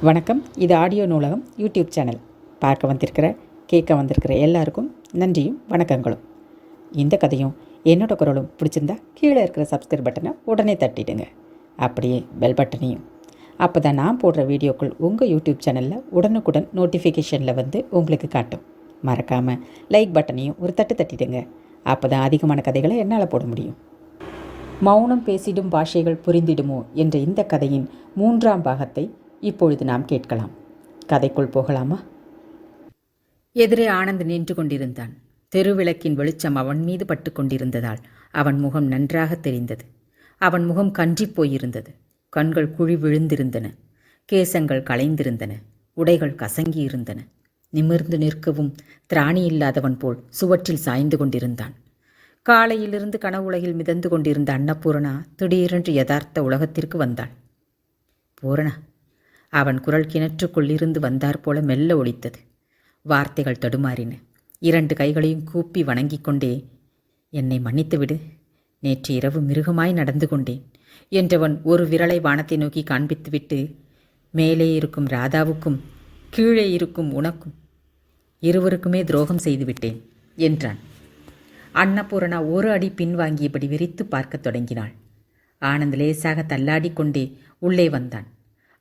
வணக்கம். இது ஆடியோ நூலகம் யூடியூப் சேனல். பார்க்க வந்திருக்கிற கேட்க வந்திருக்கிற எல்லாருக்கும் நன்றியும் வணக்கங்களும். இந்த கதையும் என்னோட குரலும் பிடிச்சிருந்தா கீழே இருக்கிற சப்ஸ்கிரைப் பட்டனை உடனே தட்டிடுங்க. அப்படியே பெல் பட்டனையும். அப்போ தான் நான் போடுற வீடியோக்கள் உங்கள் யூடியூப் சேனலில் உடனுக்குடன் நோட்டிஃபிகேஷனில் வந்து உங்களுக்கு காட்டும். மறக்காமல் லைக் பட்டனையும் ஒரு தட்டிடுங்க. அப்போ தான் அதிகமான கதைகளை என்னால் போட முடியும். மௌனம் பேசிடும் பாஷைகள் புரிந்திடுமோ என்ற இந்த கதையின் 3ஆம் பாகத்தை இப்பொழுது நாம் கேட்கலாம். கதைக்குள் போகலாமா? எதிரே ஆனந்த் நின்று கொண்டிருந்தான். தெருவிளக்கின் வெளிச்சம் அவன் மீது பட்டு கொண்டிருந்ததால் அவன் முகம் நன்றாக தெரிந்தது. அவன் முகம் கன்றிப் போயிருந்தது. கண்கள் குழி விழுந்திருந்தன. கேசங்கள் களைந்திருந்தன. உடைகள் கசங்கி இருந்தன. நிமிர்ந்து நிற்கவும் திராணி இல்லாதவன் போல் சுவற்றில் சாய்ந்து கொண்டிருந்தான். காலையிலிருந்து கனவுலகில் மிதந்து கொண்டிருந்த அன்னபூரணா திடீரென்று யதார்த்த உலகத்திற்கு வந்தாள். பூரணா, அவன் குரல் கிணற்றுக்குள்ளிருந்து வந்தார் போல மெல்ல ஒலித்தது. வார்த்தைகள் தடுமாறின. 2 கைகளையும் கூப்பி வணங்கிக் கொண்டே, என்னை மன்னித்துவிடு, நேற்று இரவு மிருகமாய் நடந்து கொண்டேன் என்றவன் ஒரு விரலை வானத்தை நோக்கி காண்பித்துவிட்டு, மேலே இருக்கும் ராதாவுக்கும் கீழே இருக்கும் உனக்கும் இருவருக்குமே துரோகம் செய்துவிட்டேன் என்றான். அன்னபூரணா ஒரு அடி பின்வாங்கியபடி விரித்து பார்க்கத் தொடங்கினாள். ஆனந்த் லேசாக தள்ளாடி கொண்டே உள்ளே வந்தான்.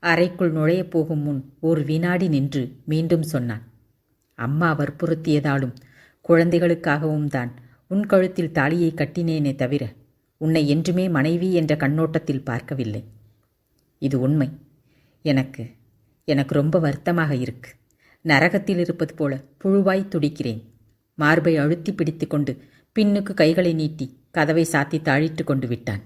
அறைக்குள் நுழையப் போகும் முன் ஒரு வினாடி நின்று மீண்டும் சொன்னான். அம்மா வற்புறுத்தியதாலும் குழந்தைகளுக்காகவும் தான் உன் கழுத்தில் தாலியை கட்டினேனே தவிர உன்னை என்றுமே மனைவி என்ற கண்ணோட்டத்தில் பார்க்கவில்லை. இது உண்மை. எனக்கு ரொம்ப வருத்தமாக இருக்கு. நரகத்தில் இருப்பது போல புழுவாய் துடிக்கிறேன். மார்பை அழுத்தி பிடித்து கொண்டு பின்னுக்கு கைகளை நீட்டி கதவை சாத்தி தாழிட்டு கொண்டு விட்டான்.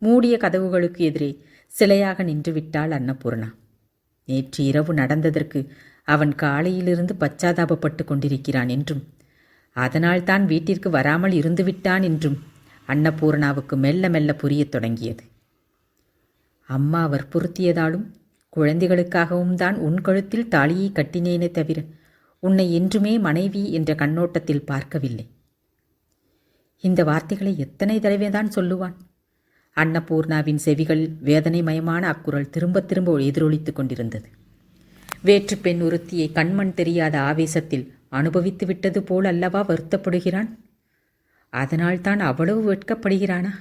மூடிய கதவுகளுக்கு எதிரே சிலையாக நின்று விட்டாள் அன்னபூர்ணா. நேற்று இரவு நடந்ததற்கு அவன் காலையிலிருந்து பச்சாதாபப்பட்டு கொண்டிருக்கிறான் என்றும் அதனால் தான் வீட்டிற்கு வராமல் இருந்துவிட்டான் என்றும் அன்னபூர்ணாவுக்கு மெல்ல மெல்ல புரியத் தொடங்கியது. அம்மா வற்புறுத்தியதாலும் குழந்தைகளுக்காகவும் தான் உன் கழுத்தில் தாலியை கட்டினேனே தவிர உன்னை என்றுமே மனைவி என்ற கண்ணோட்டத்தில் பார்க்கவில்லை. இந்த வார்த்தைகளை எத்தனை தடவைதான் சொல்லுவான்? அன்னபூர்ணாவின் செவிகளில் வேதனைமயமான அக்குரல் திரும்ப திரும்ப எதிரொலித்து கொண்டிருந்தது. வேற்று பெண் ஒருத்தியை கண்மண் தெரியாத ஆவேசத்தில் அனுபவித்து விட்டது போல் அல்லவா வருத்தப்படுகிறான்? அதனால்தான் அவ்வளவு வெட்கப்படுகிறானா?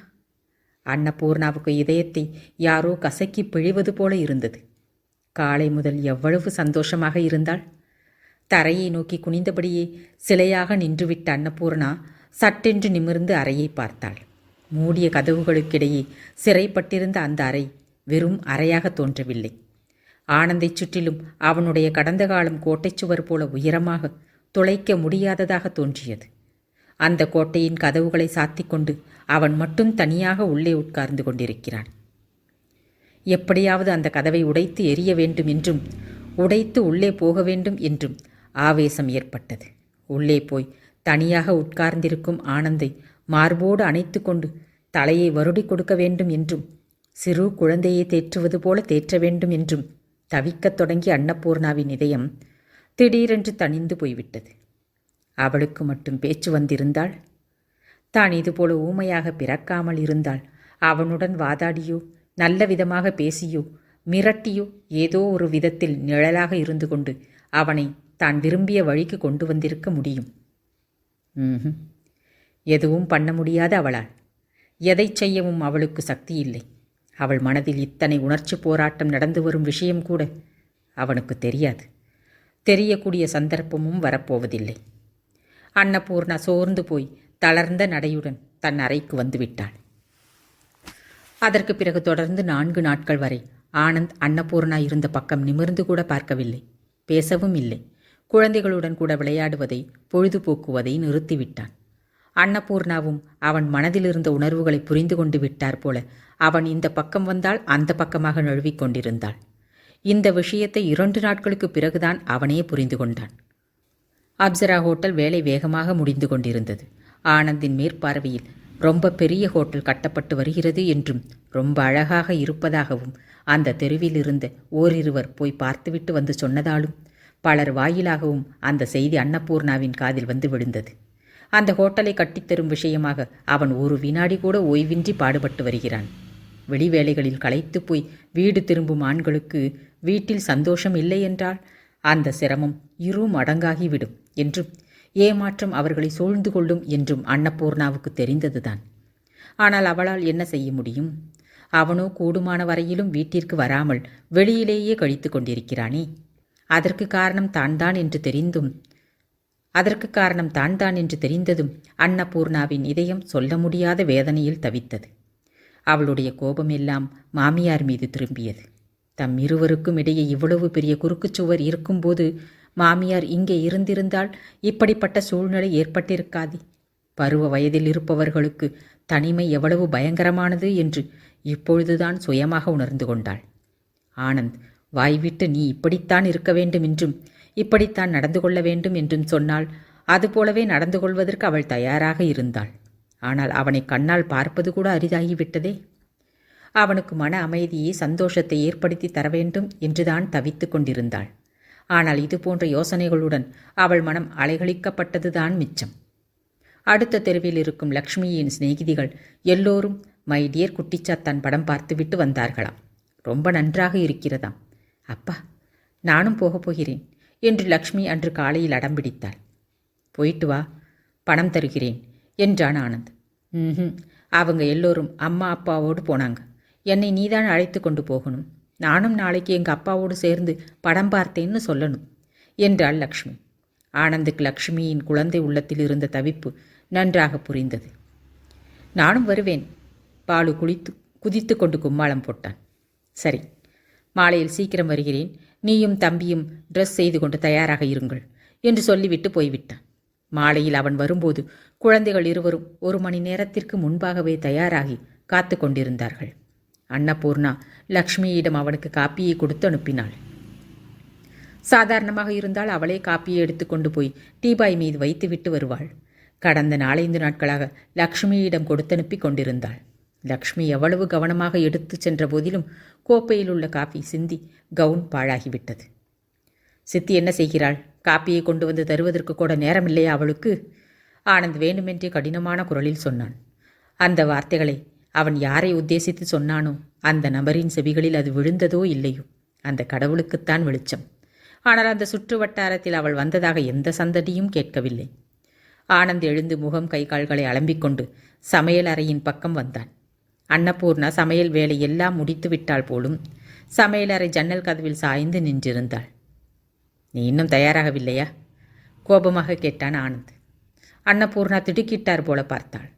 அன்னபூர்ணாவுக்கு இதயத்தை யாரோ கசக்கி பிழிவது போல இருந்தது. காலை முதல் எவ்வளவு சந்தோஷமாக இருந்தாள். தரையை நோக்கி குனிந்தபடியே சிலையாக நின்றுவிட்ட அன்னபூர்ணா சட்டென்று நிமிர்ந்து அறையை பார்த்தாள். மூடிய கதவுகளுக்கிடையே சிறைப்பட்டிருந்த அந்த அறை வெறும் அறையாக தோன்றவில்லை. ஆனந்தை சுற்றிலும் அவனுடைய கடந்த காலம் கோட்டைச்சுவர் போல உயரமாக துளைக்க முடியாததாக தோன்றியது. அந்த கோட்டையின் கதவுகளை சாத்திக்கொண்டு அவன் மட்டும் தனியாக உள்ளே உட்கார்ந்து கொண்டிருக்கிறான். எப்படியாவது அந்த கதவை உடைத்து எரிய வேண்டும் என்றும் உடைத்து உள்ளே போக வேண்டும் என்றும் ஆவேசம் ஏற்பட்டது. உள்ளே போய் தனியாக உட்கார்ந்திருக்கும் ஆனந்தை மார்போடு அணைத்து கொண்டு தலையை வருடி கொடுக்க வேண்டும் என்றும் சிறு குழந்தையை தேற்றுவது போல தேற்ற வேண்டும் என்றும் தவிக்கத் தொடங்கிய அன்னபூர்ணாவின் இதயம் திடீரென்று தணிந்து போய்விட்டது. அவளுக்கு மட்டும் பேச்சு வந்திருந்தாள். தான் இதுபோல ஊமையாக பிறக்காமல் இருந்தால் அவனுடன் வாதாடியோ நல்ல விதமாக பேசியோ மிரட்டியோ ஏதோ ஒரு விதத்தில் நிழலாக இருந்து கொண்டு அவனை தான் விரும்பிய வழிக்கு கொண்டு வந்திருக்க முடியும். எதுவும் பண்ண முடியாத அவளால். எதை செய்யவும் அவளுக்கு சக்தி இல்லை. அவள் மனதில் இத்தனை உணர்ச்சி போராட்டம் நடந்து வரும் விஷயம் கூட அவனுக்கு தெரியாது. தெரியக்கூடிய சந்தர்ப்பமும் வரப்போவதில்லை. அன்னபூர்ணா சோர்ந்து போய் தளர்ந்த நடையுடன் தன் அறைக்கு வந்துவிட்டாள். அதற்கு பிறகு தொடர்ந்து 4 நாட்கள் வரை ஆனந்த் அன்னபூர்ணா இருந்த பக்கம் நிமிர்ந்து கூட பார்க்கவில்லை. பேசவும் இல்லை. குழந்தைகளுடன் கூட விளையாடுவதை பொழுதுபோக்குவதை நிறுத்திவிட்டான். அன்னபூர்ணாவும் அவன் மனதிலிருந்த உணர்வுகளை புரிந்து கொண்டு விட்டார் போல அவன் இந்த பக்கம் வந்தால் அந்த பக்கமாக நழுவிக் கொண்டிருந்தாள். இந்த விஷயத்தை 2 நாட்களுக்கு பிறகுதான் அவனே புரிந்து கொண்டான். அப்சரா ஹோட்டல் வேலை வேகமாக முடிந்து கொண்டிருந்தது. ஆனந்தின் மேற்பார்வையில் ரொம்ப பெரிய ஹோட்டல் கட்டப்பட்டு வருகிறது என்றும் ரொம்ப அழகாக இருப்பதாகவும் அந்த தெருவில் இருந்த ஓரிருவர் போய் பார்த்துவிட்டு வந்து சொன்னதாலும் பலர் வாயிலாகவும் அந்த செய்தி அன்னபூர்ணாவின் காதில் வந்து விழுந்தது. அந்த ஹோட்டலை கட்டித்தரும் விஷயமாக அவன் ஒரு வினாடி கூட ஓய்வின்றி பாடுபட்டு வருகிறான். வெளிவேளைகளில் களைத்து போய் வீடு திரும்பும் ஆண்களுக்கு வீட்டில் சந்தோஷம் இல்லை என்றால் அந்த சிரமம் மடங்காகிவிடும் என்றும் ஏமாற்றம் அவர்களை சூழ்ந்து கொள்ளும் என்றும் அன்னபூர்ணாவுக்கு தெரிந்ததுதான். ஆனால் அவளால் என்ன செய்ய முடியும்? அவனோ கூடுமான வரையிலும் வீட்டிற்கு வராமல் வெளியிலேயே கழித்து கொண்டிருக்கிறானே. அதற்கு காரணம் தான் என்று தெரிந்ததும் அன்னபூர்ணாவின் இதயம் சொல்ல முடியாத வேதனையில் தவித்தது. அவளுடைய கோபமெல்லாம் மாமியார் மீது திரும்பியது. தம் இருவருக்கும் இடையே இவ்வளவு பெரிய குறுக்குச்சுவர் இருக்கும்போது மாமியார் இங்கே இருந்திருந்தால் இப்படிப்பட்ட சூழ்நிலை ஏற்பட்டிருக்காது. பருவ வயதில் இருப்பவர்களுக்கு தனிமை எவ்வளவு பயங்கரமானது என்று இப்பொழுதுதான் சுயமாக உணர்ந்து கொண்டாள். ஆனந்த் வாய்விட்டு நீ இப்படித்தான் இருக்க வேண்டும் என்றும் இப்படித்தான் நடந்து கொள்ள வேண்டும் என்றும் சொன்னால் அதுபோலவே நடந்து கொள்வதற்கு அவள் தயாராக இருந்தாள். ஆனால் அவனை கண்ணால் பார்ப்பது கூட அரிதாகிவிட்டதே. அவனுக்கு மன அமைதியை சந்தோஷத்தை ஏற்படுத்தி தர வேண்டும் என்றுதான் தவித்து கொண்டிருந்தாள். ஆனால் இது போன்ற யோசனைகளுடன் அவள் மனம் அலைகழிக்கப்பட்டதுதான் மிச்சம். அடுத்த தெருவில் இருக்கும் லக்ஷ்மியின் சிநேகிதிகள் எல்லோரும் மை டியர் குட்டிச்சாத்தான் படம் பார்த்துவிட்டு வந்தார்களாம். ரொம்ப நன்றாக இருக்கிறதாம். அப்பா, நானும் போகப் போகிறேன் என்று லக்ஷ்மி அன்று காலையில் அடம்பிடித்தாள். போயிட்டு வா, பணம் தருகிறேன் என்றான் ஆனந்த். அவங்க எல்லோரும் அம்மா அப்பாவோடு போனாங்க. என்னை நீதான் அழைத்து கொண்டு போகணும். நானும் நாளைக்கு எங்கள் அப்பாவோடு சேர்ந்து படம் பார்த்தேன்னு சொல்லணும் என்றாள் லக்ஷ்மி. ஆனந்துக்கு லக்ஷ்மியின் குழந்தை உள்ளத்தில் இருந்த தவிப்பு நன்றாக புரிந்தது. நானும் வருவேன். பாலு குதித்து கொண்டு கும்மாளம் போட்டான். சரி, மாலையில் சீக்கிரம் வருகிறேன். நீயும் தம்பியும் ட்ரெஸ் செய்து கொண்டு தயாராக இருங்கள் என்று சொல்லிவிட்டு போய்விட்டான். மாலையில் அவன் வரும்போது குழந்தைகள் இருவரும் 1 மணி நேரத்திற்கு முன்பாகவே தயாராகி காத்து கொண்டிருந்தார்கள். அன்னபூர்ணா லக்ஷ்மியிடம் அவனுக்கு காப்பியை கொடுத்து அனுப்பினாள். சாதாரணமாக இருந்தால் அவளே காப்பியை எடுத்துக்கொண்டு போய் டீபாய் மீது வைத்துவிட்டு வருவாள். கடந்த 4-5 நாட்களாக லக்ஷ்மியிடம் கொடுத்தனுப்பி கொண்டிருந்தாள். லக்ஷ்மி எவ்வளவு கவனமாக எடுத்து சென்ற போதிலும் கோப்பையில் உள்ள காப்பி சிந்தி கவுன் பாழாகிவிட்டது. சித்தி என்ன செய்கிறாள்? காப்பியை கொண்டு வந்து தருவதற்கு கூட நேரமில்லையா அவளுக்கு? ஆனந்த் வேண்டுமென்றே கடினமான குரலில் சொன்னான். அந்த வார்த்தைகளை அவன் யாரை உத்தேசித்து சொன்னானோ அந்த நபரின் செவிகளில் அது விழுந்ததோ இல்லையோ, அந்த கடவுளுக்குத்தான் வெளிச்சம். ஆனால் அந்த சுற்று வட்டாரத்தில் அவள் வந்ததாக எந்த சந்தடியும் கேட்கவில்லை. ஆனந்த் எழுந்து முகம் கை கால்களை அலம்பிக்கொண்டு சமையல் அறையின் பக்கம் வந்தான். அன்னபூர்ணா சமையல் வேலை எல்லாம் முடித்து விட்டாள் போலும். சமையலறை ஜன்னல் கதவில் சாய்ந்து நின்றிருந்தாள். நீ இன்னும் தயாராகவில்லையா? கோபமாக கேட்டான் ஆனந்த். அன்னபூர்ணா திடுக்கிட்டார் போல பார்த்தாள்.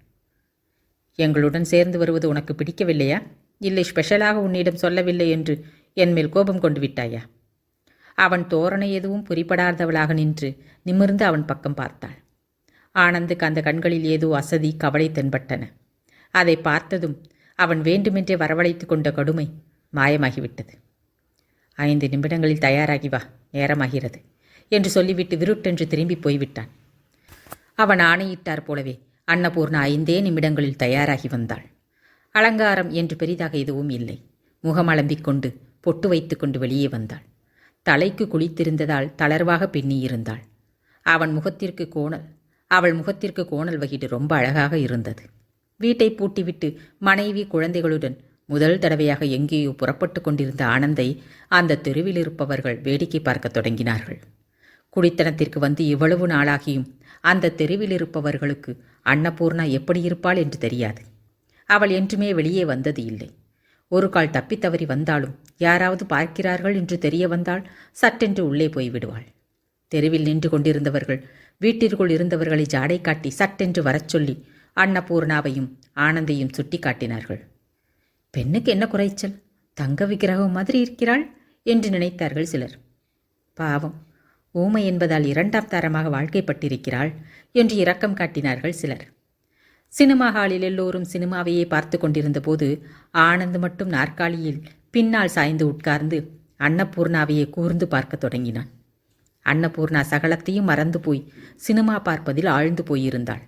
எங்களுடன் சேர்ந்து வருவது உனக்கு பிடிக்கவில்லையா? இல்லை ஸ்பெஷலாக உன்னிடம் சொல்லவில்லை என்று என்மேல் கோபம் கொண்டு விட்டாயா? அவன் தோரணை எதுவும் புரிபடாதவளாக நின்று நிமிர்ந்து அவன் பக்கம் பார்த்தாள். ஆனந்துக்கு அந்த கண்களில் ஏதோ அசதி கவலை தென்பட்டன. அதை பார்த்ததும் அவன் வேண்டுமென்றே வரவழைத்து கொண்ட கடுமை மாயமாகிவிட்டது. 5 நிமிடங்களில் தயாராகி வா, நேரமாகிறது என்று சொல்லிவிட்டு விருட்டென்று திரும்பி போய்விட்டான். அவன் ஆணையிட்டார் போலவே அன்னபூர்ணா 5 நிமிடங்களில் தயாராகி வந்தாள். அலங்காரம் என்று பெரிதாக எதுவும் இல்லை. முகம் அலம்பிக்கொண்டு பொட்டு வைத்து கொண்டு வெளியே வந்தாள். தலைக்கு குளித்திருந்ததால் தளர்வாக பின்னியிருந்தாள். அவள் முகத்திற்கு கோணல் வகிட்டு ரொம்ப அழகாக இருந்தது. வீட்டை பூட்டிவிட்டு மனைவி குழந்தைகளுடன் முதல் தடவையாக எங்கேயோ புறப்பட்டு கொண்டிருந்த ஆனந்தை அந்த தெருவில் இருப்பவர்கள் வேடிக்கை பார்க்க தொடங்கினார்கள். குடித்தனத்திற்கு வந்து இவ்வளவு நாளாகியும் அந்த தெருவில் இருப்பவர்களுக்கு அன்னபூர்ணா எப்படி இருப்பாள் என்று தெரியாது. அவள் என்றுமே வெளியே வந்தது இல்லை. ஒரு கால் தப்பி தவறி வந்தாலும் யாராவது பார்க்கிறார்கள் என்று தெரிய வந்தால் சட்டென்று உள்ளே போய்விடுவாள். தெருவில் நின்று கொண்டிருந்தவர்கள் வீட்டிற்குள் இருந்தவர்களை ஜாடை காட்டி சட்டென்று வரச் சொல்லி அன்னபூர்ணாவையும் ஆனந்தையும் சுட்டி காட்டினார்கள். பெண்ணுக்கு என்ன குறைச்சல்? தங்க விக்கிரகம் மாதிரி இருக்கிறாள் என்று நினைத்தார்கள் சிலர். பாவம், ஊமை என்பதால் 2ஆம் தரமாக வாழ்க்கைப்பட்டிருக்கிறாள் என்று இரக்கம் காட்டினார்கள் சிலர். சினிமா ஹாலில் எல்லோரும் சினிமாவையே பார்த்து கொண்டிருந்த போது ஆனந்த் மட்டும் நாற்காலியில் பின்னால் சாய்ந்து உட்கார்ந்து அன்னபூர்ணாவையே கூர்ந்து பார்க்க தொடங்கினான். அன்னபூர்ணா சகலத்தையும் மறந்து போய் சினிமா பார்ப்பதில் ஆழ்ந்து போயிருந்தாள்.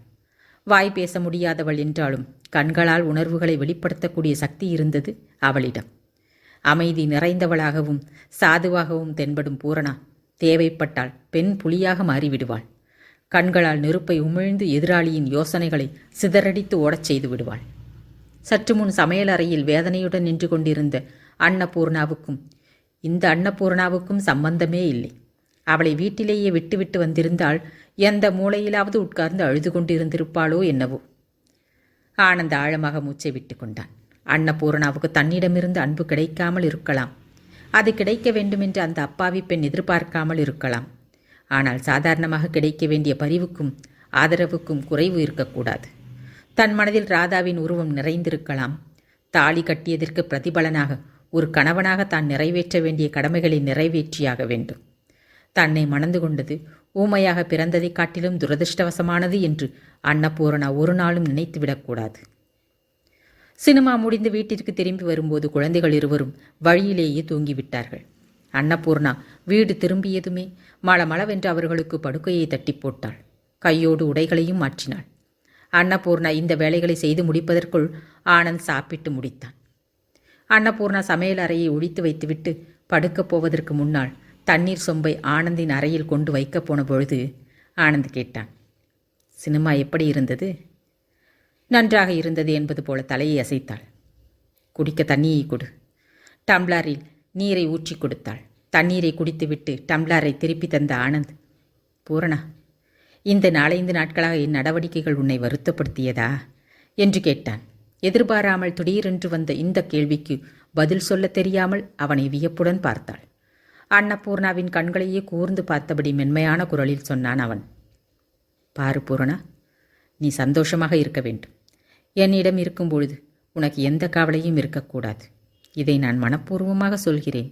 வாய் பேச முடியாதவள் என்றாலும் கண்களால் உணர்வுகளை வெளிப்படுத்தக்கூடிய சக்தி இருந்தது அவளிடம். அமைதி நிறைந்தவளாகவும் சாதுவாகவும் தென்படும் பூரணா தேவைப்பட்டால் பெண் புலியாக மாறிவிடுவாள். கண்களால் நெருப்பை உமிழ்ந்து எதிராளியின் யோசனைகளை சிதறடித்து ஓடச் செய்து விடுவாள். சற்று முன் சமையலறையில் வேதனையுடன் நின்று கொண்டிருந்த அன்னபூர்ணாவுக்கும் இந்த அன்னபூர்ணாவுக்கும் சம்பந்தமே இல்லை. அவளை வீட்டிலேயே விட்டுவிட்டு வந்திருந்தால் எந்த மூலையிலாவது உட்கார்ந்து அழுது கொண்டிருந்திருப்பாளோ என்னவோ. ஆனந்த் ஆழமாக மூச்சை விட்டு கொண்டான். அன்னபூர்ணாவுக்கு தன்னிடமிருந்து அன்பு கிடைக்காமல் இருக்கலாம். அது கிடைக்க வேண்டுமென்று அந்த அப்பாவி பெண் எதிர்பார்க்காமல் இருக்கலாம். ஆனால் சாதாரணமாக கிடைக்க வேண்டிய பரிவுக்கும் ஆதரவுக்கும் குறைவு இருக்கக்கூடாது. தன் மனதில் ராதாவின் உருவம் நிறைந்திருக்கலாம். தாலி கட்டியதற்கு பிரதிபலனாக ஒரு கணவனாக தான் நிறைவேற்ற வேண்டிய கடமைகளை நிறைவேற்றியாக வேண்டும். தன்னை மணந்து கொண்டது ஊமையாக பிறந்ததை காட்டிலும் துரதிருஷ்டவசமானது என்று அன்னபூர்ணா ஒரு நாளும் நினைத்துவிடக்கூடாது. சினிமா முடிந்து வீட்டிற்கு திரும்பி வரும்போது குழந்தைகள் இருவரும் வழியிலேயே தூங்கிவிட்டார்கள். அன்னபூர்ணா வீடு திரும்பியதுமே மளமளவென்று அவர்களுக்கு படுக்கையை தட்டி போட்டாள். கையோடு உடைகளையும் மாற்றினாள். அன்னபூர்ணா இந்த வேலைகளை செய்து முடிப்பதற்குள் ஆனந்த் சாப்பிட்டு முடித்தான். அன்னபூர்ணா சமையல் அறையை ஒழித்து வைத்துவிட்டு படுக்கப் போவதற்கு முன்னால் தண்ணீர் சொம்பை ஆனந்தின் அறையில் கொண்டு வைக்கப் போன பொழுது ஆனந்த் கேட்டான், சினிமா எப்படி இருந்தது? நன்றாக இருந்தது என்பது போல தலையை அசைத்தாள். குடிக்க தண்ணியை கொடு. டம்ளரில் நீரை ஊற்றி கொடுத்தாள். தண்ணீரை குடித்துவிட்டு டம்ளரை திருப்பி தந்த ஆனந்த், பூரணா, இந்த 4-5 நாட்களாக என் நடவடிக்கைகள் உன்னை வருத்தப்படுத்தியதா என்று கேட்டான். எதிர்பாராமல் திடீரென்று வந்த இந்த கேள்விக்கு பதில் சொல்ல தெரியாமல் அவனை வியப்புடன் பார்த்தாள். அன்னபூர்ணாவின் கண்களையே கூர்ந்து பார்த்தபடி மென்மையான குரலில் சொன்னான் அவன், பாரு பூரணா, நீ சந்தோஷமாக இருக்க வேண்டும். என்னிடம் இருக்கும் பொழுது உனக்கு எந்த கவலையும் இருக்கக்கூடாது. இதை நான் மனப்பூர்வமாக சொல்கிறேன்.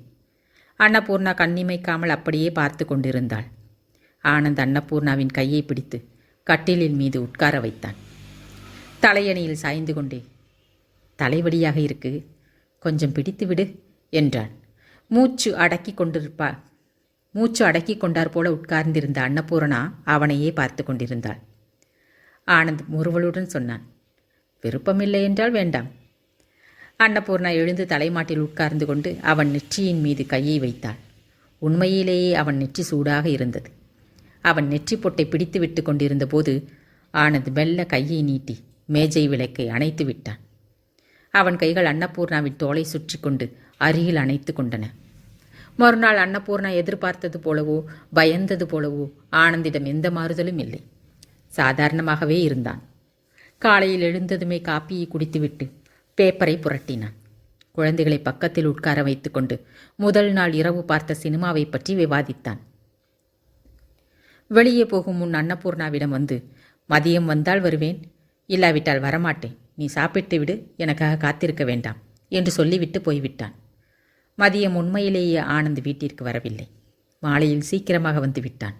அன்னபூர்ணா கண்ணிமைக்காமல் அப்படியே பார்த்து கொண்டிருந்தாள். ஆனந்த் அன்னபூர்ணாவின் கையை பிடித்து கட்டிலின் மீது உட்கார வைத்தான். தலையணையில் சாய்ந்து கொண்டே, தலைவலியாக இருக்கு, கொஞ்சம் பிடித்து விடு என்றான். மூச்சு அடக்கி கொண்டார் போல உட்கார்ந்திருந்த அன்னபூர்ணா அவனையே பார்த்து கொண்டிருந்தாள். ஆனந்த் முறுவலுடன் சொன்னான், விருப்பமில்லை என்றால் வேண்டாம். அன்னபூர்ணா எழுந்து தலைமாட்டில் உட்கார்ந்து கொண்டு அவன் நெற்றியின் மீது கையை வைத்தாள். உண்மையிலேயே அவன் நெற்றி சூடாக இருந்தது. அவன் நெற்றி பொட்டை பிடித்து விட்டு கொண்டிருந்த போது ஆனந்த் மெல்ல கையை நீட்டி மேஜை விளக்கை அணைத்து விட்டான். அவன் கைகள் அன்னபூர்ணாவின் தோளை சுற்றி கொண்டு அருகில் அணைத்து கொண்டன. மறுநாள் அன்னபூர்ணா எதிர்பார்த்தது போலவோ பயந்தது போலவோ ஆனந்திடம் எந்த மாறுதலும் இல்லை. சாதாரணமாகவே இருந்தான். காலையில் எழுந்ததுமே காப்பியை குடித்துவிட்டு பேப்பரை புரட்டினான். குழந்தைகளை பக்கத்தில் உட்கார வைத்துக்கொண்டு முதல் நாள் இரவு பார்த்த சினிமாவை பற்றி விவாதித்தான். வெளியே போகும் முன் அன்னபூர்ணாவிடம் வந்து, மதியம் வந்தால் வருவேன், இல்லாவிட்டால் வரமாட்டேன், நீ சாப்பிட்டு விடு, எனக்காக காத்திருக்க வேண்டாம் என்று சொல்லிவிட்டு போய்விட்டான். மதியம் உண்மையிலேயே ஆனந்த் வீட்டிற்கு வரவில்லை. மாலையில் சீக்கிரமாக வந்து விட்டான்.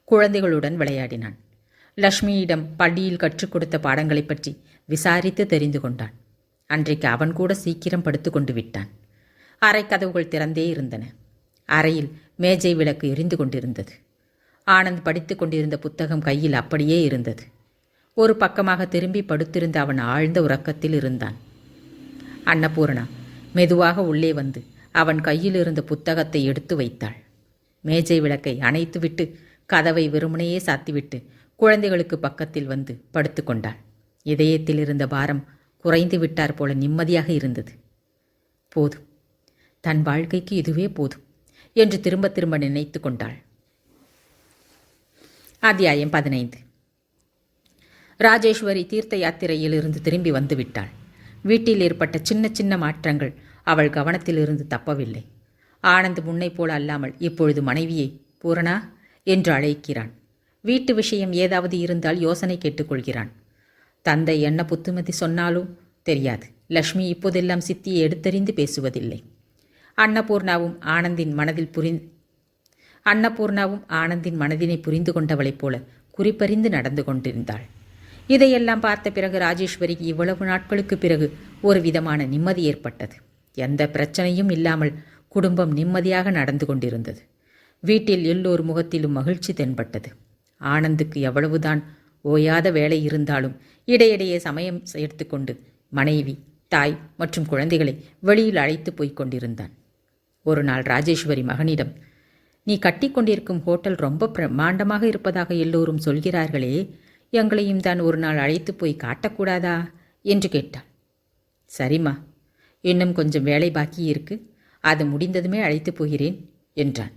குழந்தைகளுடன் விளையாடினான். லக்ஷ்மியிடம் பள்ளியில் கற்றுக் கொடுத்த பாடங்களை பற்றி விசாரித்து தெரிந்து கொண்டான். அன்றைக்கு அவன் கூட சீக்கிரம் படுத்து கொண்டு விட்டான். அறை கதவுகள் திறந்தே இருந்தன. அறையில் மேஜை விளக்கு எரிந்து கொண்டிருந்தது. ஆனந்த் படித்து கொண்டிருந்த புத்தகம் கையில் அப்படியே இருந்தது. ஒரு பக்கமாக திரும்பி படுத்திருந்த அவன் ஆழ்ந்த உறக்கத்தில் இருந்தான். அன்னபூர்ணா மெதுவாக உள்ளே வந்து அவன் கையில் இருந்த புத்தகத்தை எடுத்து வைத்தாள். மேஜை விளக்கை அணைத்துவிட்டு கதவை வெறுமனையே சாத்திவிட்டு குழந்தைகளுக்கு பக்கத்தில் வந்து படுத்து கொண்டாள். இதயத்தில் இருந்த பாரம் குறைந்து விட்டார் போல நிம்மதியாக இருந்தது. போதும், தன் வாழ்க்கைக்கு இதுவே போதும் என்று திரும்ப திரும்ப நினைத்து கொண்டாள். அத்தியாயம் 15. ராஜேஸ்வரி தீர்த்த யாத்திரையில் இருந்து திரும்பி வந்து விட்டாள். வீட்டில் ஏற்பட்ட சின்ன சின்ன மாற்றங்கள் அவள் கவனத்திலிருந்து தப்பவில்லை. ஆனந்த் முன்னை போல அல்லாமல் இப்பொழுது மனைவியை பூரணா என்று அழைக்கிறான். வீட்டு விஷயம் ஏதாவது இருந்தால் யோசனை கேட்டுக்கொள்கிறான். தந்தை என்ன புத்துமதி சொன்னாலும் தெரியாது. லக்ஷ்மி இப்போதெல்லாம் சித்தியை எடுத்தறிந்து பேசுவதில்லை. அன்னபூர்ணாவும் ஆனந்தின் மனதினை புரிந்து கொண்டவளைப் போல குறிப்பறிந்து நடந்து கொண்டிருந்தாள். இதையெல்லாம் பார்த்த பிறகு ராஜேஸ்வரிக்கு இவ்வளவு நாட்களுக்கு பிறகு ஒரு விதமான நிம்மதி ஏற்பட்டது. எந்த பிரச்சனையும் இல்லாமல் குடும்பம் நிம்மதியாக நடந்து கொண்டிருந்தது. வீட்டில் எல்லோர் முகத்திலும் மகிழ்ச்சி தென்பட்டது. ஆனந்துக்கு எவ்வளவுதான் ஓயாத வேலை இருந்தாலும் இடையிடையே சமயம் எடுத்துக்கொண்டு மனைவி, தாய் மற்றும் குழந்தைகளை வெளியில் அழைத்து போய்க் கொண்டிருந்தான். ஒரு நாள் ராஜேஸ்வரி மகனிடம், நீ கட்டிக்கொண்டிருக்கும் ஹோட்டல் ரொம்ப பிரமாண்டமாக இருப்பதாக எல்லோரும் சொல்கிறார்களே, எங்களையும் தான் ஒரு நாள் அழைத்து போய் காட்டக்கூடாதா என்று கேட்டாள். சரிம்மா, இன்னும் கொஞ்சம் வேலை பாக்கி இருக்கு, அது முடிந்ததுமே அழைத்து போகிறேன் என்றான்.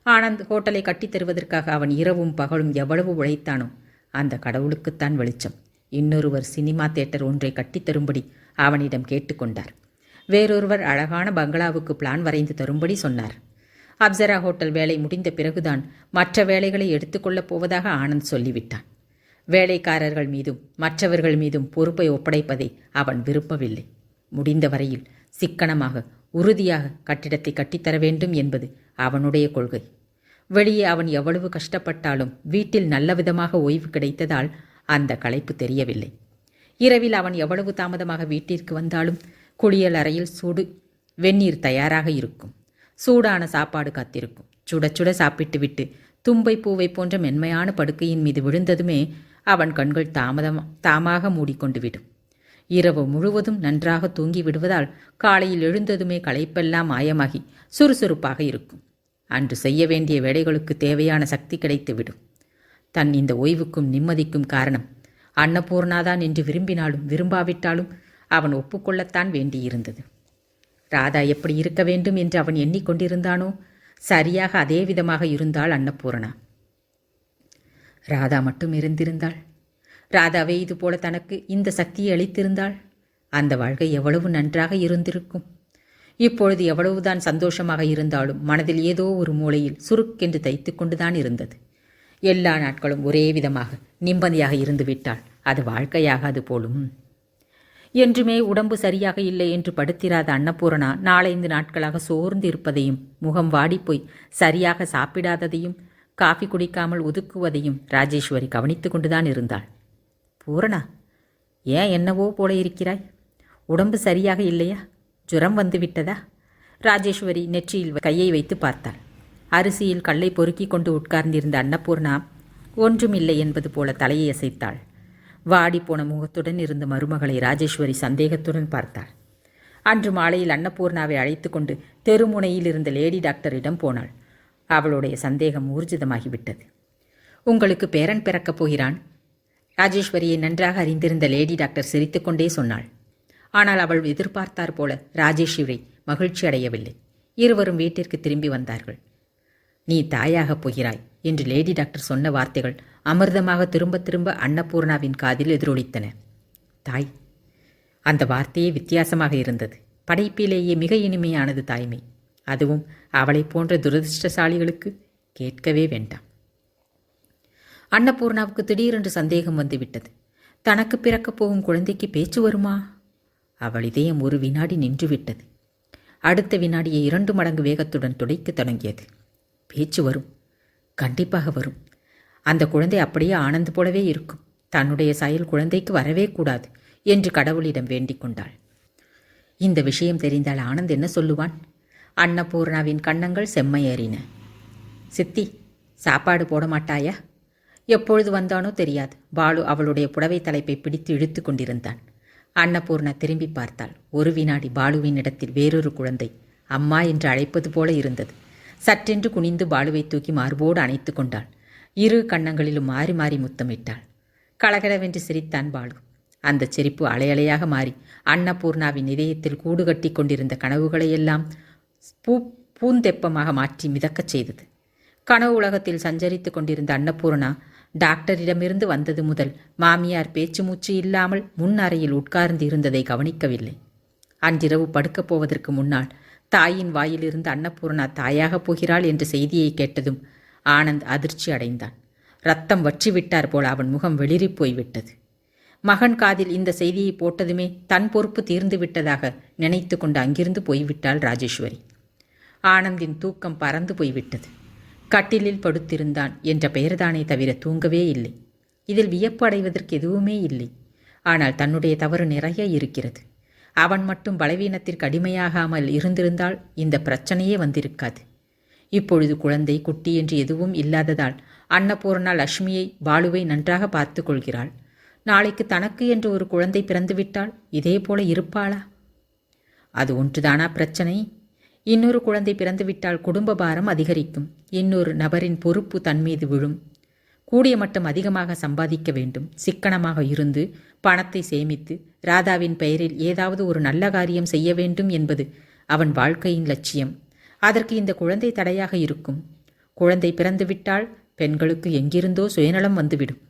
ஆனந்த் ஹோட்டலை கட்டித் தருவதற்காக அவன் இரவும் பகலும் எவ்வளவு உழைத்தானோ அந்த கடவுளுக்குத்தான் வெளிச்சம். இன்னொருவர் சினிமா தியேட்டர் ஒன்றை கட்டித்தரும்படி அவனிடம் கேட்டுக்கொண்டார். வேறொருவர் அழகான பங்களாவுக்கு பிளான் வரைந்து தரும்படி சொன்னார். அப்சரா ஹோட்டல் வேலை முடிந்த பிறகுதான் மற்ற வேலைகளை எடுத்துக்கொள்ளப் போவதாக ஆனந்த் சொல்லிவிட்டான். வேலைக்காரர்கள் மீதும் மற்றவர்கள் மீதும் பொறுப்பை ஒப்படைப்பதை அவன் விரும்பவில்லை. முடிந்த வரையில் சிக்கனமாக உறுதியாக கட்டிடத்தை கட்டித்தர வேண்டும் என்பது அவனுடைய கொள்கை. வெளியே அவன் எவ்வளவு கஷ்டப்பட்டாலும் வீட்டில் நல்லவிதமாக ஓய்வு கிடைத்ததால் அந்த களைப்பு தெரியவில்லை. இரவில் அவன் எவ்வளவு தாமதமாக வீட்டிற்கு வந்தாலும் குளியல் அறையில் சூடு வெந்நீர் தயாராக இருக்கும். சூடான சாப்பாடு காத்திருக்கும். சுட சுட சாப்பிட்டு விட்டு தும்பை பூவை போன்ற மென்மையான படுக்கையின் மீது விழுந்ததுமே அவன் கண்கள் தாமாக மூடிக்கொண்டு விடும். இரவு முழுவதும் நன்றாக தூங்கி விடுவதால் காலையில் எழுந்ததுமே களைப்பெல்லாம் மாயமாகி சுறுசுறுப்பாக இருக்கும். அன்று செய்ய வேண்டிய வேலைகளுக்கு தேவையான சக்தி கிடைத்துவிடும். தன் இந்த ஓய்வுக்கும் நிம்மதிக்கும் காரணம் அன்னபூர்ணாதான் என்று விரும்பினாலும் விரும்பாவிட்டாலும் அவன் ஒப்புக்கொள்ளத்தான் வேண்டியிருந்தது. ராதா எப்படி இருக்க வேண்டும் என்று அவன் எண்ணிக்கொண்டிருந்தானோ சரியாக அதே விதமாக இருந்தாள் அன்னபூர்ணா. ராதா மட்டும் இருந்திருந்தாள், ராதாவே இதுபோல தனக்கு இந்த சக்தியை அளித்திருந்தாள், அந்த வாழ்க்கை எவ்வளவு நன்றாக இருந்திருக்கும். இப்பொழுது எவ்வளவுதான் சந்தோஷமாக இருந்தாலும் மனதில் ஏதோ ஒரு மூலையில் சுருக்கென்று தைத்து கொண்டுதான் இருந்தது. எல்லா நாட்களும் ஒரே விதமாக நிம்மதியாக இருந்துவிட்டாள். அது வாழ்க்கையாகாது போலும். என்றுமே உடம்பு சரியாக இல்லை என்று படுத்திராத அன்னபூர்ணா 4-5 நாட்களாக சோர்ந்து இருப்பதையும் முகம் வாடிப்போய் சரியாக சாப்பிடாததையும் காஃபி குடிக்காமல் ஒதுக்குவதையும் ராஜேஸ்வரி கவனித்து கொண்டுதான் இருந்தாள். பூரணா, ஏன் என்னவோ போல இருக்கிறாய்? உடம்பு சரியாக இல்லையா? ஜுரம் வந்து விட்டதா? ராஜேஸ்வரி நெற்றியில் கையை வைத்து பார்த்தாள். அரிசியில் கல்லை பொறுக்கி கொண்டு உட்கார்ந்திருந்த அன்னபூர்ணா ஒன்றுமில்லை என்பது போல தலையை அசைத்தாள். வாடிப்போன முகத்துடன் இருந்த மருமகளை ராஜேஸ்வரி சந்தேகத்துடன் பார்த்தாள். அன்று மாலையில் அன்னபூர்ணாவை அழைத்து கொண்டு தெருமுனையில் இருந்த லேடி டாக்டரிடம் போனாள். அவளுடைய சந்தேகம் ஊர்ஜிதமாகிவிட்டது. உங்களுக்கு பேரன் பிறக்கப் போகிறான். ராஜேஸ்வரியை நன்றாக அறிந்திருந்த லேடி டாக்டர் சிரித்துக்கொண்டே சொன்னாள். ஆனால் அவள் எதிர்பார்த்தார் போல ராஜேஸ்வரி மகிழ்ச்சி அடையவில்லை. இருவரும் வீட்டிற்கு திரும்பி வந்தார்கள். நீ தாயாகப் போகிறாய் என்று லேடி டாக்டர் சொன்ன வார்த்தைகள் அமிர்தமாக திரும்ப திரும்ப அன்னபூர்ணாவின் காதில் எதிரொலித்தன. தாய், அந்த வார்த்தையே வித்தியாசமாக இருந்தது. படைப்பிலேயே மிக இனிமையானது தாய்மை. அதுவும் அவளை போன்ற துரதிருஷ்டசாலிகளுக்கு கேட்கவே வேண்டாம். அன்னபூர்ணாவுக்கு திடீரென்று சந்தேகம் வந்துவிட்டது. தனக்கு பிறக்கப் போகும் குழந்தைக்கு பேச்சு வருமா? அவள் இதயம் ஒரு வினாடி நின்றுவிட்டது. அடுத்த வினாடியை 2 மடங்கு வேகத்துடன் துடைக்கத் தொடங்கியது. பேச்சு வரும், கண்டிப்பாக வரும். அந்த குழந்தை அப்படியே ஆனந்த் போலவே இருக்கும். தன்னுடைய சாயல் குழந்தைக்கு வரவே கூடாது என்று கடவுளிடம் வேண்டிக் கொண்டாள். இந்த விஷயம் தெரிந்தால் ஆனந்த் என்ன சொல்லுவான்? அன்னபூர்ணாவின் கன்னங்கள் செம்மையேறின. சித்தி, சாப்பாடு போட மாட்டாயா? எப்பொழுது வந்தானோ தெரியாது. பாலு அவளுடைய புடவை தலைப்பை பிடித்து இழுத்து கொண்டிருந்தான். அன்னபூர்ணா திரும்பி பார்த்தாள். ஒரு வினாடி பாலுவின் இடத்தில் வேறொரு குழந்தை அம்மா என்று அழைப்பது போல இருந்தது. சற்றென்று குனிந்து பாலுவை தூக்கி மார்போடு அணைத்து கொண்டாள். 2 கன்னங்களிலும் மாறி மாறி முத்தமிட்டாள். கலகலவென்று சிரித்தான் பாலு. அந்த சிரிப்பு அலையலையாக மாறி அன்னபூர்ணாவின் இதயத்தில் கூடு கட்டி கொண்டிருந்த கனவுகளையெல்லாம் பூந்தெப்பமாக மாற்றி மிதக்கச் செய்தது. கனவு உலகத்தில் சஞ்சரித்து கொண்டிருந்த அன்னபூர்ணா டாக்டரிடமிருந்து வந்தது முதல் மாமியார் பேச்சு மூச்சு இல்லாமல் முன் அறையில் உட்கார்ந்து இருந்ததை கவனிக்கவில்லை. அன்றிரவு படுக்கப் போவதற்கு முன்னால் தாயின் வாயிலிருந்து அன்னபூர்ணா தாயாகப் போகிறாள் என்ற செய்தியை கேட்டதும் ஆனந்த் அதிர்ச்சி அடைந்தான். ரத்தம் வற்றிவிட்டார் போல அவன் முகம் வெளிரி போய்விட்டது. மகன் காதில் இந்த செய்தியை போட்டதுமே தன் பொறுப்பு தீர்ந்து விட்டதாக நினைத்து கொண்டு அங்கிருந்து போய்விட்டாள் ராஜேஸ்வரி. ஆனந்தின் தூக்கம் பறந்து போய்விட்டது. கட்டிலில் படுத்திருந்தான் என்ற பெயர்தானே தவிர தூங்கவே இல்லை. இதில் வியப்பு அடைவதற்கு எதுவுமே இல்லை. ஆனால் தன்னுடைய தவறு நிறைய இருக்கிறது. அவன் மட்டும் பலவீனத்திற்கு அடிமையாகாமல் இருந்திருந்தால் இந்த பிரச்சனையே வந்திருக்காது. இப்பொழுது குழந்தை குட்டி என்று எதுவும் இல்லாததால் அன்னபூர்ணா லட்சுமியை பாலுவை நன்றாக பார்த்து கொள்கிறாள். நாளைக்கு தனக்கு என்று ஒரு குழந்தை பிறந்துவிட்டால் இதே போல இருப்பாளா? அது ஒன்றுதானா பிரச்சனை? இன்னொரு குழந்தை பிறந்துவிட்டால் குடும்ப பாரம் அதிகரிக்கும். இன்னொரு நபரின் பொறுப்பு தன் மீது விழும். கூடிய மட்டும் அதிகமாக சம்பாதிக்க வேண்டும். சிக்கனமாக இருந்து பணத்தை சேமித்து ராதாவின் பெயரில் ஏதாவது ஒரு நல்ல காரியம் செய்ய வேண்டும் என்பது அவன் வாழ்க்கையின் லட்சியம். அதற்கு இந்த குழந்தை தடையாக இருக்கும். குழந்தை பிறந்துவிட்டால் பெண்களுக்கு எங்கிருந்தோ சுயநலம் வந்துவிடும்.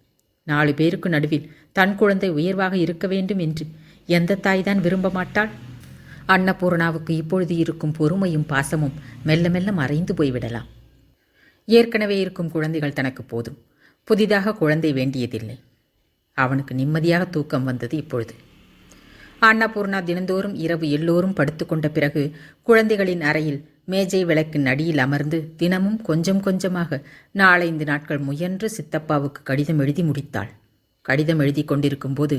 4 பேருக்கு நடுவில் தன் குழந்தை உயர்வாக இருக்க வேண்டும் என்று எந்த தாய்தான் விரும்ப மாட்டாள்? அன்னபூர்ணாவுக்கு இப்பொழுது இருக்கும் பொறுமையும் பாசமும் மெல்ல மெல்ல மறைந்து போய்விடலாம். ஏற்கனவே இருக்கும் குழந்தைகள் தனக்கு போதும். புதிதாக குழந்தை வேண்டியதில்லை. அவனுக்கு நிம்மதியாக தூக்கம் வந்தது இப்பொழுது. அன்னபூர்ணா தினந்தோறும் இரவு எல்லோரும் படுத்துக்கொண்ட பிறகு குழந்தைகளின் அறையில் மேஜை விளக்கின் அடியில் அமர்ந்து தினமும் கொஞ்சம் கொஞ்சமாக 4-5 நாட்கள் முயன்று சித்தப்பாவுக்கு கடிதம் எழுதி முடித்தாள். கடிதம் எழுதி கொண்டிருக்கும் போது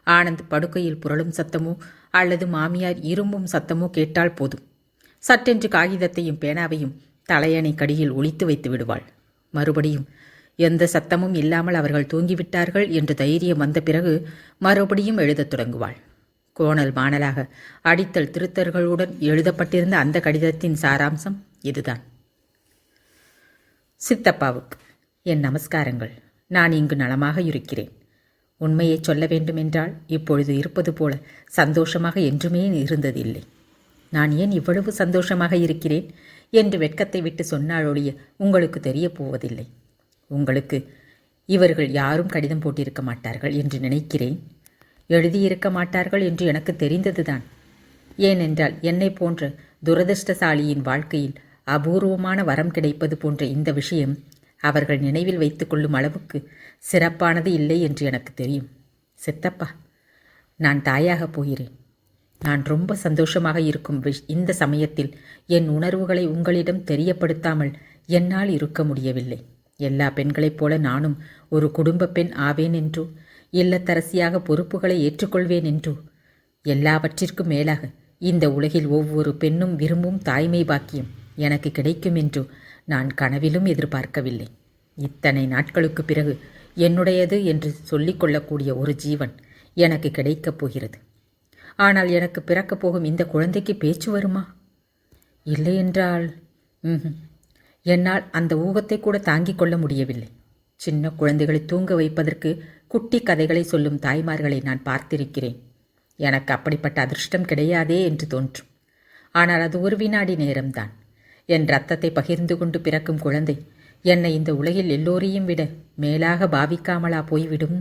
ஆனந்த் படுக்கையில் புரளும் சத்தமோ அல்லது மாமியார் இரும்பும் சத்தமோ கேட்டால் போதும், சட்டென்று காகிதத்தையும் பேனாவையும் தலையணை கடியில் ஒளித்து வைத்து விடுவாள். மறுபடியும் எந்த சத்தமும் இல்லாமல் அவர்கள் தூங்கிவிட்டார்கள் என்று தைரியம் வந்த பிறகு மறுபடியும் எழுதத் தொடங்குவாள். கோணல் மாணலாக அடித்தல் திருத்தர்களுடன் எழுதப்பட்டிருந்த அந்த கடிதத்தின் சாராம்சம் இதுதான். சித்தப்பாவுக்கு என் நமஸ்காரங்கள். நான் இங்கு நலமாக இருக்கிறேன். உண்மையை சொல்ல வேண்டுமென்றால் இப்பொழுது இருப்பது போல சந்தோஷமாக என்றுமே இருந்ததில்லை. நான் ஏன் இவ்வளவு சந்தோஷமாக இருக்கிறேன் என்று வெட்கத்தை விட்டு சொன்னாலொழிய உங்களுக்கு தெரிய போவதில்லை. உங்களுக்கு இவர்கள் யாரும் கடிதம் போட்டிருக்க மாட்டார்கள் என்று நினைக்கிறேன். எழுதியிருக்க மாட்டார்கள் என்று எனக்கு தெரிந்ததுதான். ஏனென்றால் என்னை போன்ற துரதிர்ஷ்டசாலியின் வாழ்க்கையில் அபூர்வமான வரம் கிடைப்பது போன்ற இந்த விஷயம் அவர்கள் நினைவில் வைத்து கொள்ளும் அளவுக்கு சிறப்பானது இல்லை என்று எனக்கு தெரியும். சித்தப்பா, நான் தாயாக போகிறேன். நான் ரொம்ப சந்தோஷமாக இருக்கும் இந்த சமயத்தில் என் உணர்வுகளை உங்களிடம் தெரியப்படுத்தாமல் என்னால் இருக்க முடியவில்லை. எல்லா பெண்களைப் போல நானும் ஒரு குடும்ப பெண் ஆவேன் என்றோ, இல்லத்தரசியாக பொறுப்புகளை ஏற்றுக்கொள்வேன் என்றோ, எல்லாவற்றிற்கும் மேலாக இந்த உலகில் ஒவ்வொரு பெண்ணும் விரும்பும் தாய்மை பாக்கியம் எனக்கு கிடைக்கும் என்றோ நான் கனவிலும் எதிர்பார்க்கவில்லை. இத்தனை நாட்களுக்கு பிறகு என்னுடையது என்று சொல்லிக்கொள்ளக்கூடிய ஒரு ஜீவன் எனக்கு கிடைக்கப் போகிறது. ஆனால் எனக்கு பிறக்கப் போகும் இந்த குழந்தைக்கு பேச்சு வருமா? இல்லையென்றால் என்னால் அந்த ஊகத்தை கூட தாங்கிக் கொள்ள முடியவில்லை. சின்ன குழந்தைகளை தூங்க வைப்பதற்கு குட்டி கதைகளை சொல்லும் தாய்மார்களை நான் பார்த்திருக்கிறேன். எனக்கு அப்படிப்பட்ட அதிர்ஷ்டம் கிடையாதே என்று தோன்றும். ஆனால் அது ஒரு வினாடி நேரம்தான். என் இரத்தத்தை பகிர்ந்து கொண்டு பிறக்கும் குழந்தை என்னை இந்த உலகில் எல்லோரையும் விட மேலாக பாவிக்காமலா போய்விடும்?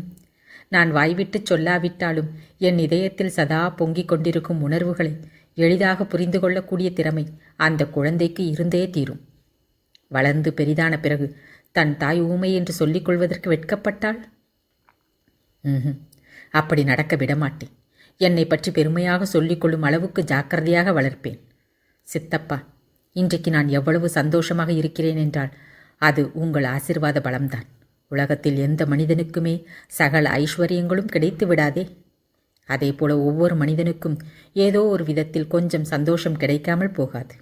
நான் வாய்விட்டு சொல்லாவிட்டாலும் என் இதயத்தில் சதா பொங்கிக் கொண்டிருக்கும் உணர்வுகளை எளிதாக புரிந்து கொள்ளக்கூடிய திறமை அந்த குழந்தைக்கு இருந்தே தீரும். வளர்ந்து பெரிதான பிறகு தன் தாய் ஊமை என்று சொல்லிக் கொள்வதற்கு வெட்கப்பட்டாள்? அப்படி நடக்க விடமாட்டேன். என்னை பற்றி பெருமையாக சொல்லிக்கொள்ளும் அளவுக்கு ஜாக்கிரதையாக வளர்ப்பேன். சித்தப்பா, இன்றைக்கு நான் எவ்வளவு சந்தோஷமாக இருக்கிறேன் என்றால் அது உங்கள் ஆசீர்வாத பலம்தான். உலகத்தில் எந்த மனிதனுக்குமே சகல ஐஸ்வர்யங்களும் கிடைத்து விடாதே. அதே போல ஒவ்வொரு மனிதனுக்கும் ஏதோ ஒரு விதத்தில் கொஞ்சம் சந்தோஷம் கிடைக்காமல் போகாது.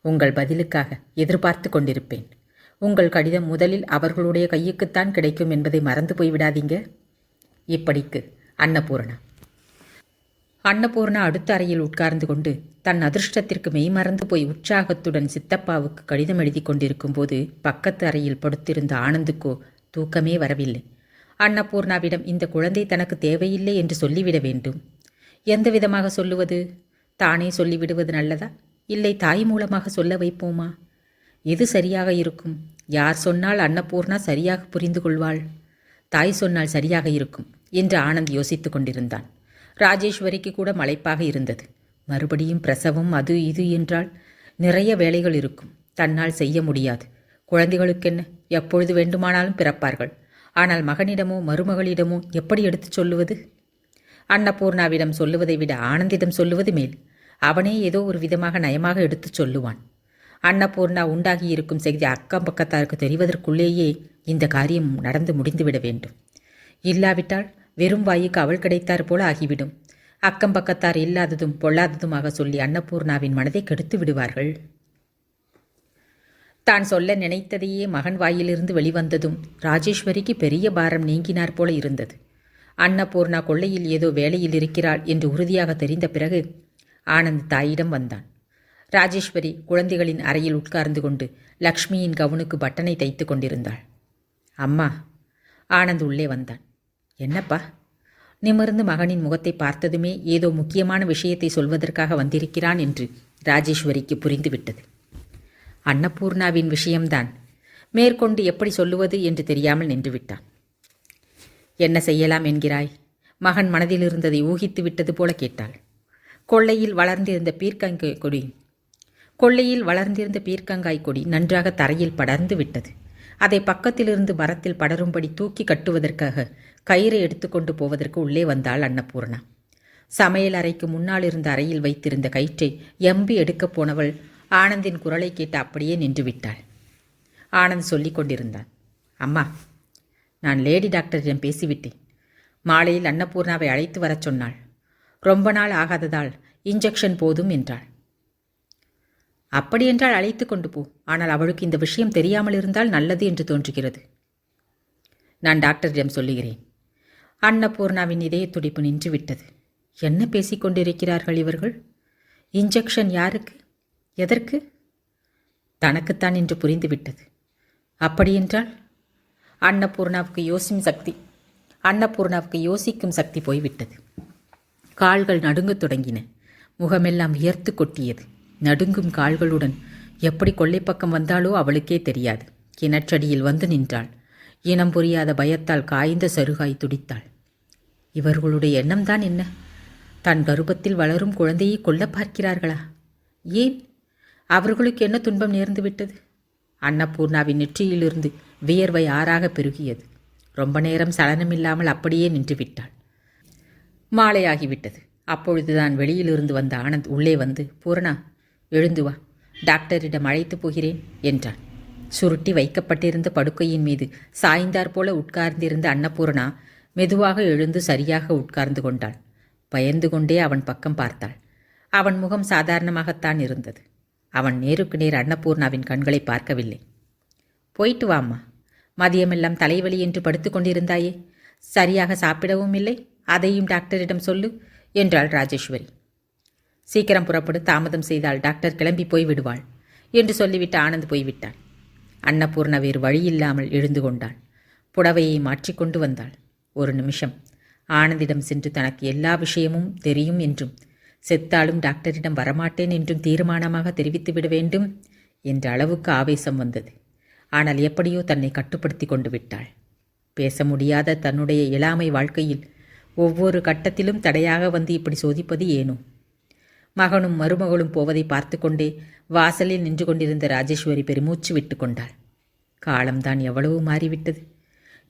உங்கள் பதிலுக்காக எதிர்பார்த்து கொண்டிருப்பேன். உங்கள் கடிதம் முதலில் அவர்களுடைய கையுக்குத்தான் கிடைக்கும் என்பதை மறந்து போய்விடாதீங்க. இப்படிக்கு அன்னபூர்ணா. அன்னபூர்ணா அடுத்த அறையில் உட்கார்ந்து கொண்டு தன் அதிர்ஷ்டத்திற்கு மெய்மறந்து போய் உற்சாகத்துடன் சித்தப்பாவுக்கு கடிதம் எழுதி கொண்டிருக்கும் போது பக்கத்து அறையில் படுத்திருந்த ஆனந்துக்கோ தூக்கமே வரவில்லை. அன்னபூர்ணாவிடம் இந்த குழந்தை தனக்கு தேவையில்லை என்று சொல்லிவிட வேண்டும். எந்த விதமாக சொல்லுவது? தானே சொல்லிவிடுவது நல்லதா, இல்லை தாய் மூலமாக சொல்ல வைப்போமா? எது சரியாக இருக்கும்? யார் சொன்னால் அன்னபூர்ணா சரியாக புரிந்து கொள்வாள்? தாய் சொன்னால் சரியாக இருக்கும் என்று ஆனந்த் யோசித்து கொண்டிருந்தான். ராஜேஸ்வரிக்கு கூட மலைப்பாக இருந்தது. மறுபடியும் பிரசவம் அது இது என்றால் நிறைய வேலைகள் இருக்கும். தன்னால் செய்ய முடியாது. குழந்தைகளுக்கென்ன, எப்பொழுது வேண்டுமானாலும் பிறப்பார்கள். ஆனால் மகனிடமோ மருமகளிடமோ எப்படி எடுத்துச் சொல்லுவது? அன்னபூர்ணாவிடம் சொல்லுவதை விட ஆனந்திடம் சொல்லுவது மேல். அவனே ஏதோ ஒரு விதமாக நயமாக எடுத்துச் சொல்லுவான். அன்னபூர்ணா உண்டாகியிருக்கும் செய்தி அக்கம் பக்கத்தாருக்கு தெரிவதற்குள்ளேயே இந்த காரியம் நடந்து முடிந்துவிட வேண்டும். இல்லாவிட்டால் வெறும் வாய்க்கு அவள் கிடைத்தார் போல ஆகிவிடும். அக்கம் பக்கத்தார் இல்லாததும் பொல்லாததுமாக சொல்லி அன்னபூர்ணாவின் மனதை கெடுத்து விடுவார்கள். தான் சொல்ல நினைத்ததையே மகன் வாயிலிருந்து வெளிவந்ததும் ராஜேஸ்வரிக்கு பெரிய பாரம் நீங்கினார் போல இருந்தது. அன்னபூர்ணா கொள்ளையில் ஏதோ வேலையில் இருக்கிறாள் என்று உறுதியாக தெரிந்த பிறகு ஆனந்த் தாயிடம் வந்தான். ராஜேஸ்வரி குழந்தைகளின் அறையில் உட்கார்ந்து கொண்டு லக்ஷ்மியின் கவுனுக்கு பட்டனை தைத்து கொண்டிருந்தாள். அம்மா. ஆனந்த் உள்ளே வந்தான். என்னப்பா? நிமிர்ந்து மகனின் முகத்தை பார்த்ததுமே ஏதோ முக்கியமான விஷயத்தை சொல்வதற்காக வந்திருக்கிறான் என்று ராஜேஸ்வரிக்கு புரிந்துவிட்டது. அன்னபூர்ணாவின் விஷயம்தான். மேற்கொண்டு எப்படி சொல்லுவது என்று தெரியாமல் நின்றுவிட்டான். என்ன செய்யலாம் என்கிறாய்? மகன் மனதில் இருந்ததை ஊகித்து விட்டது போல கேட்டாள். கொள்ளையில் வளர்ந்திருந்த பீர்க்கங்காய் கொடி நன்றாக தரையில் படர்ந்து விட்டது. அதை பக்கத்திலிருந்து மரத்தில் படரும்படி தூக்கி கட்டுவதற்காக கயிறை எடுத்துக்கொண்டு போவதற்கு உள்ளே வந்தாள் அன்னபூர்ணா. சமையல் அறைக்கு முன்னால் இருந்த அறையில் வைத்திருந்த கயிற்றை எம்பி எடுக்கப் போனவள் ஆனந்தின் குரலை கேட்டு அப்படியே நின்று விட்டாள். ஆனந்த் சொல்லிக் கொண்டிருந்தான். அம்மா, நான் லேடி டாக்டரிடம் பேசிவிட்டேன். மாலையில் அன்னபூர்ணாவை அழைத்து வரச் சொன்னாள். ரொம்ப நாள் ஆகாததால் இன்ஜெக்ஷன் போதும் என்றாள். அப்படியென்றால் அழைத்து கொண்டு போ. ஆனால் அவளுக்கு இந்த விஷயம் தெரியாமல் இருந்தால் நல்லது என்று தோன்றுகிறது. நான் டாக்டரிடம் சொல்லுகிறேன். அன்னபூர்ணாவின் இதய துடிப்பு நின்றுவிட்டது. என்ன பேசிக்கொண்டிருக்கிறார்கள் இவர்கள்? இன்ஜெக்ஷன் யாருக்கு? எதற்கு? தனக்குத்தான் என்று புரிந்துவிட்டது. அப்படியென்றால் அன்னபூர்ணாவுக்கு யோசிக்கும் சக்தி போய்விட்டது. கால்கள் நடுங்கத் தொடங்கின. முகமெல்லாம் வியர்த்து கொட்டியது. நடுங்கும் கால்களுடன் எப்படி கொள்ளைப்பக்கம் வந்தாலோ அவளுக்கே தெரியாது. கிணற்றடியில் வந்து நின்றாள். இனம் புரியாத பயத்தால் காய்ந்த சருகாய் துடித்தாள். இவர்களுடைய எண்ணம்தான் என்ன? தன் கர்ப்பத்தில் வளரும் குழந்தையை கொல்ல பார்க்கிறார்களா? ஏன்? அவர்களுக்கு என்ன துன்பம் நேர்ந்து விட்டது? அன்னபூர்ணாவின் நெற்றியிலிருந்து வியர்வை ஆறாக பெருகியது. ரொம்ப நேரம் சலனமில்லாமல் அப்படியே நின்றுவிட்டாள். மாலையாகிவிட்டது. அப்பொழுதுதான் வெளியிலிருந்து வந்த ஆனந்த் உள்ளே வந்து, பூர்ணா, எழுந்து வா, டாக்டரிடம் அழைத்து போகிறேன் என்றான். சுருட்டி வைக்கப்பட்டிருந்த படுக்கையின் மீது சாய்ந்தாற் போல உட்கார்ந்திருந்த அன்னபூர்ணா மெதுவாக எழுந்து சரியாக உட்கார்ந்து கொண்டாள். பயந்து கொண்டே அவன் பக்கம் பார்த்தாள். அவன் முகம் சாதாரணமாகத்தான் இருந்தது. அவன் நேருக்கு நேர் அன்னபூர்ணாவின் கண்களை பார்க்கவில்லை. போயிட்டு வாம்மா. மதியமெல்லாம் தலைவலி என்று படுத்து கொண்டிருந்தாயே, சரியாக சாப்பிடவும் இல்லை, அதையும் டாக்டரிடம் சொல்லு என்றாள் ராஜேஸ்வரி. சீக்கிரம் புறப்படு, தாமதம் செய்தால் டாக்டர் கிளம்பி போய்விடுவாள் என்று சொல்லிவிட்டு ஆனந்த் போய்விட்டாள். அன்னபூர்ணா வேறு வழியில்லாமல் எழுந்து கொண்டாள். புடவையை மாற்றிக்கொண்டு வந்தாள். ஒரு நிமிஷம் ஆனந்திடம் சென்று தனக்கு எல்லா விஷயமும் தெரியும் என்றும் செத்தாலும் டாக்டரிடம் வரமாட்டேன் என்றும் தீர்மானமாக தெரிவித்துவிட வேண்டும் என்ற அளவுக்கு ஆவேசம் வந்தது. ஆனால் எப்படியோ தன்னை கட்டுப்படுத்தி கொண்டு விட்டாள். பேச முடியாத தன்னுடைய இளமை வாழ்க்கையில் ஒவ்வொரு கட்டத்திலும் தடையாக வந்து இப்படி சோதிப்பது ஏனோ? மகனும் மருமகளும் போவதை பார்த்து கொண்டே வாசலில் நின்று கொண்டிருந்த ராஜேஸ்வரி பெருமூச்சு விட்டு கொண்டாள். காலம்தான் எவ்வளவு மாறிவிட்டது.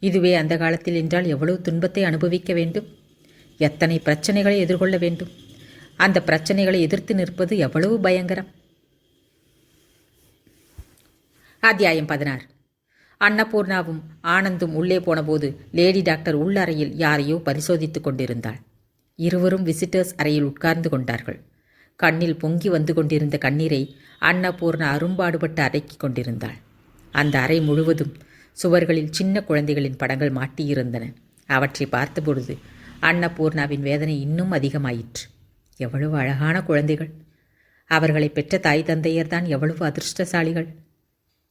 இதுவே அந்த காலத்தில் என்றால் எவ்வளவு துன்பத்தை அனுபவிக்க வேண்டும், எத்தனை பிரச்சனைகளை எதிர்கொள்ள வேண்டும். அந்த பிரச்சனைகளை எதிர்த்து நிற்பது எவ்வளவு பயங்கரம். அத்தியாயம் 16. அன்னபூர்ணாவும் ஆனந்தும் உள்ளே போனபோது லேடி டாக்டர் உள்ளறையில் யாரையோ பரிசோதித்துக் கொண்டிருந்தாள். இருவரும் விசிட்டர்ஸ் அறையில் உட்கார்ந்து கொண்டார்கள். கண்ணில் பொங்கி வந்து கொண்டிருந்த கண்ணீரை அன்னபூர்ணா அரும்பாடுபட்டு அடக்கிக் கொண்டிருந்தாள். அந்த அறை முழுவதும் சுவர்களில் சின்ன குழந்தைகளின் படங்கள் மாட்டியிருந்தன. அவற்றை பார்த்தபொழுது அன்னபூர்ணாவின் வேதனை இன்னும் அதிகமாயிற்று. எவ்வளவு அழகான குழந்தைகள்! அவர்களை பெற்ற தாய் தந்தையர்தான் எவ்வளவு அதிர்ஷ்டசாலிகள்!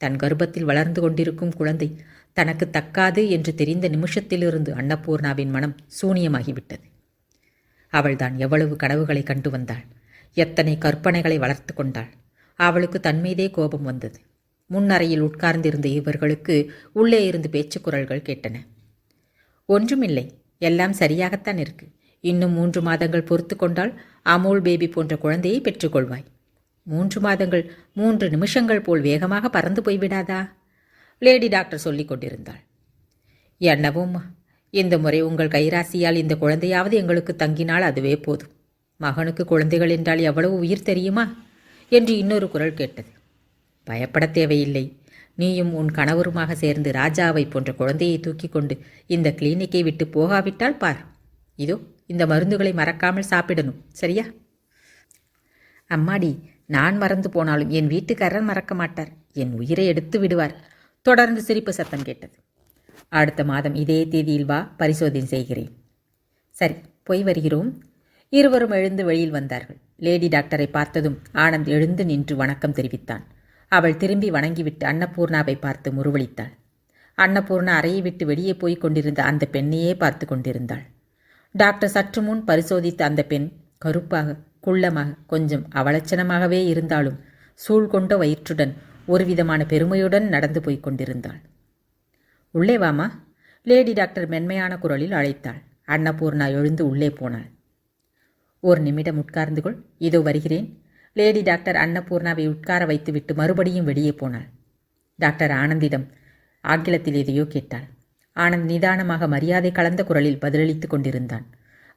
தன் கர்ப்பத்தில் வளர்ந்து கொண்டிருக்கும் குழந்தை தனக்கு தக்காது என்று தெரிந்த நிமிஷத்திலிருந்து அன்னபூர்ணாவின் மனம் சூனியமாகிவிட்டது. அவள்தான் எவ்வளவு கனவுகளை கண்டு வந்தாள், எத்தனை கற்பனைகளை வளர்த்து கொண்டாள். அவளுக்கு தன்மீதே கோபம் வந்தது. முன்னறையில் உட்கார்ந்திருந்த இவர்களுக்கு உள்ளே இருந்து பேச்சுக்குரல்கள் கேட்டன. ஒன்றுமில்லை, எல்லாம் சரியாகத்தான் இருக்கு. இன்னும் 3 மாதங்கள் பொறுத்து கொண்டால் அமூல் பேபி போன்ற குழந்தையை பெற்றுக்கொள்வாய். 3 மாதங்கள் 3 நிமிஷங்கள் போல் வேகமாக பறந்து போய்விடாதா? லேடி டாக்டர் சொல்லிக் கொண்டிருந்தாள். என்னவும், இந்த முறை உங்கள் கைராசியால் இந்த குழந்தையாவது எங்களுக்கு தங்கினால் அதுவே போதும். மகனுக்கு குழந்தைகள் என்றால் எவ்வளவு உயிர் தெரியுமா என்று இன்னொரு குரல் கேட்டது. பயப்பட தேவையில்லை. நீயும் உன் கணவருமாக சேர்ந்து ராஜாவை போன்ற குழந்தையை தூக்கி கொண்டு இந்த கிளினிக்கை விட்டு போகாவிட்டால் பார், இதோ இந்த மருந்துகளை மறக்காமல் சாப்பிடணும், சரியா? அம்மாடி, நான் மறந்து போனாலும் என் வீட்டுக்காரர் மறக்க மாட்டார். என் உயிரை எடுத்து விடுவார். தொடர்ந்து சிரிப்பு சத்தம் கேட்டது. அடுத்த மாதம் இதே தேதியில் வா, பரிசோதனை செய்கிறேன். சரி, போய் வருகிறோம். இருவரும் எழுந்து வெளியில் வந்தார்கள். லேடி டாக்டரை பார்த்ததும் ஆனந்த் எழுந்து நின்று வணக்கம் தெரிவித்தான். அவள் திரும்பி வணங்கிவிட்டு அன்னபூர்ணாவை பார்த்து முறுவளித்தாள். அன்னபூர்ணா அறையை விட்டு வெளியே போய்க் கொண்டிருந்த அந்த பெண்ணையே பார்த்து கொண்டிருந்தாள். டாக்டர் சற்று முன் பரிசோதித்த அந்த பெண் கருப்பாக, குள்ளமாக, கொஞ்சம் அவலட்சணமாகவே இருந்தாலும் சூழ்கொண்ட வயிற்றுடன் ஒருவிதமான பெருமையுடன் நடந்து போய்க் கொண்டிருந்தாள். உள்ளே வாமா, லேடி டாக்டர் மென்மையான குரலில் அழைத்தாள். அன்னபூர்ணா எழுந்து உள்ளே போனாள். ஒரு நிமிடம் உட்கார்ந்து கொள், இதோ வருகிறேன். லேடி டாக்டர் அன்னபூர்ணாவை உட்கார வைத்துவிட்டு மறுபடியும் வெளியே போனாள். டாக்டர் ஆனந்திடம் ஆங்கிலத்தில் எதையோ கேட்டாள். ஆனந்த் நிதானமாக மரியாதை கலந்த குரலில் பதிலளித்துக் கொண்டிருந்தான்.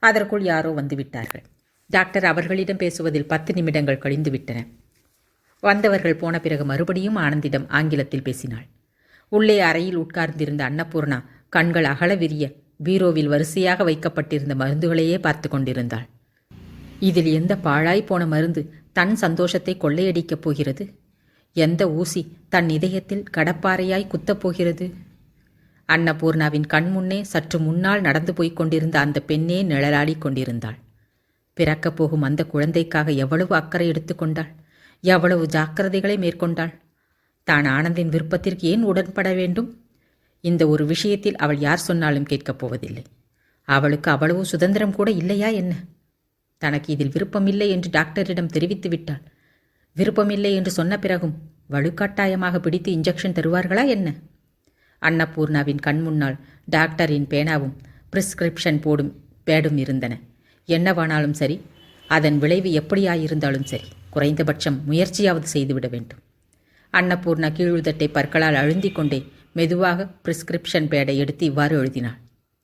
அதற்குள் யாரோ வந்துவிட்டார்கள். டாக்டர் அவர்களிடம் பேசுவதில் 10 நிமிடங்கள் கழிந்து விட்டன. வந்தவர்கள் போன பிறகு மறுபடியும் ஆனந்திடம் ஆங்கிலத்தில் பேசினாள். உள்ளே அறையில் உட்கார்ந்திருந்த அன்னபூர்ணா கண்கள் அகல விரிய பீரோவில் வரிசையாக வைக்கப்பட்டிருந்த மருந்துகளையே பார்த்து கொண்டிருந்தாள். இதில் எந்த பாழாய் போன மருந்து தன் சந்தோஷத்தை கொள்ளையடிக்கப் போகிறது? எந்த ஊசி தன் இதயத்தில் கடப்பாறையாய் குத்தப் போகிறது? அன்னபூர்ணாவின் கண்முன்னே சற்று முன்னால் நடந்து போய்க் கொண்டிருந்த அந்த பெண்ணே நிழலாடி கொண்டிருந்தாள். பிறக்கப் போகும் அந்த குழந்தைக்காக எவ்வளவு அக்கறை எடுத்துக்கொண்டாள், எவ்வளவு ஜாக்கிரதைகளை மேற்கொண்டாள். தான் ஆனந்தின் விருப்பத்திற்கு ஏன் உடன்பட வேண்டும்? இந்த ஒரு விஷயத்தில் அவள் யார் சொன்னாலும் கேட்கப் போவதில்லை. அவளுக்கு அவ்வளவு சுதந்திரம் கூட இல்லையா என்ன? தனக்கு இதில் விருப்பமில்லை என்று டாக்டரிடம் தெரிவித்து விட்டாள். விருப்பமில்லை என்று சொன்ன பிறகும் வலுக்கட்டாயமாக பிடித்து இன்ஜெக்ஷன் தருவார்களா என்ன? அன்னபூர்ணாவின் கண் முன்னால் டாக்டரின் பேனாவும் பிரிஸ்கிரிப்ஷன் போடும் பேடும் இருந்தன. என்னவானாலும் சரி, அதன் விளைவு எப்படியாயிருந்தாலும் சரி, குறைந்தபட்சம் முயற்சியாவது செய்துவிட வேண்டும். அன்னபூர்ணா கீழுதட்டை பற்களால் அழுந்தி கொண்டே மெதுவாக பிரிஸ்கிரிப்ஷன் பேடை எடுத்து இவ்வாறு எழுதினாள்.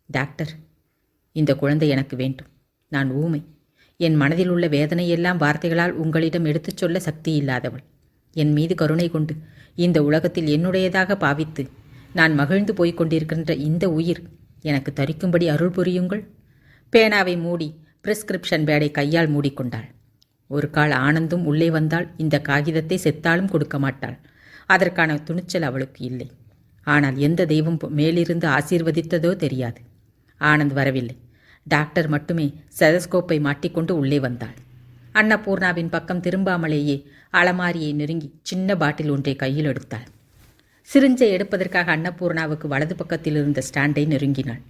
டாக்டர், இந்த குழந்தை எனக்கு வேண்டும். நான் ஊமை. என் மனதில் உள்ள வேதனையெல்லாம் வார்த்தைகளால் உங்களிடம் எடுத்துச் சொல்ல சக்தி இல்லாதவள். என் மீது கருணை கொண்டு இந்த உலகத்தில் என்னுடையதாக பாவித்து நான் மகிழ்ந்து போய்க் கொண்டிருக்கின்ற இந்த உயிர் எனக்கு தரிக்கும்படி அருள் புரியுங்கள். பேனாவை மூடி பிரிஸ்கிரிப்ஷன் பேடை கையால் மூடிக்கொண்டாள். ஒரு கால் ஆனந்தும் உள்ளே வந்தால் இந்த காகிதத்தை செத்தாலும் கொடுக்க மாட்டாள். அதற்கான துணிச்சல் அவளுக்கு இல்லை. ஆனால் எந்த தெய்வம் மேலிருந்து ஆசீர்வதித்ததோ தெரியாது. ஆனந்த் வரவில்லை. டாக்டர் மட்டுமே செதஸ்கோப்பை மாட்டிக்கொண்டு உள்ளே வந்தாள். அன்னபூர்ணாவின் பக்கம் திரும்பாமலேயே அலமாரியை நெருங்கி சின்ன பாட்டில் ஒன்றை கையில் எடுத்தாள். சிரிஞ்சை எடுப்பதற்காக அன்னபூர்ணாவுக்கு வலது பக்கத்தில் இருந்த ஸ்டாண்டை நெருங்கினாள்.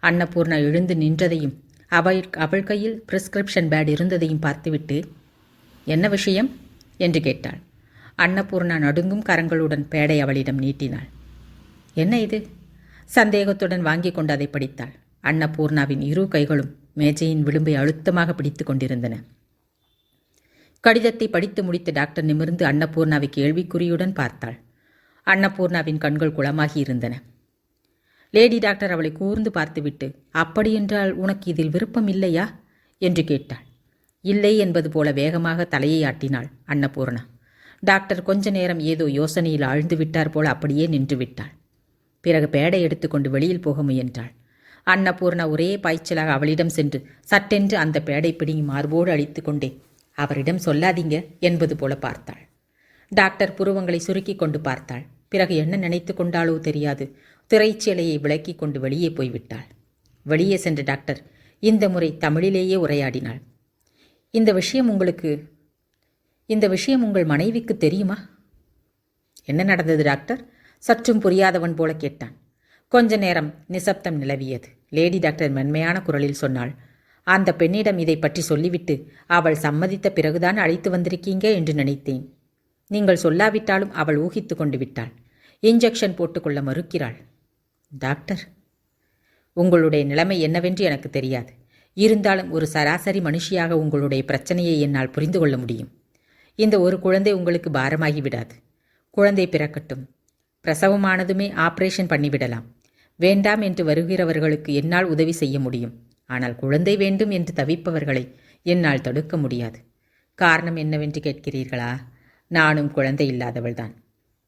அன்னபூர்ணா எழுந்து நின்றதையும் அவள் கையில் பிரிஸ்கிரிப்ஷன் பேட் இருந்ததையும் பார்த்துவிட்டு, என்ன விஷயம் என்று கேட்டாள். அன்னபூர்ணா நடுங்கும் கரங்களுடன் பேடை அவளிடம் நீட்டினாள். என்ன இது? சந்தேகத்துடன் வாங்கி கொண்டு அதை படித்தாள். அன்னபூர்ணாவின் இரு கைகளும் மேஜையின் விளிம்பை அழுத்தமாக பிடித்து கொண்டிருந்தன. கடிதத்தை படித்து முடித்த டாக்டர் நிமிர்ந்து அன்னபூர்ணாவை கேள்விக்குறியுடன் பார்த்தாள். அன்னபூர்ணாவின் கண்கள் குளமாகி இருந்தன. லேடி டாக்டர் அவளை கூர்ந்து பார்த்துவிட்டு, அப்படியென்றால் உனக்கு இதில் விருப்பம் இல்லையா என்று கேட்டாள். இல்லை என்பது போல வேகமாக தலையை ஆட்டினாள் அன்னபூர்ணா. டாக்டர் கொஞ்ச நேரம் ஏதோ யோசனையில் ஆழ்ந்து விட்டார் போல அப்படியே நின்று விட்டாள். பிறகு பேடை எடுத்துக்கொண்டு வெளியில் போக முயன்றாள். அன்னபூர்ணா ஒரே பாய்ச்சலாக அவளிடம் சென்று சட்டென்று அந்த பேடை பிடிங்கி மார்போடு அழித்து கொண்டே அவரிடம் சொல்லாதீங்க என்பது போல பார்த்தாள். டாக்டர் புருவங்களை சுருக்கி கொண்டு பார்த்தாள். பிறகு என்ன நினைத்து கொண்டாலோ தெரியாது, திரைச்சீலையை விலக்கி கொண்டு வெளியே போய்விட்டாள். வெளியே சென்ற டாக்டர் இந்த முறை தமிழிலேயே உரையாடினாள். இந்த விஷயம் உங்கள் மனைவிக்கு தெரியுமா? என்ன நடந்தது டாக்டர்? சற்றும் புரியாதவன் போல கேட்டான். கொஞ்ச நேரம் நிசப்தம் நிலவியது. லேடி டாக்டர் மென்மையான குரலில் சொன்னாள், அந்த பெண்ணிடம் இதை பற்றி சொல்லிவிட்டு அவள் சம்மதித்த பிறகுதான் அழைத்து வந்திருக்கீங்க என்று நினைத்தேன். நீங்கள் சொல்லாவிட்டாலும் அவள் ஊகித்து கொண்டு விட்டாள். இன்ஜெக்ஷன் போட்டுக்கொள்ள மறுக்கிறாள். டாக்டர், உங்களுடைய நிலைமை என்னவென்று எனக்கு தெரியாது. இருந்தாலும் ஒரு சராசரி மனுஷியாக உங்களுடைய பிரச்சனையை என்னால் புரிந்து கொள்ள முடியும். இந்த ஒரு குழந்தை உங்களுக்கு பாரமாகி விடாது. குழந்தை பிறக்கட்டும். பிரசவமானதுமே ஆபரேஷன் பண்ணிவிடலாம். வேண்டாம் என்று வருகிறவர்களுக்கு என்னால் உதவி செய்ய முடியும். ஆனால் குழந்தை வேண்டும் என்று தவிப்பவர்களை என்னால் தடுக்க முடியாது. காரணம் என்னவென்று கேட்கிறீர்களா? நானும் குழந்தை இல்லாதவள்தான்.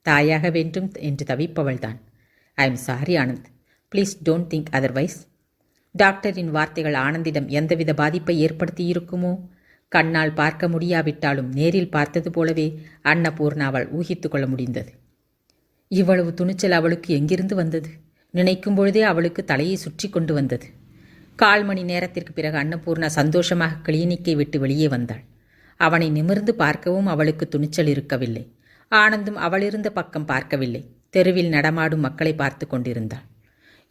தாயாக வேண்டும் என்று தவிப்பவள்தான். I am sorry Anand. Please don't think otherwise. டாக்டரின் வார்த்தைகள் ஆனந்திடம் எந்தவித பாதிப்பை ஏற்படுத்தியிருக்குமோ? கண்ணால் பார்க்க முடியாவிட்டாலும் நேரில் பார்த்தது போலவே அன்னபூர்ணாவால் ஊகித்து கொள்ள முடிந்தது. இவ்வளவு துணிச்சல் அவளுக்கு எங்கிருந்து வந்தது? நினைக்கும் பொழுதே அவளுக்கு தலையை சுற்றி கொண்டு வந்தது. 1/4 மணி நேரத்திற்கு பிறகு அன்னபூர்ணா சந்தோஷமாக கிளினிக்கை விட்டு வெளியே வந்தாள். அவனை நிமிர்ந்து பார்க்கவும் அவளுக்கு துணிச்சல் இருக்கவில்லை. ஆனந்தும் அவளிருந்த பக்கம் பார்க்கவில்லை. தெருவில் நடமாடும் மக்களை பார்த்து கொண்டிருந்தாள்.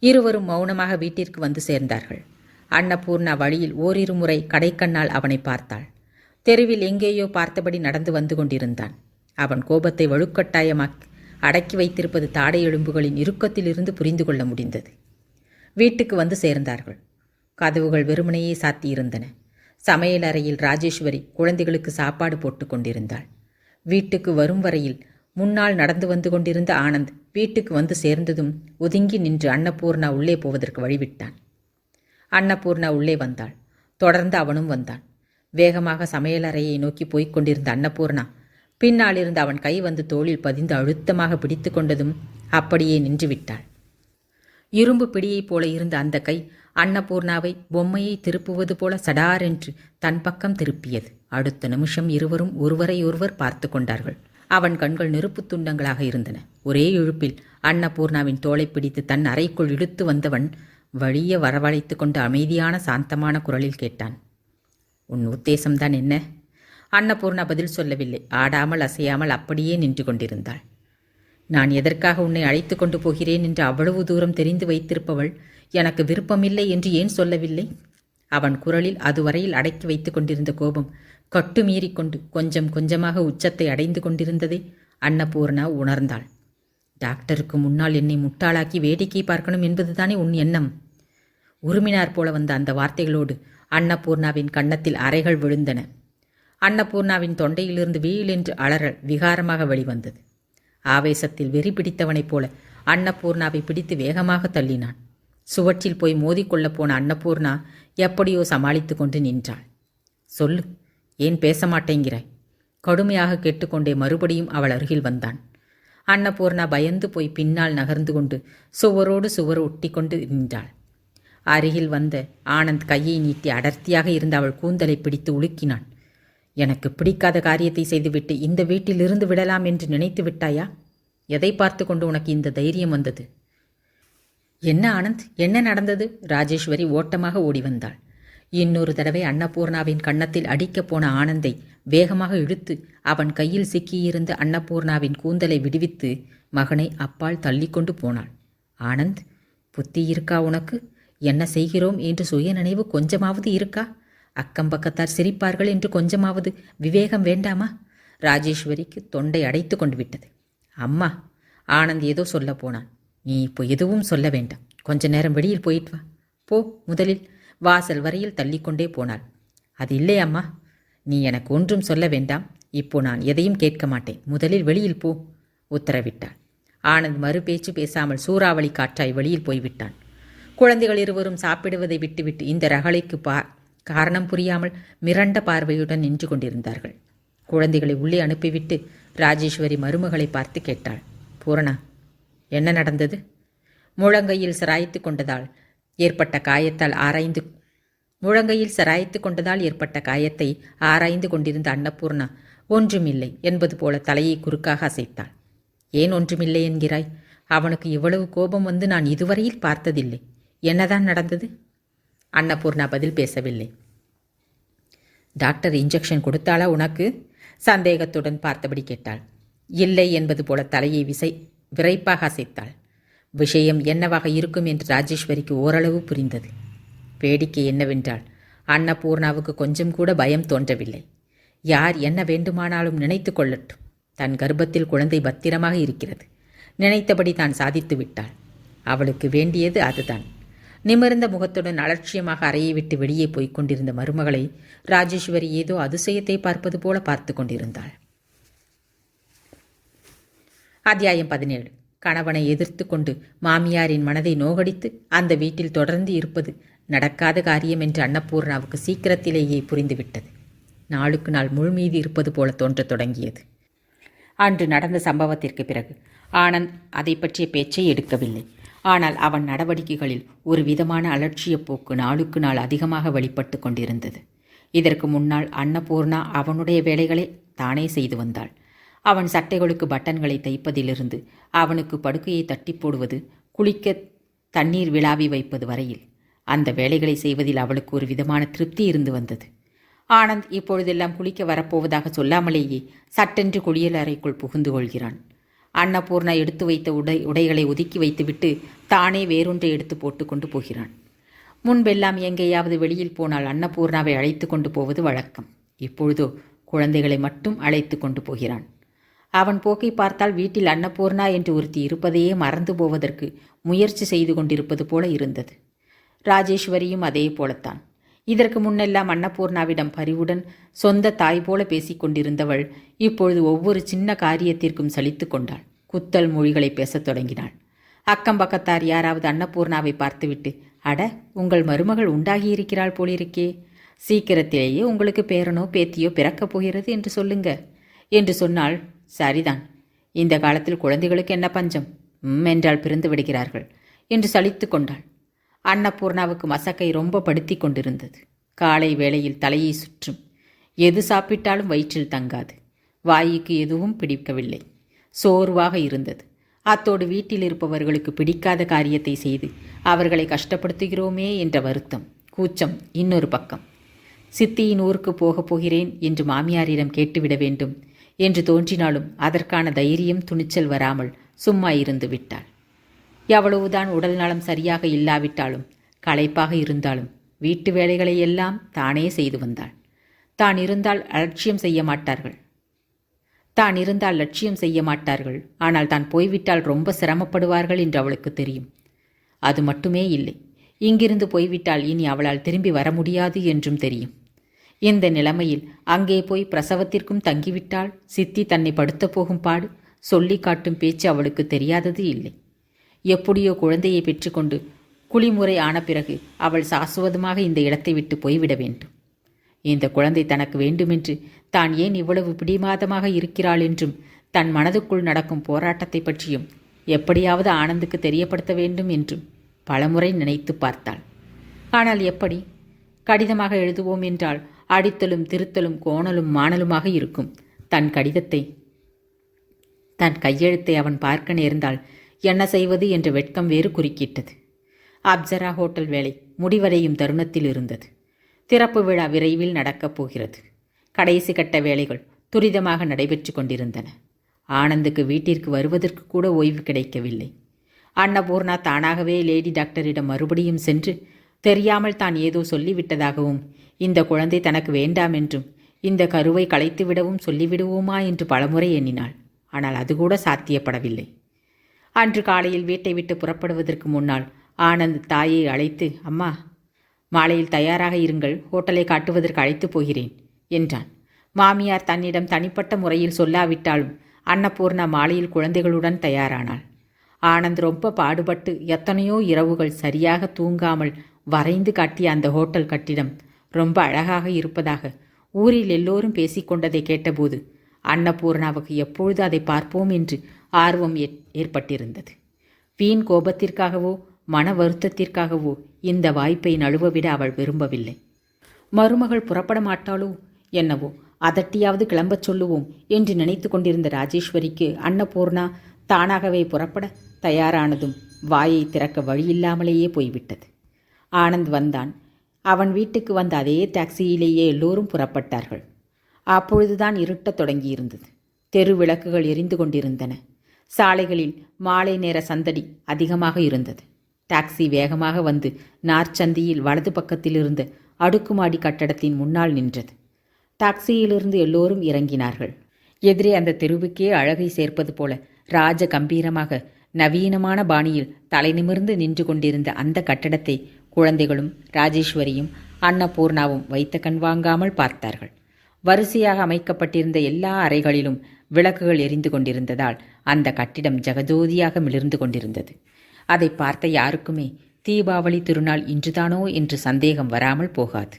இருவரும் மௌனமாக வீட்டிற்கு வந்து சேர்ந்தார்கள். அன்னபூர்ணா வழியில் ஓரிரு முறை கடைக்கண்ணால் அவனை பார்த்தாள். தெருவில் எங்கேயோ பார்த்தபடி நடந்து வந்து கொண்டிருந்தான். அவன் கோபத்தை வலுக்கட்டாயமாக்கி அடக்கி வைத்திருப்பது தாடை எலும்புகளின் இறுக்கத்திலிருந்து புரிந்து கொள்ள முடிந்தது. வீட்டுக்கு வந்து சேர்ந்தார்கள். கதவுகள் வெறுமனையே சாத்தியிருந்தன. சமையல் அறையில் ராஜேஸ்வரி குழந்தைகளுக்கு சாப்பாடு போட்டு கொண்டிருந்தாள். வீட்டுக்கு வரும் வரையில் முன்னால் நடந்து வந்து கொண்டிருந்த ஆனந்த் வீட்டுக்கு வந்து சேர்ந்ததும் ஒதுங்கி நின்று அன்னபூர்ணா உள்ளே போவதற்கு வழிவிட்டான். அன்னபூர்ணா உள்ளே வந்தாள். தொடர்ந்து அவனும் வந்தான். வேகமாக சமையலறையை நோக்கி போய்க் கொண்டிருந்த அன்னபூர்ணா பின்னாலிருந்து அவன் கை வந்து தோளில் பதிந்து அழுத்தமாக பிடித்து கொண்டதும் அப்படியே நின்றுவிட்டாள். இரும்பு பிடியைப் போல இருந்த அந்த கை அன்னபூர்ணாவை பொம்மையை திருப்புவது போல சடாரென்று தன் பக்கம் திருப்பியது. அடுத்த நிமிஷம் இருவரும் ஒருவரையொருவர் பார்த்து கொண்டார்கள். அவன் கண்கள் நெருப்பு துண்டங்களாக இருந்தன. ஒரே இழுப்பில் அன்னபூர்ணாவின் தோளை பிடித்து தன் அறைக்குள் இழுத்து வந்தவன் வழிய வரவழைத்து கொண்டு அமைதியான சாந்தமான குரலில் கேட்டான், உன் உத்தேசம்தான் என்ன? அன்னபூர்ணா பதில் சொல்லவில்லை. ஆடாமல் அசையாமல் அப்படியே நின்று கொண்டிருந்தாள். நான் எதற்காக உன்னை அழைத்து கொண்டு போகிறேன் என்று அவ்வளவு தூரம் தெரிந்து வைத்திருப்பவள் எனக்கு விருப்பமில்லை என்று ஏன் சொல்லவில்லை? அவன் குரலில் அதுவரையில் அடக்கி வைத்து கொண்டிருந்த கோபம் கட்டுமீறிக்கொண்டு கொஞ்சம் கொஞ்சமாக உச்சத்தை அடைந்து கொண்டிருந்ததை அன்னபூர்ணா உணர்ந்தாள். டாக்டருக்கு முன்னால் என்னை முட்டாளாக்கி வேடிக்கை பார்க்கணும் என்பதுதானே உன் எண்ணம்? உருமினார் போல வந்த அந்த வார்த்தைகளோடு அன்னபூர்ணாவின் கன்னத்தில் அறைகள் விழுந்தன. அன்னபூர்ணாவின் தொண்டையிலிருந்து வீழென்று அலறல் விகாரமாக வெளிவந்தது. ஆவேசத்தில் வெறி பிடித்தவனைப் போல அன்னபூர்ணாவை பிடித்து வேகமாக தள்ளினான். சுவற்றில் போய் மோதிக்கொள்ளப் போன அன்னபூர்ணா எப்படியோ சமாளித்து கொண்டு நின்றாள். சொல்லு, ஏன் பேச மாட்டேங்கிறாய்? கடுமையாக கேட்டுக்கொண்டே மறுபடியும் அவள் அருகில் வந்தான். அன்னபூர்ணா பயந்து போய் பின்னால் நகர்ந்து கொண்டு சுவரோடு சுவர் ஒட்டி கொண்டு நின்றாள். அருகில் வந்த ஆனந்த் கையை நீட்டி அடர்த்தியாக இருந்த அவள் கூந்தலை பிடித்து உலுக்கினான். எனக்கு பிடிக்காத காரியத்தை செய்துவிட்டு இந்த வீட்டிலிருந்து விடலாம் என்று நினைத்து விட்டாயா? எதை பார்த்து கொண்டு உனக்கு இந்த தைரியம் வந்தது? என்ன ஆனந்த், என்ன நடந்தது? ராஜேஸ்வரி ஓட்டமாக ஓடி வந்தாள். இன்னொரு தடவை அன்னபூர்ணாவின் கன்னத்தில் அடிக்கப் போன ஆனந்தை வேகமாக இழுத்து அவன் கையில் சிக்கியிருந்த அன்னபூர்ணாவின் கூந்தலை விடுவித்து மகனை அப்பால் தள்ளிக்கொண்டு போனாள். ஆனந்த், புத்தி இருக்கா உனக்கு? என்ன செய்கிறோம் என்று சுய நினைவு கொஞ்சமாவது இருக்கா? அக்கம் பக்கத்தார் சிரிப்பார்கள் என்று கொஞ்சமாவது விவேகம் வேண்டாமா? ராஜேஸ்வரிக்கு தொண்டை அடைத்து கொண்டு விட்டது. அம்மா, ஆனந்த் ஏதோ சொல்ல போனான். நீ இப்போ எதுவும் சொல்ல வேண்டாம். கொஞ்ச நேரம் வெளியில் போயிட்டு வா. போ. முதலில் வாசல் வரையில் தள்ளிக்கொண்டே போனாள். அது இல்லை அம்மா, நீ எனக்கு ஒன்றும் சொல்ல வேண்டாம். இப்போ நான் எதையும் கேட்க மாட்டேன். முதலில் வெளியில் போ உத்தரவிட்டாள். ஆனந்த் மறு பேச்சு பேசாமல் சூறாவளி காற்றாய் வெளியில் போய்விட்டான். குழந்தைகள் இருவரும் சாப்பிடுவதை விட்டுவிட்டு இந்த ரகளைக்கு காரணம் புரியாமல் மிரண்ட பார்வையுடன் நின்று கொண்டிருந்தார்கள். குழந்தைகளை உள்ளே அனுப்பிவிட்டு ராஜேஸ்வரி மருமகளை பார்த்து கேட்டாள், பூரணா, என்ன நடந்தது? முழங்கையில் சிராய்த்து கொண்டதால் ஏற்பட்ட காயத்தை ஆராய்ந்து கொண்டிருந்த அன்னபூர்ணா ஒன்றுமில்லை என்பது போல தலையை குறுக்காக அசைத்தாள். ஏன் ஒன்றுமில்லை என்கிறாய்? அவனுக்கு இவ்வளவு கோபம் வந்து நான் இதுவரையில் பார்த்ததில்லை. என்னதான் நடந்தது? அன்னபூர்ணா பதில் பேசவில்லை. டாக்டர் இன்ஜெக்ஷன் கொடுத்தாளா உனக்கு? சந்தேகத்துடன் பார்த்தபடி கேட்டாள். இல்லை என்பது போல தலையை விரைப்பாக அசைத்தாள். விஷயம் என்னவாக இருக்கும் என்று ராஜேஸ்வரிக்கு ஓரளவு புரிந்தது. வேடிக்கை என்னவென்றால் அன்னபூர்ணாவுக்கு கொஞ்சம் கூட பயம் தோன்றவில்லை. யார் என்ன வேண்டுமானாலும் நினைத்து கொள்ளட்டும். தன் கர்ப்பத்தில் குழந்தை பத்திரமாக இருக்கிறது. நினைத்தபடி தான் சாதித்து விட்டாள். அவளுக்கு வேண்டியது அதுதான். நிமிர்ந்த முகத்துடன் அலட்சியமாக அறையை விட்டு வெளியே போய்க் கொண்டிருந்த மருமகளை ராஜேஸ்வரி ஏதோ அதிசயத்தை பார்ப்பது போல பார்த்து கொண்டிருந்தாள். அத்தியாயம் 17. கணவனை எதிர்த்து கொண்டு மாமியாரின் மனதை நோகடித்து அந்த வீட்டில் தொடர்ந்து இருப்பது நடக்காத காரியம் என்று அன்னபூர்ணாவுக்கு சீக்கிரத்திலேயே புரிந்துவிட்டது. நாளுக்கு நாள் முள்மீது இருப்பது போல தோன்றத் தொடங்கியது. அன்று நடந்த சம்பவத்திற்கு பிறகு ஆனந்த் அதை பற்றிய பேச்சை எடுக்கவில்லை. ஆனால் அவன் நடவடிக்கைகளில் ஒரு விதமான அலட்சிய போக்கு நாளுக்கு நாள் அதிகமாக வெளிப்பட்டு கொண்டிருந்தது. இதற்கு முன்னால் அன்னபூர்ணா அவனுடைய வேலைகளை தானே செய்து வந்தாள். அவன் சட்டைகளுக்கு பட்டன்களை தைப்பதிலிருந்து அவனுக்கு படுக்கையை தட்டி போடுவது, குளிக்க தண்ணீர் விழாவி வைப்பது வரையில் அந்த வேலைகளை செய்வதில் அவளுக்கு ஒரு விதமான திருப்தி இருந்து வந்தது. ஆனந்த் இப்பொழுதெல்லாம் குளிக்க வரப்போவதாக சொல்லாமலேயே சட்டென்று குளியல் அறைக்குள் புகுந்து கொள்கிறான். அன்னபூர்ணா எடுத்து வைத்த உடைகளை ஒதுக்கி வைத்துவிட்டு தானே வேறொன்றை எடுத்து போட்டு கொண்டு போகிறான். முன்பெல்லாம் எங்கேயாவது வெளியில் போனால் அன்னபூர்ணாவை அழைத்து கொண்டு போவது வழக்கம். இப்பொழுதோ குழந்தைகளை மட்டும் அழைத்து கொண்டு போகிறான். அவன் போக்கை பார்த்தால் வீட்டில் அன்னபூர்ணா என்று ஒருத்தி இருப்பதையே மறந்து போவதற்கு முயற்சி செய்து கொண்டிருப்பது போல இருந்தது. ராஜேஸ்வரியும் அதே போலத்தான். இதற்கு முன்னெல்லாம் அன்னபூர்ணாவிடம் பரிவுடன் சொந்த தாய் போல பேசிக் கொண்டிருந்தவள் இப்பொழுது ஒவ்வொரு சின்ன காரியத்திற்கும் சலித்து கொண்டாள். குத்தல் மொழிகளை பேசத் தொடங்கினாள். அக்கம் பக்கத்தார் யாராவது அன்னபூர்ணாவை பார்த்துவிட்டு, அட, உங்கள் மருமகள் உண்டாகியிருக்கிறாள் போலிருக்கே, சீக்கிரத்திலேயே உங்களுக்கு பேரனோ பேத்தியோ பிறக்கப் போகிறது என்று சொல்லுங்க என்று சொன்னால், சரிதான், இந்த காலத்தில் குழந்தைகளுக்கு என்ன பஞ்சம் என்றால் பிறந்து விடுகிறார்கள் என்று சலித்து கொண்டாள். அன்னபூர்ணாவுக்கு மசக்கை ரொம்ப படுத்தி கொண்டிருந்தது. காலை வேளையில் தலையை சுற்றும். எது சாப்பிட்டாலும் வயிற்றில் தங்காது. வாய்க்கு எதுவும் பிடிக்கவில்லை. சோர்வாக இருந்தது. அத்தோடு வீட்டில் இருப்பவர்களுக்கு பிடிக்காத காரியத்தை செய்து அவர்களை கஷ்டப்படுத்துகிறோமே என்ற வருத்தம், கூச்சம் இன்னொரு பக்கம். சித்தியின் ஊருக்கு போகப் போகிறேன் என்று மாமியாரிடம் கேட்டுவிட வேண்டும் என்று தோன்றினாலும் அதற்கான தைரியம் துணிச்சல் வராமல் சும்மா இருந்து விட்டாள். எவ்வளவுதான் உடல் நலம் சரியாக இல்லாவிட்டாலும் களைப்பாக இருந்தாலும் வீட்டு வேலைகளை எல்லாம் தானே செய்து வந்தாள். தான் இருந்தால் லட்சியம் செய்ய மாட்டார்கள். ஆனால் தான் போய்விட்டால் ரொம்ப சிரமப்படுவார்கள் என்று அவளுக்கு தெரியும். அது மட்டுமே இல்லை, இங்கிருந்து போய்விட்டால் இனி அவளால் திரும்பி வர முடியாது என்றும் தெரியும். இந்த நிலைமையில் அங்கே போய் பிரசவத்திற்கும் தங்கிவிட்டால் சித்தி தன்னை படுத்தப் போகும் பாடு சொல்லி காட்டும் பேச்சு அவளுக்கு தெரியாதது இல்லை. எப்படியோ குழந்தையை பெற்றுக்கொண்டு குளிமுறை ஆன பிறகு அவள் சாசுவதமாக இந்த இடத்தை விட்டு போய்விட வேண்டும். இந்த குழந்தை தனக்கு வேண்டுமென்று தான் ஏன் இவ்வளவு பிடிமாதமாக இருக்கிறாள் என்றும் தன் மனதுக்குள் நடக்கும் போராட்டத்தை பற்றியும் எப்படியாவது ஆனந்துக்கு தெரியப்படுத்த வேண்டும் என்றும் பலமுறை நினைத்து பார்த்தாள். ஆனால் எப்படி? கடிதமாக எழுதுவோம் என்றால் அடித்தலும் திருத்தலும் கோணலும் மாணலுமாக இருக்கும். தன் கடிதத்தை, தன் கையெழுத்தை அவன் பார்க்க நேர்ந்தால் என்ன செய்வது என்ற வெட்கம் வேறு குறுக்கிட்டது. அப்சரா ஹோட்டல் வேலை முடிவடையும் தருணத்தில் இருந்தது. திறப்பு விழா விரைவில் நடக்கப் போகிறது. கடைசி கட்ட வேலைகள் துரிதமாக நடைபெற்று கொண்டிருந்தன. ஆனந்துக்கு வீட்டிற்கு வருவதற்கு கூட ஓய்வு கிடைக்கவில்லை. அன்னபூர்ணா தானாகவே லேடி டாக்டரிடம் மறுபடியும் சென்று தெரியாமல் தான் ஏதோ சொல்லிவிட்டதாகவும், இந்த குழந்தை தனக்கு வேண்டாம் என்றும், இந்த கருவை களைத்துவிடவும் சொல்லிவிடுவோமா என்று பலமுறை எண்ணினாள். ஆனால் அது கூட சாத்தியப்படவில்லை. அன்று காலையில் வீட்டை விட்டு புறப்படுவதற்கு முன்னால் ஆனந்த் தாயை அழைத்து, அம்மா, மாலையில் தயாராக இருங்கள், ஹோட்டலை காட்டுவதற்கு அழைத்து போகிறேன் என்றான். மாமியார் தன்னிடம் தனிப்பட்ட முறையில் சொல்லாவிட்டாலும் அன்னபூர்ணா மாலையில் குழந்தைகளுடன் தயாரானாள். ஆனந்த் ரொம்ப பாடுபட்டு எத்தனையோ இரவுகள் சரியாக தூங்காமல் வரைந்து காட்டிய அந்த ஹோட்டல் கட்டிடம் ரொம்ப அழகாக இருப்பதாக ஊரில் எல்லோரும் பேசிக்கொண்டதை கேட்டபோது அன்னபூர்ணாவுக்கு எப்பொழுது அதை பார்ப்போம் என்று ஆர்வம் ஏற்பட்டிருந்தது. வீண் கோபத்திற்காகவோ மன வருத்தத்திற்காகவோ இந்த வாய்ப்பை நழுவவிட அவள் விரும்பவில்லை. மருமகள் புறப்பட மாட்டாளோ என்னவோ, அதட்டியாவது கிளம்பச் சொல்லுவோம் என்று நினைத்து கொண்டிருந்த ராஜேஸ்வரிக்கு அன்னபூர்ணா தானாகவே புறப்பட தயாரானதும் வாயை திறக்க வழியில்லாமலேயே போய்விட்டது. ஆனந்த் வந்தான். அவன் வீட்டுக்கு வந்த அதே டாக்ஸியிலேயே எல்லோரும் புறப்பட்டார்கள். அப்பொழுதுதான் இருட்டத் தொடங்கியிருந்தது. தெரு விளக்குகள் எரிந்து கொண்டிருந்தன. சாலைகளில் மாலை நேர சந்தடி அதிகமாக இருந்தது. டாக்ஸி வேகமாக வந்து நார்ச்சந்தியில் வலது பக்கத்தில் இருந்த அடுக்குமாடி கட்டடத்தின் முன்னால் நின்றது. டாக்ஸியிலிருந்து எல்லோரும் இறங்கினார்கள். எதிரே அந்த தெருவுக்கே அழகை சேர்ப்பது போல ராஜ கம்பீரமாக நவீனமான பாணியில் தலை நிமிர்ந்து நின்று கொண்டிருந்த அந்த கட்டடத்தை குழந்தைகளும் ராஜேஸ்வரியும் அன்னபூர்ணாவும் வைத்த கண் வாங்காமல் பார்த்தார்கள். வரிசையாக அமைக்கப்பட்டிருந்த எல்லா அறைகளிலும் விளக்குகள் எரிந்து கொண்டிருந்ததால் அந்த கட்டிடம் ஜகஜோதியாக மிளிர்ந்து கொண்டிருந்தது. அதை பார்த்த யாருக்குமே தீபாவளி திருநாள் இன்றுதானோ என்று சந்தேகம் வராமல் போகாது.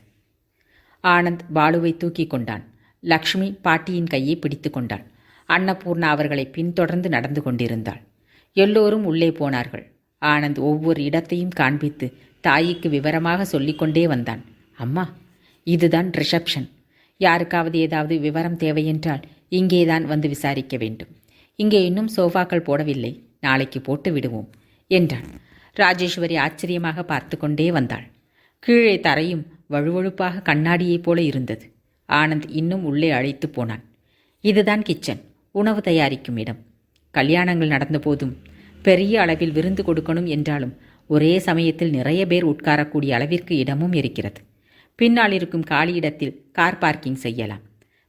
ஆனந்த் பாலுவை தூக்கி கொண்டான். லக்ஷ்மி பாட்டியின் கையை பிடித்து கொண்டாள். அன்னபூர்ணா அவர்களை பின்தொடர்ந்து நடந்து கொண்டிருந்தாள். எல்லோரும் உள்ளே போனார்கள். ஆனந்த் ஒவ்வொரு இடத்தையும் காண்பித்து தாய்க்கு விவரமாக சொல்லிக்கொண்டே வந்தான். அம்மா, இதுதான் ரிசப்ஷன். யாருக்காவது ஏதாவது விவரம் தேவையென்றால் இங்கேதான் வந்து விசாரிக்க வேண்டும். இங்கே இன்னும் சோஃபாக்கள் போடவில்லை, நாளைக்கு போட்டு விடுவோம் என்றான். ராஜேஸ்வரி ஆச்சரியமாக பார்த்து கொண்டே வந்தாள். கீழே தரையும் வழுவழுப்பாக கண்ணாடியைப் போல இருந்தது. ஆனந்த் இன்னும் உள்ளே அழைத்து போனான். இதுதான் கிச்சன், உணவு தயாரிக்கும் இடம். கல்யாணங்கள் நடந்தபோதும் பெரிய அளவில் விருந்து கொடுக்கணும் என்றாலும் ஒரே சமயத்தில் நிறைய பேர் உட்காரக்கூடிய அளவிற்கு இடமும் இருக்கிறது. பின்னால் இருக்கும் காலி இடத்தில் கார் பார்க்கிங் செய்யலாம்.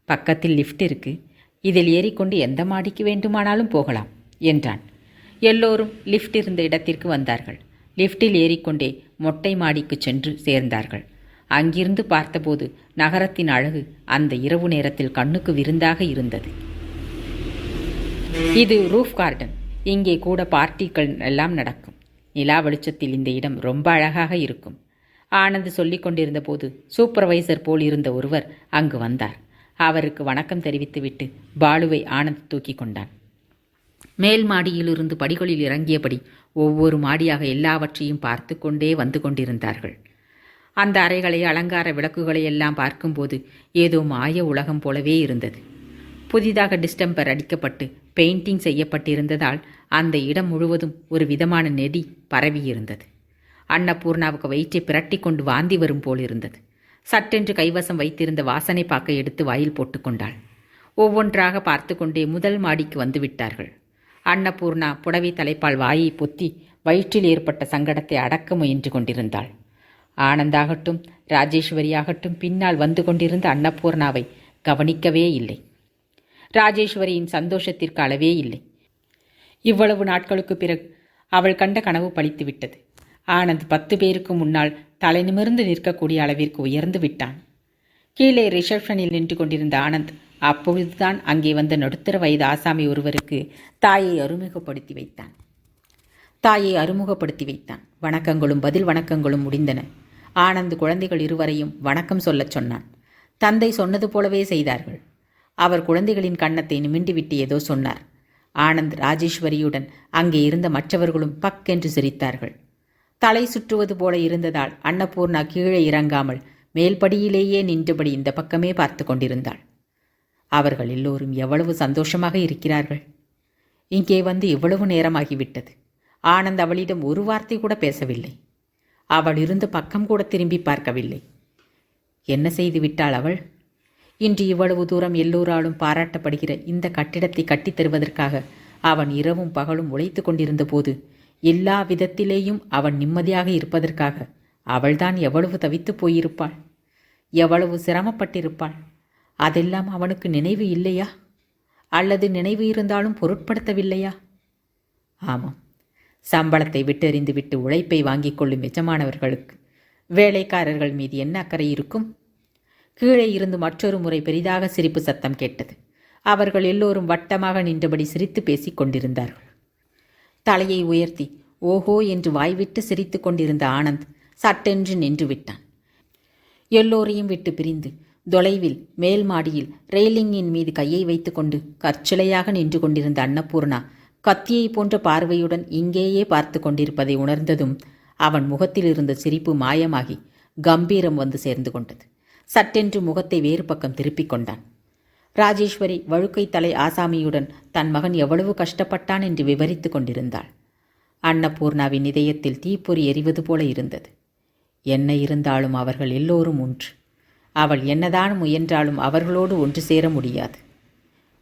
பக்கத்தில் லிஃப்ட் இருக்கு. இதில் ஏறிக்கொண்டு எந்த மாடிக்கு வேண்டுமானாலும் போகலாம் என்றான். எல்லோரும் லிஃப்ட் இருந்த இடத்திற்கு வந்தார்கள். லிஃப்டில் ஏறிக்கொண்டே மொட்டை மாடிக்கு சென்று சேர்ந்தார்கள். அங்கிருந்து பார்த்தபோது நகரத்தின் அழகு அந்த இரவு நேரத்தில் கண்ணுக்கு விருந்தாக இருந்தது. இது ரூஃப் கார்டன். இங்கே கூட பார்ட்டிகள் எல்லாம் நடக்கும். நிலா வெளிச்சத்தில் இந்த இடம் ரொம்ப அழகாக இருக்கும். ஆனந்த் சொல்லிக் கொண்டிருந்த போது சூப்பர்வைசர் போல் இருந்த ஒருவர் அங்கு வந்தார். அவருக்கு வணக்கம் தெரிவித்துவிட்டு பாலுவை ஆனந்த் தூக்கி கொண்டான். மேல் மாடியிலிருந்து படிகளில் இறங்கியபடி ஒவ்வொரு மாடியாக எல்லாவற்றையும் பார்த்து கொண்டே வந்து கொண்டிருந்தார்கள். அந்த அறைகளை, அலங்கார விளக்குகளை எல்லாம் பார்க்கும்போது ஏதோ மாய உலகம் போலவே இருந்தது. புதிதாக டிஸ்டம்பர் அடிக்கப்பட்டு பெயிண்டிங் செய்யப்பட்டிருந்ததால் அந்த இடம் முழுவதும் ஒரு விதமான நெடி பரவியிருந்தது. அன்னபூர்ணாவுக்கு வயிற்றை பிரட்டி கொண்டு வாந்தி வரும் போல் இருந்தது. சட்டென்று கைவசம் வைத்திருந்த வாசனை பாக்கை எடுத்து வாயில் போட்டுக்கொண்டாள். ஒவ்வொன்றாக பார்த்து கொண்டே முதல் மாடிக்கு வந்து விட்டார்கள். அன்னபூர்ணா புடவை தலைப்பால் வாயை பொத்தி வயிற்றில் ஏற்பட்ட சங்கடத்தை அடக்க முயன்று கொண்டிருந்தாள். ஆனந்தாகட்டும் ராஜேஸ்வரியாகட்டும் பின்னால் வந்து கொண்டிருந்த அன்னபூர்ணாவை கவனிக்கவே இல்லை. ராஜேஸ்வரியின் சந்தோஷத்திற்கு அளவே இல்லை. இவ்வளவு நாட்களுக்கு பிறகு அவள் கண்ட கனவு பலித்துவிட்டது. ஆனந்த் 10 பேருக்கு முன்னால் தலை நிமிர்ந்து நிற்கக்கூடிய அளவிற்கு உயர்ந்து விட்டான். கீழே ரிசப்ஷனில் நின்று கொண்டிருந்த ஆனந்த் அப்பொழுதுதான் அங்கே வந்த நடுத்தர வயது ஆசாமி ஒருவருக்கு தாயை அறிமுகப்படுத்தி வைத்தான். வணக்கங்களும் பதில் வணக்கங்களும் முடிந்தன. ஆனந்த் குழந்தைகள் இருவரையும் வணக்கம் சொல்லச் சொன்னான். தந்தை சொன்னது போலவே செய்தார்கள். அவர் குழந்தைகளின் கன்னத்தை நிமிண்டிவிட்டு ஏதோ சொன்னார். ஆனந்த் ராஜேஸ்வரியுடன் அங்கே இருந்த மற்றவர்களும் பக்கென்று சிரித்தார்கள். தலை சுற்றுவது போல இருந்ததால் அன்னபூர்ணா கீழே இறங்காமல் மேல்படியிலேயே நின்றபடி இந்த பக்கமே பார்த்து கொண்டிருந்தாள். அவர்கள் எல்லோரும் எவ்வளவு சந்தோஷமாக இருக்கிறார்கள். இங்கே வந்து இவ்வளவு நேரமாகிவிட்டது. ஆனந்த் அவளிடம் ஒரு வார்த்தை கூட பேசவில்லை. அவள் இருந்த பக்கம் கூட திரும்பி பார்க்கவில்லை. என்ன செய்து விட்டாள் அவள்? இன்று இவ்வளவு தூரம் எல்லோராலும் பாராட்டப்படுகிற இந்த கட்டிடத்தை கட்டித் தருவதற்காக அவன் இரவும் பகலும் உழைத்து கொண்டிருந்த போது எல்லா விதத்திலேயும் அவன் நிம்மதியாக இருப்பதற்காக அவள்தான் எவ்வளவு தவித்து போயிருப்பாள், எவ்வளவு சிரமப்பட்டிருப்பாள். அதெல்லாம் அவனுக்கு நினைவு இல்லையா? அல்லது நினைவு இருந்தாலும் பொருட்படுத்தவில்லையா? ஆமாம், சம்பளத்தை விட்டெறிந்துவிட்டு உழைப்பை வாங்கிக் கொள்ளும் எஜமானவர்களுக்கு வேலைக்காரர்கள் மீது என்ன அக்கறை இருக்கும்? கீழே இருந்து மற்றொரு முறை பெரிதாக சிரிப்பு சத்தம் கேட்டது. அவர்கள் எல்லோரும் வட்டமாக நின்றபடி சிரித்து பேசிக் கொண்டிருந்தார்கள். தலையை உயர்த்தி ஓஹோ என்று வாய்விட்டு சிரித்து கொண்டிருந்த ஆனந்த் சட்டென்று நின்று விட்டான். எல்லோரையும் விட்டு பிரிந்து தொலைவில் மேல் மாடியில் ரெயிலிங்கின் மீது கையை வைத்துக்கொண்டு கற்சிலையாக நின்று கொண்டிருந்த அன்னபூர்ணா கத்தியை போன்ற பார்வையுடன் இங்கேயே பார்த்து கொண்டிருப்பதை உணர்ந்ததும் அவன் முகத்தில் இருந்த சிரிப்பு மாயமாகி கம்பீரம் வந்து சேர்ந்து கொண்டது. சட்டென்று முகத்தை வேறு பக்கம் திருப்பிக் கொண்டான். ராஜேஸ்வரி வழுக்கை தலை ஆசாமியுடன் தன் மகன் எவ்வளவு கஷ்டப்பட்டான் என்று விவரித்து கொண்டிருந்தாள். அன்னபூர்ணாவின் இதயத்தில் தீப்பொறி எரிவது போல இருந்தது. என்ன இருந்தாலும் அவர்கள் எல்லோரும் ஒன்று. அவள் என்னதான் முயன்றாலும் அவர்களோடு ஒன்று சேர முடியாது.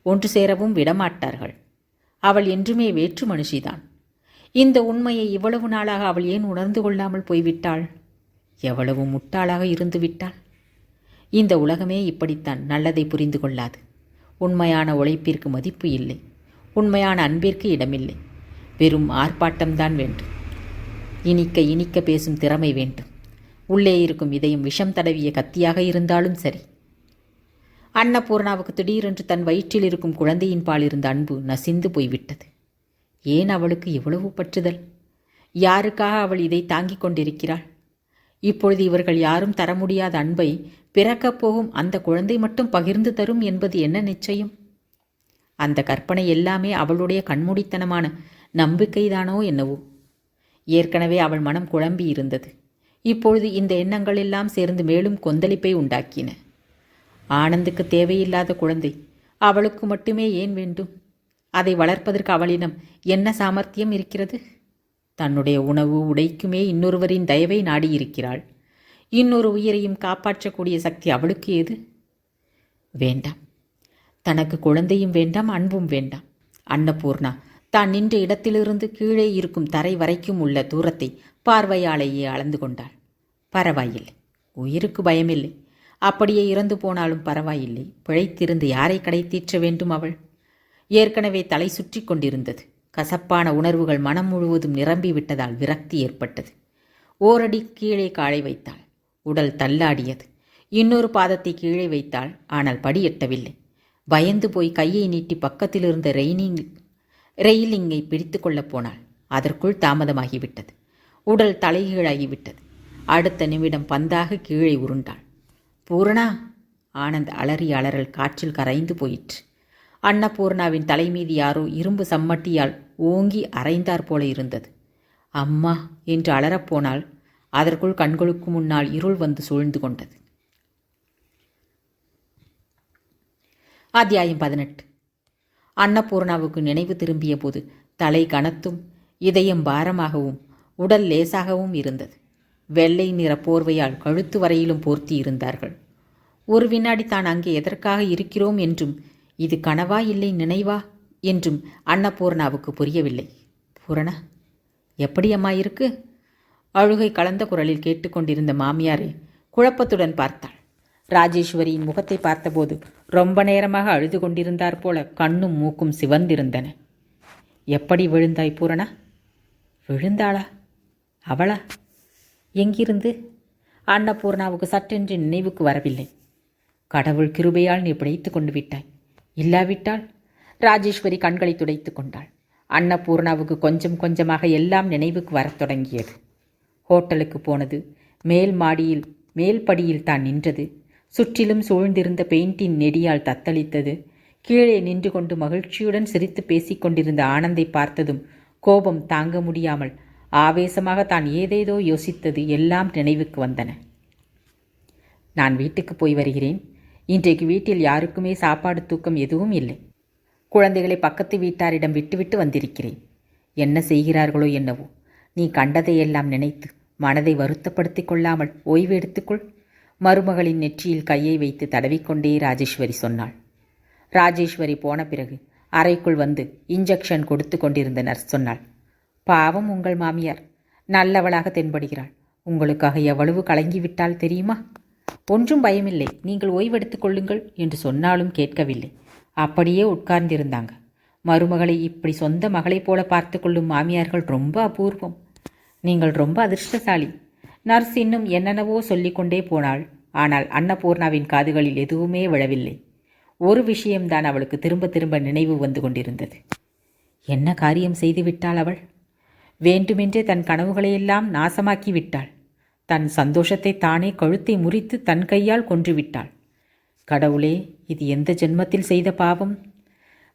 ஒன்று சேரவும் விடமாட்டார்கள். அவள் என்றுமே வேற்று மனுஷிதான். இந்த உண்மையை இவ்வளவு நாளாக அவள் ஏன் உணர்ந்து கொள்ளாமல் போய்விட்டாள்? எவ்வளவு முட்டாளாக இருந்து விட்டாள். இந்த உலகமே இப்படித்தான், நல்லதை புரிந்து கொள்ளாது. உண்மையான உழைப்பிற்கு மதிப்பு இல்லை. உண்மையான அன்பிற்கு இடமில்லை. வெறும் ஆர்ப்பாட்டம்தான் வேண்டும். இனிக்க இனிக்க பேசும் திறமை வேண்டும். உள்ளே இருக்கும் இதயம் விஷம் தடவிய கத்தியாக இருந்தாலும் சரி. அன்னபூர்ணாவுக்கு திடீரென்று தன் வயிற்றில் இருக்கும் குழந்தையின் பால் இருந்த அன்பு நசிந்து போய்விட்டது. ஏன் அவளுக்கு இவ்வளவு பற்றுதல்? யாருக்காக அவள் இதை தாங்கிக் கொண்டிருக்கிறாள்? இப்பொழுது இவர்கள் யாரும் தர முடியாத அன்பை பிறக்கப் போகும் அந்த குழந்தை மட்டும் பகிர்ந்து தரும் என்பது என்ன நிச்சயம்? அந்த கற்பனை எல்லாமே அவளுடைய கண்மூடித்தனமான நம்பிக்கைதானோ என்னவோ. ஏற்கனவே அவள் மனம் குழம்பி இருந்தது. இப்பொழுது இந்த எண்ணங்கள் எல்லாம் சேர்ந்து மேலும் கொந்தளிப்பை உண்டாக்கின. ஆனந்துக்கு தேவையில்லாத குழந்தை அவளுக்கு மட்டுமே ஏன் வேண்டும்? அதை வளர்ப்பதற்கு அவளிடம் என்ன சாமர்த்தியம் இருக்கிறது? தன்னுடைய உணவு உடைக்குமே இன்னொருவரின் தயவை நாடியிருக்கிறாள். இன்னொரு உயிரையும் காப்பாற்றக்கூடிய சக்தி அவளுக்கு ஏது? வேண்டாம், தனக்கு குழந்தையும் வேண்டாம், அன்பும் வேண்டாம். அன்னபூர்ணா தான் நின்ற இடத்திலிருந்து கீழே இருக்கும் தரை வரைக்கும் உள்ள தூரத்தை பார்வையாலேயே அளந்து கொண்டாள். பரவாயில்லை, உயிருக்கு பயமில்லை. அப்படியே இறந்து போனாலும் பரவாயில்லை. பிழைத்திருந்து யாரை கடைத்தீற்ற வேண்டும் அவள்? ஏற்கனவே தலை சுற்றி கொண்டிருந்தது. கசப்பான உணர்வுகள் மனம் முழுவதும் நிரம்பிவிட்டதால் விரக்தி ஏற்பட்டது. ஓரடி கீழே காலை வைத்தாள். உடல் தள்ளாடியது. இன்னொரு பாதத்தை கீழே வைத்தாள். ஆனால் படி எட்டவில்லை. பயந்து போய் கையை நீட்டி பக்கத்தில் இருந்த ரெயிலிங்கை பிடித்து கொள்ளப் போனாள். அதற்குள் தாமதமாகிவிட்டது. உடல் தலைகீழாகிவிட்டது. அடுத்த நிமிடம் பந்தாக கீழே உருண்டாள். பூரணா! ஆனந்த் அலறி அலறல் காற்றில் கரைந்து போயிற்று. அன்னபூர்ணாவின் தலைமீது யாரோ இரும்பு சம்மட்டியால் ஓங்கி அரைந்தாற் போல இருந்தது. அம்மா என்று அலறப்போனால் அதற்குள் கண்களுக்கு முன்னால் இருள் வந்து சூழ்ந்து கொண்டது. அத்தியாயம் 18. அன்னபூர்ணாவுக்கு நினைவு திரும்பிய போது தலை கனத்தும் இதயம் பாரமாகவும் உடல் லேசாகவும் இருந்தது. வெள்ளை நிற போர்வையால் கழுத்து வரையிலும் போர்த்தி இருந்தார்கள். ஒரு வினாடி தான் அங்கே எதற்காக இருக்கிறோம் என்றும் இது கனவா இல்லை நினைவா என்றும் அன்னபூர்ணாவுக்கு புரியவில்லை. பூரணா, எப்படி அம்மா இருக்கு? அழுகை கலந்த குரலில் கேட்டுக்கொண்டிருந்த மாமியாரை குழப்பத்துடன் பார்த்தாள். ராஜேஸ்வரியின் முகத்தை பார்த்தபோது ரொம்ப நேரமாக அழுது கொண்டிருந்தார் போல கண்ணும் மூக்கும் சிவந்திருந்தன. எப்படி விழுந்தாய் பூரணா? விழுந்தாளா? அவளா? எங்கிருந்து? அன்னபூர்ணாவுக்கு சட்டென்று நினைவுக்கு வரவில்லை. கடவுள் கிருபையால் நீ பிழைத்து கொண்டு விட்டாய். இல்லாவிட்டால்? ராஜேஸ்வரி கண்களை துடைத்து கொண்டாள். அன்னபூர்ணாவுக்கு கொஞ்சம் கொஞ்சமாக எல்லாம் நினைவுக்கு வரத் தொடங்கியது. ஹோட்டலுக்கு போனது, மேல் படியில் தான் நின்றது, சுற்றிலும் சூழ்ந்திருந்த பெயிண்டின் நெடியால் தத்தளித்தது, கீழே நின்று கொண்டு மகிழ்ச்சியுடன் சிரித்து பேசிக்கொண்டிருந்த ஆனந்தை பார்த்ததும் கோபம் தாங்க முடியாமல் ஆவேசமாக தான் ஏதேதோ யோசித்தது எல்லாம் நினைவுக்கு வந்தன. நான் வீட்டுக்கு போய் வருகிறேன். இன்றைக்கு வீட்டில் யாருக்குமே சாப்பாடு தூக்கம் எதுவும் இல்லை. குழந்தைகளை பக்கத்து வீட்டாரிடம் விட்டுவிட்டு வந்திருக்கிறேன். என்ன செய்கிறார்களோ என்னவோ. நீ கண்டதையெல்லாம் நினைத்து மனதை வருத்தப்படுத்திக் கொள்ளாமல் ஓய்வு எடுத்துக்கொள். மருமகளின் நெற்றியில் கையை வைத்து தடவிக்கொண்டே ராஜேஸ்வரி சொன்னாள். ராஜேஸ்வரி போன பிறகு அறைக்குள் வந்து இன்ஜெக்ஷன் கொடுத்து கொண்டிருந்த நர்ஸ் சொன்னாள். பாவம் உங்கள் மாமியார், நல்லவளாக தென்படுகிறாள். உங்களுக்காக எவ்வளவு கலங்கிவிட்டால் தெரியுமா? ஒன்றும் பயமில்லை, நீங்கள் ஓய்வெடுத்துக் கொள்ளுங்கள் என்று சொன்னாலும் கேட்கவில்லை. அப்படியே உட்கார்ந்திருந்தாங்க. மருமகளை இப்படி சொந்த மகளைப் போல பார்த்து கொள்ளும் மாமியார்கள் ரொம்ப அபூர்வம். நீங்கள் ரொம்ப அதிர்ஷ்டசாலி. நர்ஸ் இன்னும் என்னென்னவோ சொல்லிக்கொண்டே போனாள். ஆனால் அன்னபூர்ணாவின் காதுகளில் எதுவுமே விழவில்லை. ஒரு விஷயம்தான் அவளுக்கு திரும்ப திரும்ப நினைவு வந்து கொண்டிருந்தது. என்ன காரியம் செய்து விட்டாள் அவள்? வேண்டுமென்றே தன் கனவுகளையெல்லாம் நாசமாக்கி விட்டாள். தன் சந்தோஷத்தை தானே கழுத்தை முறித்து தன் கையால் கொன்றுவிட்டாள். கடவுளே, இது எந்த ஜென்மத்தில் செய்த பாவம்?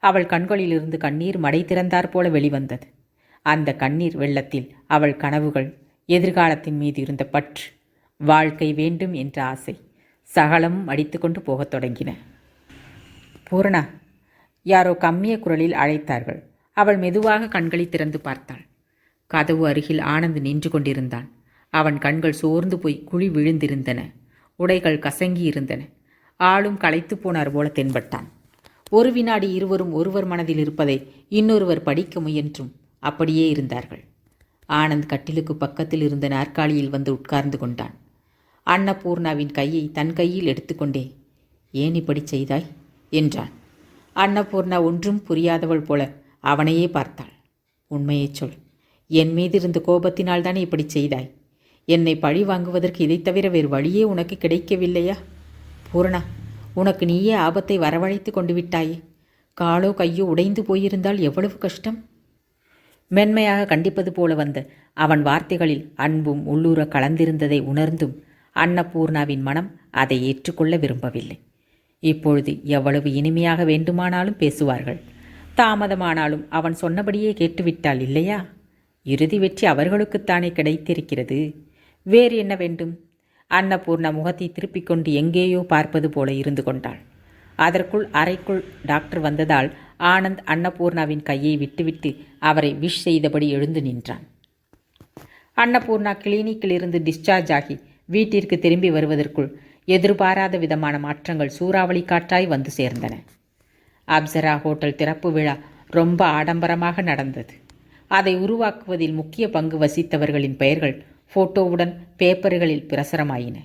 அவள் கண்களிலிருந்து கண்ணீர் மடை திறந்தாற் போல வெளிவந்தது. அந்த கண்ணீர் வெள்ளத்தில் அவள் கனவுகள், எதிர்காலத்தின் மீது இருந்த பற்று, வாழ்க்கை வேண்டும் என்ற ஆசை சகலமும் அடித்து கொண்டு போகத் தொடங்கின. பூரணா! யாரோ கம்மிய குரலில் அழைத்தார்கள். அவள் மெதுவாக கண்களை திறந்து பார்த்தாள். கதவு அருகில் ஆனந்த் நின்று கொண்டிருந்தான். அவன் கண்கள் சோர்ந்து போய் குழி விழுந்திருந்தன. உடைகள் கசங்கி இருந்தன. ஆளும் களைத்து போனார் போல தென்பட்டான். ஒரு வினாடி இருவரும் ஒருவர் மனதில் இருப்பதை இன்னொருவர் படிக்க முயன்றும் அப்படியே இருந்தார்கள். ஆனந்த் கட்டிலுக்கு பக்கத்தில் இருந்த நாற்காலியில் வந்து உட்கார்ந்து கொண்டான். அன்னபூர்ணாவின் கையை தன் கையில் எடுத்துக்கொண்டே, ஏன் இப்படி செய்தாய் என்றான். அன்னபூர்ணா ஒன்றும் புரியாதவள் போல அவனையே பார்த்தாள். உண்மையை சொல். என் மீது இருந்த கோபத்தினால் தானே இப்படி செய்தாய்? என்னை பழி வாங்குவதற்கு இதைத் தவிர வேறு வழியே உனக்கு கிடைக்கவில்லையா? பூரணா, உனக்கு நீயே ஆபத்தை வரவழைத்து கொண்டு விட்டாயே. காலோ கையோ உடைந்து போயிருந்தால் எவ்வளவு கஷ்டம்? மென்மையாக கண்டிப்பது போல வந்த அவன் வார்த்தைகளில் அன்பும் உள்ளூர கலந்திருந்ததை உணர்ந்தும் அன்னபூர்ணாவின் மனம் அதை ஏற்றுக்கொள்ள விரும்பவில்லை. இப்பொழுது எவ்வளவு இனிமையாக வேண்டுமானாலும் பேசுவார்கள். தாமதமானாலும் அவன் சொன்னபடியே கேட்டுவிட்டாள் இல்லையா? இறுதி வெற்றி அவர்களுக்குத்தானே கிடைத்திருக்கிறது. வேறு என்ன வேண்டும்? அன்னபூர்ணா முகத்தை திருப்பிக் கொண்டு எங்கேயோ பார்ப்பது போல இருந்து கொண்டாள். அதற்குள் அறைக்குள் டாக்டர் வந்ததால் ஆனந்த் அன்னபூர்ணாவின் கையை விட்டுவிட்டு அவரை விஷ் செய்தபடி எழுந்து நின்றான். அன்னபூர்ணா கிளினிக்கிலிருந்து டிஸ்சார்ஜ் ஆகி வீட்டிற்கு திரும்பி வருவதற்குள் எதிர்பாராத விதமான மாற்றங்கள் சூறாவளி காற்றாய் வந்து சேர்ந்தன. அப்சரா ஹோட்டல் திறப்பு விழா ரொம்ப ஆடம்பரமாக நடந்தது. அதை உருவாக்குவதில் முக்கிய பங்கு வசித்தவர்களின் பெயர்கள் ஃபோட்டோவுடன் பேப்பர்களில் பிரசுரமாயின.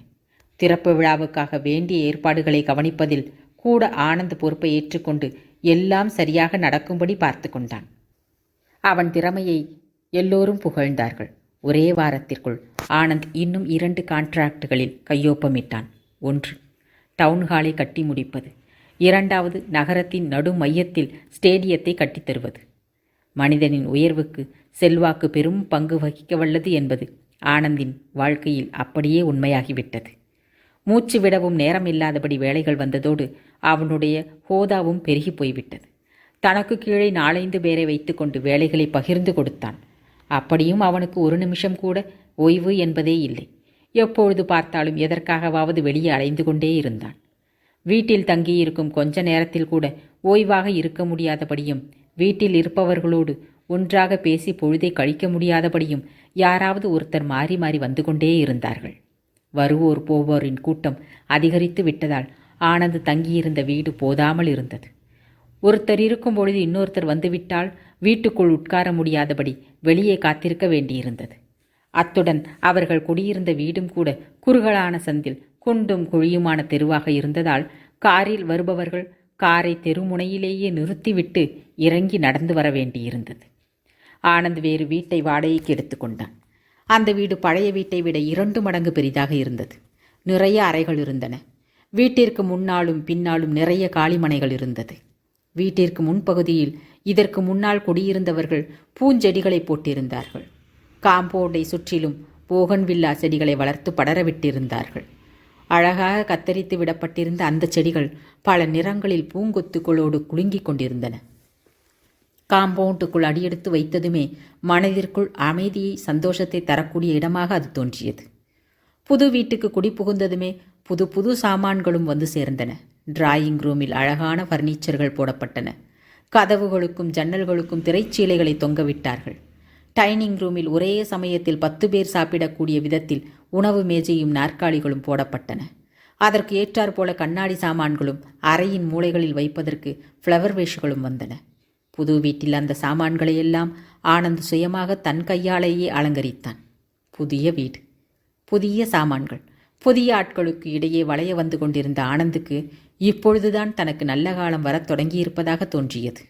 திறப்பு விழாவுக்காக வேண்டிய ஏற்பாடுகளை கவனிப்பதில் கூட ஆனந்த் பொறுப்பை ஏற்றுக்கொண்டு எல்லாம் சரியாக நடக்கும்படி பார்த்து கொண்டான். அவன் திறமையை எல்லோரும் புகழ்ந்தார்கள். ஒரே வாரத்திற்குள் ஆனந்த் இன்னும் 2 கான்ட்ராக்டுகளில் கையொப்பமிட்டான். 1, டவுன்ஹாலை கட்டி முடிப்பது. 2வது, நகரத்தின் நடு மையத்தில் ஸ்டேடியத்தை கட்டித்தருவது. மனிதனின் உயர்வுக்கு செல்வாக்கு பெரும் பங்கு வகிக்க வல்லது என்பது ஆனந்தின் வாழ்க்கையில் அப்படியே உண்மையாகிவிட்டது. மூச்சு விடவும் நேரம் இல்லாதபடி வேலைகள் வந்ததோடு அவனுடைய ஹோதாவும் பெருகி போய்விட்டது. தனக்கு கீழே 4-5 பேரை வைத்துக்கொண்டு வேலைகளை பகிர்ந்து கொடுத்தான். அப்படியும் அவனுக்கு ஒரு நிமிஷம் கூட ஓய்வு என்பதே இல்லை. எப்பொழுது பார்த்தாலும் எதற்காகவாவது வெளியே அலைந்து கொண்டே இருந்தான். வீட்டில் தங்கியிருக்கும் கொஞ்ச நேரத்தில் கூட ஓய்வாக இருக்க முடியாதபடியும், வீட்டில் இருப்பவர்களோடு ஒன்றாக பேசி பொழுதை கழிக்க முடியாதபடியும் யாராவது ஒருத்தர் மாறி மாறி வந்து கொண்டே இருந்தார்கள். வருவோர் போவோரின் கூட்டம் அதிகரித்து விட்டதால் ஆனந்த் தங்கியிருந்த வீடு போதாமல் இருந்தது. ஒருத்தர் இருக்கும் பொழுது இன்னொருத்தர் வந்துவிட்டால் வீட்டுக்குள் உட்கார முடியாதபடி வெளியே காத்திருக்க வேண்டியிருந்தது. அத்துடன் அவர்கள் குடியிருந்த வீடும் கூட குறுகலான சந்தில் குண்டும் குழியுமான தெருவாக இருந்ததால் காரில் வருபவர்கள் காரை தெருமுனையிலேயே நிறுத்திவிட்டு இறங்கி நடந்து வர வேண்டியிருந்தது. ஆனந்த் வேறு வீட்டை வாடகைக்கு எடுத்துக்கொண்டான். அந்த வீடு பழைய வீட்டை விட 2 மடங்கு பெரிதாக இருந்தது. நிறைய அறைகள் இருந்தன. வீட்டிற்கு முன்னாலும் பின்னாலும் நிறைய காலிமனைகள் இருந்தது. வீட்டிற்கு முன்பகுதியில் இதற்கு முன்னால் குடியிருந்தவர்கள் பூஞ்செடிகளை போட்டிருந்தார்கள். காம்பவுண்டை சுற்றிலும் போகன்வில்லா செடிகளை வளர்த்து படரவிட்டிருந்தார்கள். அழகாக கத்தரித்து விடப்பட்டிருந்த அந்த செடிகள் பல நிறங்களில் பூங்கொத்துக்களோடு குலுங்கிக் கொண்டிருந்தன. காம்பவுண்டுக்குள் அடியெடுத்து வைத்ததுமே மனதிற்குள் அமைதியை, சந்தோஷத்தை தரக்கூடிய இடமாக அது தோன்றியது. புது வீட்டுக்கு குடி புகுந்ததுமே புது புது சாமான்களும் வந்து சேர்ந்தன. டிராயிங் ரூமில் அழகான ஃபர்னிச்சர்கள் போடப்பட்டன. கதவுகளுக்கும் ஜன்னல்களுக்கும் திரைச்சீலைகளை தொங்கவிட்டார்கள். டைனிங் ரூமில் ஒரே சமயத்தில் 10 பேர் சாப்பிடக்கூடிய விதத்தில் உணவு மேஜையும் நாற்காலிகளும் போடப்பட்டன. அதற்கு ஏற்றாற்போல கண்ணாடி சாமான்களும் அறையின் மூலைகளில் வைப்பதற்கு ஃப்ளவர் வேஷுகளும் வந்தன. புது வீட்டில் அந்த சாமான்களையெல்லாம் ஆனந்த் சுயமாக தன் கையாலேயே அலங்கரித்தான். புதிய வீடு, புதிய சாமான்கள், புதிய ஆட்களுக்கு இடையே வளைய வந்து கொண்டிருந்த ஆனந்துக்கு இப்பொழுதுதான் தனக்கு நல்ல காலம் வரத் தொடங்கியிருப்பதாக தோன்றியது.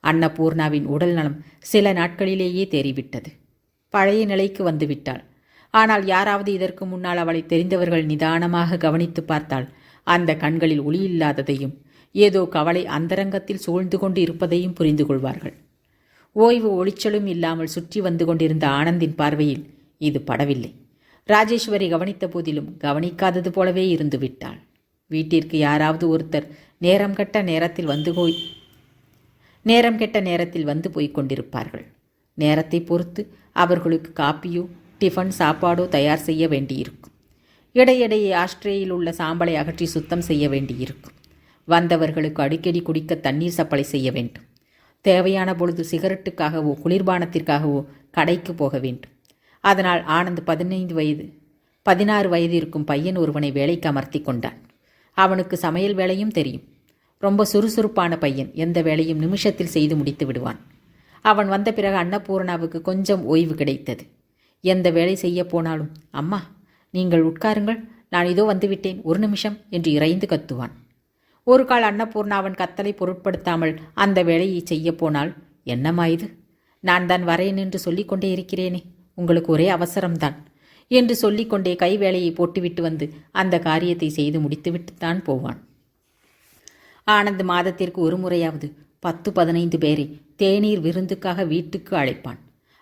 அன்னபூர்ணாவின் உடல் நலம் சில நாட்களிலேயே தேறிவிட்டது. பழைய நிலைக்கு வந்துவிட்டாள். ஆனால் யாராவது இதற்கு முன்னால் அவளை தெரிந்தவர்கள் நிதானமாக கவனித்து பார்த்தால் அந்த கண்களில் ஒளி இல்லாததையும் ஏதோ கவலை அந்தரங்கத்தில் சூழ்ந்து கொண்டு இருப்பதையும் புரிந்து கொள்வார்கள். ஓய்வு ஒளிச்சலும் இல்லாமல் சுற்றி வந்து கொண்டிருந்த ஆனந்தின் பார்வையில் இது படவில்லை. ராஜேஸ்வரி கவனித்த போதிலும் கவனிக்காதது போலவே இருந்து விட்டாள். வீட்டிற்கு யாராவது ஒருத்தர் நேரம் கெட்ட நேரத்தில் வந்து போய் கொண்டிருப்பார்கள். நேரத்தை பொறுத்து அவர்களுக்கு காப்பியோ டிஃபன் சாப்பாடோ தயார் செய்ய வேண்டியிருக்கும். இடையிடையே ஆஸ்ட்ரேயில் உள்ள சாம்பலை அகற்றி சுத்தம் செய்ய வேண்டியிருக்கும். வந்தவர்களுக்கு அடிக்கடி குடிக்க தண்ணீர் சப்ளை செய்ய வேண்டும். தேவையான பொழுது சிகரெட்டுக்காகவோ குளிர்பானத்திற்காகவோ கடைக்கு போக வேண்டும். அதனால் ஆனந்த் 16 வயது இருக்கும் பையன் ஒருவனை வேலைக்கு அமர்த்தி கொண்டான். அவனுக்கு சமையல் வேலையும் தெரியும். ரொம்ப சுறுசுறுப்பான பையன். எந்த வேலையும் நிமிஷத்தில் செய்து முடித்து விடுவான். அவன் வந்த பிறகு அன்னபூர்ணாவுக்கு கொஞ்சம் ஓய்வு கிடைத்தது. எந்த வேலை செய்ய போனாலும், அம்மா நீங்கள் உட்காருங்கள், நான் இதோ வந்துவிட்டேன், 1 நிமிஷம் என்று இறைந்து கத்துவான். ஒரு கால் அன்னபூர்ணாவன் கத்தலை பொருட்படுத்தாமல் அந்த வேலையை செய்ய போனால், என்னம்மா இது, நான் தான் வரேன் என்று சொல்லிக்கொண்டே இருக்கிறேனே, உங்களுக்கு ஒரே அவசரம்தான் என்று சொல்லிக்கொண்டே கை வேலையை போட்டுவிட்டு வந்து அந்த காரியத்தை செய்து முடித்துவிட்டுத்தான் போவான். ஆனந்த் மாதத்திற்கு ஒரு முறையாவது 10-15 பேரை தேநீர் விருந்துக்காக வீட்டுக்கு அழைப்பான்.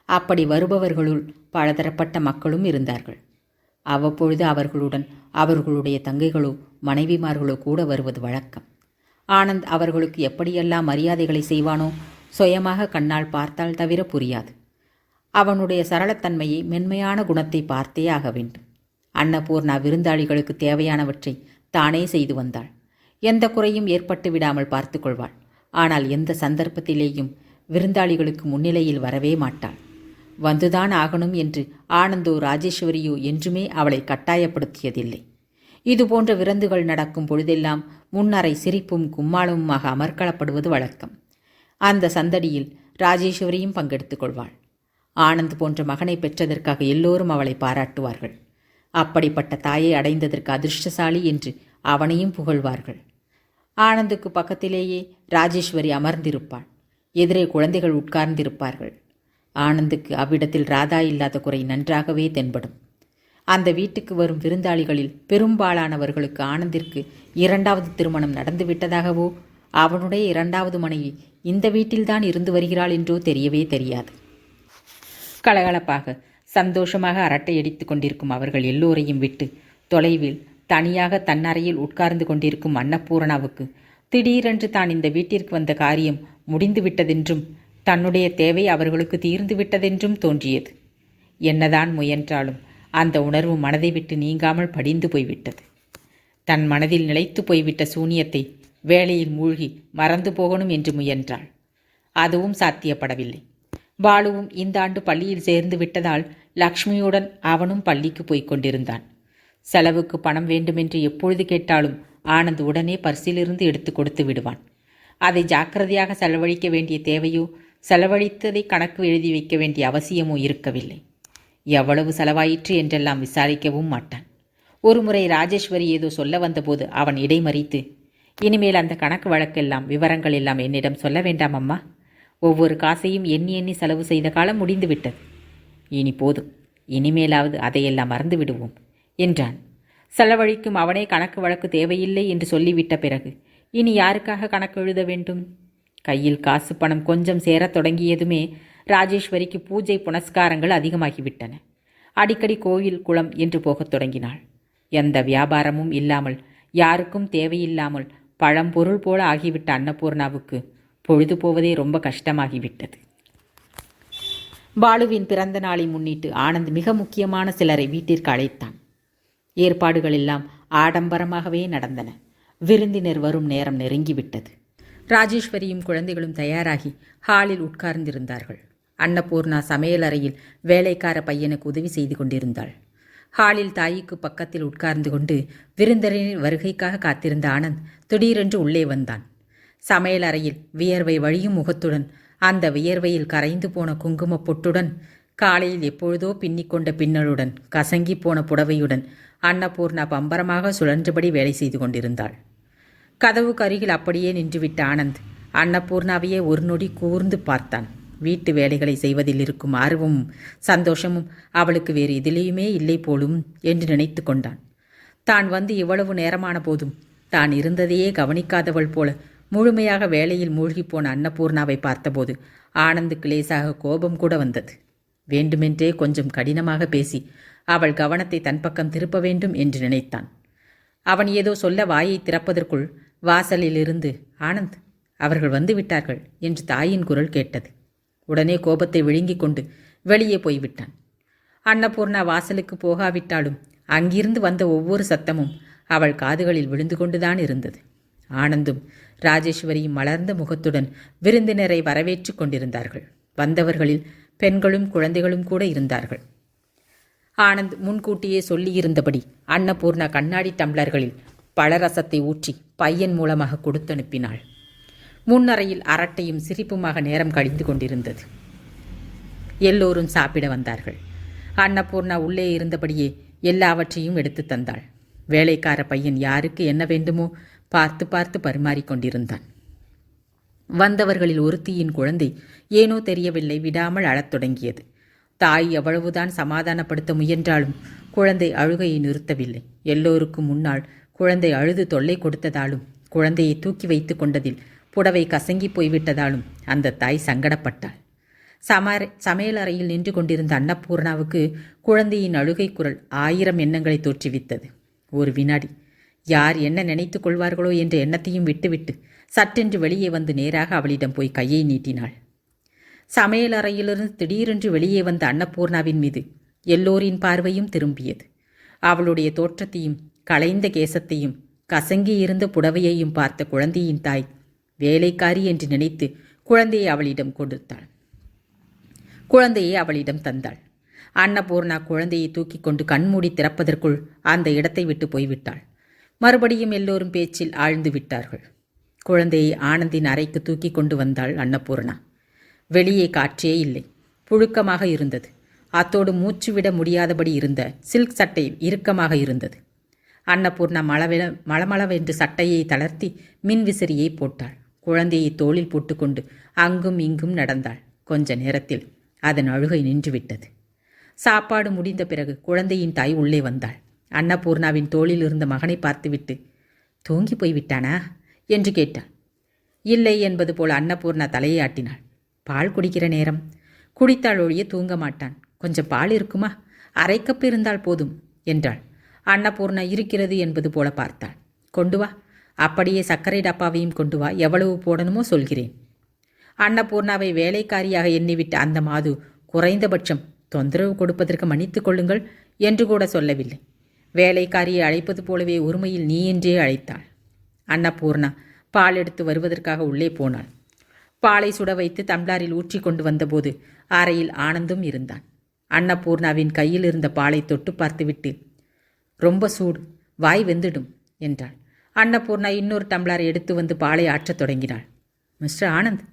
அப்படி வருபவர்களுள் பலதரப்பட்ட மக்களும் இருந்தார்கள். அவ்வப்பொழுது அவர்களுடன் அவர்களுடைய தங்கைகளோ மனைவிமார்களோ கூட வருவது வழக்கம். ஆனந்த் அவர்களுக்கு எப்படியெல்லாம் மரியாதைகளை செய்வானோ சுயமாக கண்ணால் பார்த்தால் தவிர புரியாது. அவனுடைய சரளத்தன்மையை, மென்மையான குணத்தை பார்த்தே ஆக வேண்டும். அன்னபூர்ணா விருந்தாளிகளுக்கு தேவையானவற்றை தானே செய்து வந்தாள். எந்த குறையும் ஏற்பட்டு விடாமல் பார்த்து கொள்வாள். ஆனால் எந்த சந்தர்ப்பத்திலேயும் விருந்தாளிகளுக்கு முன்னிலையில் வரவே மாட்டாள். வந்துதான் ஆகணும் என்று ஆனந்தோ ராஜேஸ்வரியோ என்றுமே அவளை கட்டாயப்படுத்தியதில்லை. இதுபோன்ற விருந்துகள் நடக்கும் பொழுதெல்லாம் முன்னரை சிரிப்பும் கும்மாளமுமாக அமர்க்களப்படுவது வழக்கம். அந்த சந்தடியில் ராஜேஸ்வரியும் பங்கெடுத்துக் கொள்வாள். ஆனந்த் போன்ற மகனை பெற்றதற்காக எல்லோரும் அவளை பாராட்டுவார்கள். அப்படிப்பட்ட தாயை அடைந்ததற்கு அதிர்ஷ்டசாலி என்று அவனையும் புகழ்வார்கள். ஆனந்துக்கு பக்கத்திலேயே ராஜேஸ்வரி அமர்ந்திருப்பாள். எதிரே குழந்தைகள் உட்கார்ந்திருப்பார்கள். ஆனந்துக்கு அவ்விடத்தில் ராதா இல்லாத குறை நன்றாகவே தென்படும். அந்த வீட்டுக்கு வரும் விருந்தாளிகளில் பெரும்பாலானவர்களுக்கு ஆனந்திற்கு 2வது திருமணம் நடந்துவிட்டதாகவோ அவனுடைய 2வது மனைவி இந்த வீட்டில்தான் இருந்து வருகிறாள் என்றோ தெரியவே தெரியாது. கலகலப்பாக சந்தோஷமாக அரட்டை அடித்து கொண்டிருக்கும் அவர்கள் எல்லோரையும் விட்டு தொலைவில் தனியாக தன்னறையில் உட்கார்ந்து கொண்டிருக்கும் அன்னபூர்ணாவுக்கு திடீரென்று தான் இந்த வீட்டிற்கு வந்த காரியம் முடிந்துவிட்டதென்றும் தன்னுடைய தேவை அவர்களுக்கு தீர்ந்து விட்டதென்றும் தோன்றியது. என்னதான் முயன்றாலும் அந்த உணர்வு மனதை விட்டு நீங்காமல் படிந்து போய்விட்டது. தன் மனதில் நிலைத்து போய்விட்ட சூனியத்தை வேலையில் மூழ்கி மறந்து போகணும் என்று முயன்றாள். அதுவும் சாத்தியப்படவில்லை. பாலுவும் இந்த ஆண்டு பள்ளியில் சேர்ந்து விட்டதால் லக்ஷ்மியுடன் அவனும் பள்ளிக்கு போய்க் கொண்டிருந்தான். செலவுக்கு பணம் வேண்டுமென்று எப்பொழுது கேட்டாலும் ஆனந்த் உடனே பர்சிலிருந்து எடுத்து கொடுத்து விடுவான். அதை ஜாக்கிரதையாக செலவழிக்க வேண்டிய தேவையோ செலவழித்ததை கணக்கு எழுதி வைக்க வேண்டிய அவசியமோ இருக்கவில்லை. எவ்வளவு செலவாயிற்று என்றெல்லாம் விசாரிக்கவும் மாட்டான். ஒருமுறை ராஜேஸ்வரி ஏதோ சொல்ல வந்தபோது அவன் இடைமறித்து, இனிமேல் அந்த கணக்கு வழக்கெல்லாம் விவரங்கள் எல்லாம் என்னிடம் சொல்ல வேண்டாம் அம்மா. ஒவ்வொரு காசையும் எண்ணி எண்ணி செலவு செய்த காலம் முடிந்து விட்டது. இனி போதும், இனிமேலாவது அதையெல்லாம் மறந்து விடுவோம் என்றான். செலவழிக்கும் அவனே கணக்கு வழக்கு தேவையில்லை என்று சொல்லிவிட்ட பிறகு இனி யாருக்காக கணக்கு எழுத வேண்டும்? கையில் காசு பணம் கொஞ்சம் சேரத் தொடங்கியதுமே ராஜேஸ்வரிக்கு பூஜை புனஸ்காரங்கள் அதிகமாகிவிட்டன. அடிக்கடி கோவில் குளம் என்று போகத் தொடங்கினாள். எந்த வியாபாரமும் இல்லாமல் யாருக்கும் தேவையில்லாமல் பழம்பொருள் போல ஆகிவிட்ட அன்னபூர்ணாவுக்கு பொழுது போவதே ரொம்ப கஷ்டமாகிவிட்டது. பாலுவின் பிறந்த நாளை முன்னிட்டு ஆனந்த் மிக முக்கியமான சிலரை வீட்டிற்கு அழைத்தான். ஏற்பாடுகள் எல்லாம் ஆடம்பரமாகவே நடந்தன. விருந்தினர் வரும் நேரம் நெருங்கிவிட்டது. ராஜேஸ்வரியும் குழந்தைகளும் தயாராகி ஹாலில் உட்கார்ந்திருந்தார்கள். அன்னபூர்ணா சமையலறையில் வேலைக்கார பையனுக்கு உதவி செய்து கொண்டிருந்தாள். ஹாலில் தாய்க்கு பக்கத்தில் உட்கார்ந்து கொண்டு விருந்தினரின் வருகைக்காக காத்திருந்த ஆனந்த் திடீரென்று உள்ளே வந்தான். சமையலறையில் வியர்வை வழியும் முகத்துடன், அந்த வியர்வையில் கரைந்து போன குங்குமப் பொட்டுடன், காலையில் எப்பொழுதோ பின்னிக்கொண்ட பின்னலுடன், கசங்கி போன புடவையுடன் அன்னபூர்ணா பம்பரமாக சுழன்றபடி வேலை செய்து கொண்டிருந்தாள். கதவுக்கு அருகில் அப்படியே நின்றுவிட்ட ஆனந்த் அன்னபூர்ணாவையே ஒரு நொடி கூர்ந்து பார்த்தான். வீட்டு வேலைகளை செய்வதில் இருக்கும் ஆர்வமும் சந்தோஷமும் அவளுக்கு வேறு எதிலேயுமே இல்லை போலும் என்று நினைத்து கொண்டான். தான் வந்து இவ்வளவு நேரமான போதும் தான் இருந்ததையே கவனிக்காதவள் போல முழுமையாக வேலையில் மூழ்கிப்போன அன்னபூர்ணாவை பார்த்தபோது ஆனந்துக்கு லேசாக கோபம் கூட வந்தது. வேண்டுமென்றே கொஞ்சம் கடினமாக பேசி அவள் கவனத்தை தன் பக்கம் திருப்ப வேண்டும் என்று நினைத்தான். அவன் ஏதோ சொல்ல வாயை திறப்பதற்குள் வாசலிலிருந்து, ஆனந்த், அவர்கள் வந்துவிட்டார்கள் என்று தாயின் குரல் கேட்டது. உடனே கோபத்தை விழுங்கிக் கொண்டு வெளியே போய்விட்டான். அன்னபூர்ணா வாசலுக்கு போகாவிட்டாலும் அங்கிருந்து வந்த ஒவ்வொரு சத்தமும் அவள் காதுகளில் விழுந்து கொண்டுதான் இருந்தது. ஆனந்தும் ராஜேஸ்வரியும் மலர்ந்த முகத்துடன் விருந்தினரை வரவேற்று கொண்டிருந்தார்கள். வந்தவர்களில் பெண்களும் குழந்தைகளும் கூட இருந்தார்கள். ஆனந்த் முன்கூட்டியே சொல்லியிருந்தபடி அன்னபூர்ணா கண்ணாடி டம்ளர்களில் பழரசத்தை ஊற்றி பையன் மூலமாக கொடுத்தனுப்பினாள். முன்னறையில் அரட்டையும் சிரிப்புமாக நேரம் கழிந்து கொண்டிருந்தது. எல்லோரும் சாப்பிட வந்தார்கள். அன்னபூர்ணா உள்ளே இருந்தபடியே எல்லாவற்றையும் எடுத்து தந்தாள். வேலைக்கார பையன் யாருக்கு என்ன வேண்டுமோ பார்த்து பார்த்து பரிமாறிக்கொண்டிருந்தான். வந்தவர்களில் ஒருத்தியின் குழந்தை ஏனோ தெரியவில்லை, விடாமல் அழத் தொடங்கியது. தாய் எவ்வளவுதான் சமாதானப்படுத்த முயன்றாலும் குழந்தை அழுகையை நிறுத்தவில்லை. எல்லோருக்கும் முன்னால் குழந்தை அழுது தொல்லை கொடுத்ததாலும், குழந்தையை தூக்கி வைத்து கொண்டதில் புடவை கசங்கி போய்விட்டதாலும் அந்த தாய் சங்கடப்பட்டாள். சமையலறையில் நின்று கொண்டிருந்த அன்னபூர்ணாவுக்கு குழந்தையின் அழுகை குரல் 1000 எண்ணங்களை தோற்றுவித்தது. ஒரு வினாடி யார் என்ன நினைத்து கொள்வார்களோ என்ற எண்ணத்தையும் விட்டுவிட்டு சட்டென்று வெளியே வந்து நேராக அவளிடம் போய் கையை நீட்டினாள். சமையலறையிலிருந்து திடீரென்று வெளியே வந்த அன்னபூர்ணாவின் மீது எல்லோரின் பார்வையும் திரும்பியது. அவளுடைய தோற்றத்தையும் களைந்த கேசத்தையும் கசங்கி இருந்த புடவையையும் பார்த்த குழந்தையின் தாய் வேலைக்காரி என்று நினைத்து குழந்தையை அவளிடம் கொடுத்தாள். குழந்தையை அவளிடம் தந்தாள். அன்னபூர்ணா குழந்தையை தூக்கி கொண்டு கண்மூடி திறப்பதற்குள் அந்த இடத்தை விட்டு போய்விட்டாள். மறுபடியும் எல்லோரும் பேச்சில் ஆழ்ந்து விட்டார்கள். குழந்தையை ஆனந்தின் அறைக்கு தூக்கி கொண்டு வந்தாள் அன்னபூர்ணா. வெளியே காற்றே இல்லை. புழுக்கமாக இருந்தது. அத்தோடு மூச்சு விட முடியாதபடி இருந்த சில்க் சட்டை இறுக்கமாக இருந்தது. அன்னபூர்ணா மளமளவென்று சட்டையை தளர்த்தி மின்விசிறியை போட்டாள். குழந்தையை தோளில் போட்டுக்கொண்டு அங்கும் இங்கும் நடந்தாள். கொஞ்ச நேரத்தில் அதன் அழுகை நின்றுவிட்டது. சாப்பாடு முடிந்த பிறகு குழந்தையின் தாய் உள்ளே வந்தாள். அன்னபூர்ணாவின் தோளில் இருந்த மகனை பார்த்துவிட்டு, தூங்கி போய்விட்டானா என்று கேட்டாள். இல்லை என்பது போல அன்னபூர்ணா தலையை ஆட்டினாள். பால் குடிக்கிற நேரம். குடித்தாள் ஒழிய தூங்க மாட்டான். கொஞ்சம் பால் இருக்குமா? அரை கப் இருந்தால் போதும் என்றாள். அன்னபூர்ணா இருக்கிறது என்பது போல பார்த்தாள். கொண்டு வா, அப்படியே சர்க்கரை டப்பாவையும் கொண்டு வா, எவ்வளவு போடணுமோ சொல்கிறேன். அன்னபூர்ணாவை வேலைக்காரியாக எண்ணிவிட்ட அந்த மாது குறைந்தபட்சம் தொந்தரவு கொடுப்பதற்கு மன்னித்து கொள்ளுங்கள் என்று கூட சொல்லவில்லை. வேலைக்காரியை அழைப்பது போலவே உரிமையில் நீ என்றே அழைத்தாள். அன்னபூர்ணா பால் எடுத்து வருவதற்காக உள்ளே போனாள். பாலை சுட வைத்து தம்ளாரில் ஊற்றி கொண்டு வந்தபோது அறையில் ஆனந்தும் இருந்தான். அன்னபூர்ணாவின் கையில் இருந்த பாலை தொட்டு பார்த்துவிட்டு, ரொம்ப சூடு, வாய் வெந்துடும் என்றாள். அன்னபூர்ணா இன்னொரு டம்ளாரை எடுத்து வந்து பாலை ஆற்றத் தொடங்கினாள். மிஸ்டர் ஆனந்த்,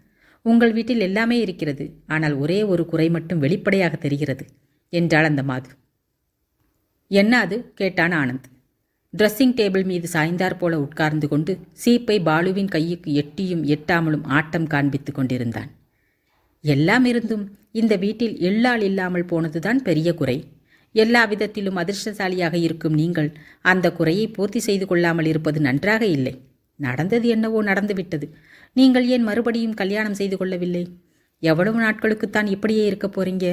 உங்கள் வீட்டில் எல்லாமே இருக்கிறது, ஆனால் ஒரே ஒரு குறை மட்டும் வெளிப்படையாக தெரிகிறது என்றாள் அந்த மாது. என்ன அது கேட்டான் ஆனந்த். ட்ரெஸ்ஸிங் டேபிள் மீது சாய்ந்தார் போல உட்கார்ந்து கொண்டு சீப்பை பாலுவின் கையுக்கு எட்டியும் எட்டாமலும் ஆட்டம் காண்பித்து கொண்டிருந்தான். எல்லாம் இருந்தும் இந்த வீட்டில் எள்ளால் இல்லாமல் போனதுதான் பெரிய குறை. எல்லா விதத்திலும் அதிர்ஷ்டசாலியாக இருக்கும் நீங்கள் அந்த குறையை பூர்த்தி செய்து கொள்ளாமல் இருப்பது நன்றாக இல்லை. நடந்தது என்னவோ நடந்துவிட்டது. நீங்கள் ஏன் மறுபடியும் கல்யாணம் செய்து கொள்ளவில்லை? எவ்வளவு நாட்களுக்குத்தான் இப்படியே இருக்க போறீங்க?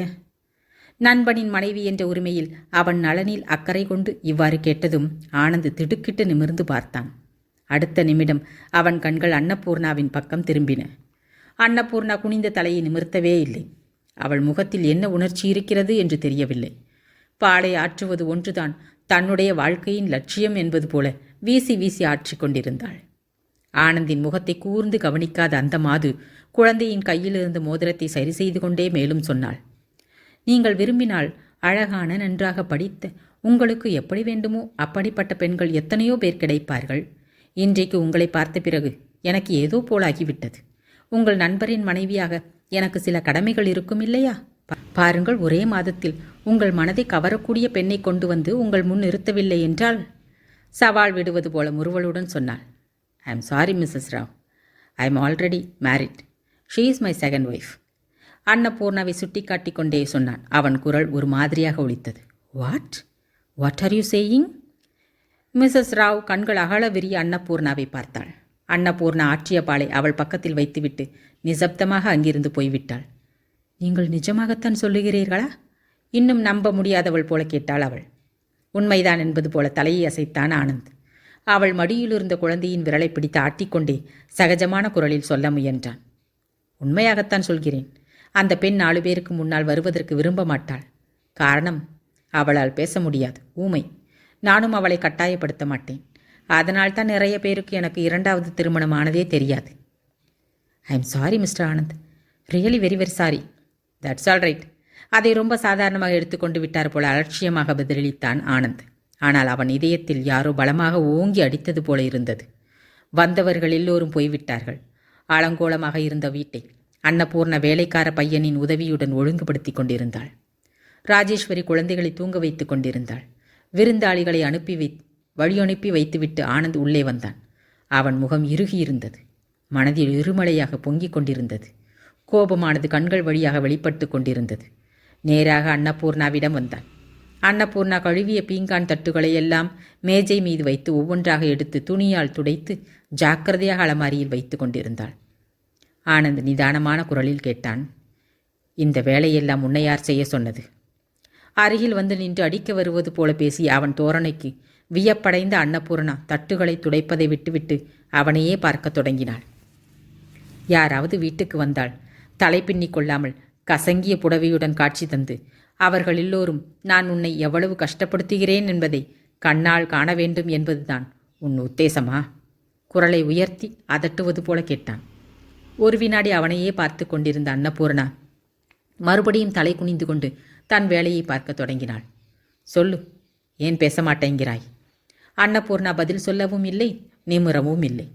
நண்பனின் மனைவி என்ற உரிமையில் அவன் நலனில் அக்கறை கொண்டு இவ்வாறு கேட்டதும் ஆனந்த் திடுக்கிட்டு நிமிர்ந்து பார்த்தான். அடுத்த நிமிடம் அவன் கண்கள் அன்னபூர்ணாவின் பக்கம் திரும்பின. அன்னபூர்ணா குனிந்த தலையை நிமிர்த்தவே இல்லை. அவள் முகத்தில் என்ன உணர்ச்சி இருக்கிறது என்று தெரியவில்லை. பாலை ஆற்றுவது ஒன்றுதான் தன்னுடைய வாழ்க்கையின் லட்சியம் என்பது போல வீசி வீசி ஆற்றிக் கொண்டிருந்தாள். ஆனந்தின் முகத்தை கூர்ந்து கவனிக்காத அந்த மாது குழந்தையின் கையில் இருந்த மோதிரத்தை சரி செய்து கொண்டே மேலும் சொன்னாள். நீங்கள் விரும்பினால் அழகான, நன்றாக படித்த, உங்களுக்கு எப்படி வேண்டுமோ அப்படிப்பட்ட பெண்கள் எத்தனையோ பேர் கிடைப்பார்கள். இன்றைக்கு உங்களை பார்த்த பிறகு எனக்கு ஏதோ போலாகிவிட்டது. உங்கள் நண்பரின் மனைவியாக எனக்கு சில கடமைகள் இருக்கும் இல்லையா? பாருங்கள், ஒரே மாதத்தில் உங்கள் மனதை கவரக்கூடிய பெண்ணை கொண்டு வந்து உங்கள் முன் நிறுத்தவில்லை என்றால், சவால் விடுவது போல முறுவலுடன் சொன்னாள். I am sorry Mrs Rao, I am already married. She is my second wife. அன்னபூர்ணாவை சுட்டி காட்டிக் கொண்டே சொன்னான். அவன் குரல் ஒரு மாதிரியாக ஒலித்தது. What what are you saying? Mrs Rao கண்கள் அகல விரிய அன்னபூர்ணாவை பார்த்தாள். அன்னபூர்ணா ஆற்றிய பாலை அவள் பக்கத்தில் வைத்துவிட்டு நிசப்தமாக அங்கிருந்து போய்விட்டாள். நீங்கள் நிஜமாகத்தான் சொல்லுகிறீர்களா? இன்னும் நம்ப முடியாதவள் போல கேட்டாள் அவள். உண்மைதான் என்பது போல தலையை அசைத்தான் ஆனந்த். அவள் மடியிலிருந்த குழந்தையின் விரலை பிடித்து ஆட்டிக்கொண்டே சகஜமான குரலில் சொல்ல முயன்றான். உண்மையாகத்தான் சொல்கிறேன். அந்த பெண் 4 பேருக்கு முன்னால் வருவதற்கு விரும்ப மாட்டாள். காரணம், அவளால் பேச முடியாது, ஊமை. நானும் அவளை கட்டாயப்படுத்த மாட்டேன். அதனால்தான் நிறைய பேருக்கு எனக்கு 2வது திருமணம் ஆனதே தெரியாது. ஐ am sorry mister Anand, really very very sorry. That's all right. அதை ரொம்ப சாதாரணமாக எடுத்துக்கொண்டு விட்டார் போல அலட்சியமாக பதிலளித்தான் ஆனந்த். ஆனால் அவன் இதயத்தில் யாரோ பலமாக ஓங்கி அடித்தது போல இருந்தது. வந்தவர்கள் எல்லோரும் போய்விட்டார்கள். ஆலங்கோலமாக இருந்த வீட்டை அன்னபூர்ண வேலைக்கார பையனின் உதவியுடன் ஒழுங்குபடுத்தி கொண்டிருந்தாள். ராஜேஸ்வரி குழந்தைகளை தூங்க வைத்து கொண்டிருந்தாள். விருந்தாளிகளை வழியனுப்பி வைத்துவிட்டு ஆனந்த் உள்ளே வந்தான். அவன் முகம் இறுகியிருந்தது. மனதில் இருமலையாக பொங்கிக் கொண்டிருந்தது. கோபமானது கண்கள் வழியாக வெளிப்பட்டு கொண்டிருந்தது. நேராக அன்னபூர்ணாவிடம் வந்தான். அன்னபூர்ணா கழுவிய பீங்கான் தட்டுகளை எல்லாம் மேஜை மீது வைத்து ஒவ்வொன்றாக எடுத்து துணியால் துடைத்து ஜாக்கிரதையாக அலமாரியில் வைத்து கொண்டிருந்தாள். ஆனந்த் நிதானமான குரலில் கேட்டான். இந்த வேலையெல்லாம் உன்னை யார் செய்ய சொன்னது? அருகில் வந்து நின்று அடிக்க வருவது போல பேசி அவன் தோரணைக்கு வியப்படைந்த அன்னபூர்ணா தட்டுகளை துடைப்பதை விட்டுவிட்டு அவனையே பார்க்க தொடங்கினாள். யாராவது வீட்டுக்கு வந்தால் தலை பின்னிக் கொள்ளாமல் கசங்கிய புடவையுடன் காட்சி தந்து அவர்கள் எல்லோரும் நான் உன்னை எவ்வளவு கஷ்டப்படுத்துகிறேன் என்பதை கண்ணால் காண வேண்டும் என்பதுதான் உன் உத்தேசமா? குரலை உயர்த்தி அதட்டுவது போல கேட்டான். ஒரு வினாடி அவனையே பார்த்து கொண்டிருந்த அன்னபூர்ணா மறுபடியும் தலை குனிந்து கொண்டு தன் வேலையை பார்க்க தொடங்கினாள். சொல்லு, ஏன் பேச மாட்டேங்கிறாய்? அன்னபூர்ணா பதில் சொல்லவும் இல்லை, நிமிரவும் இல்லை.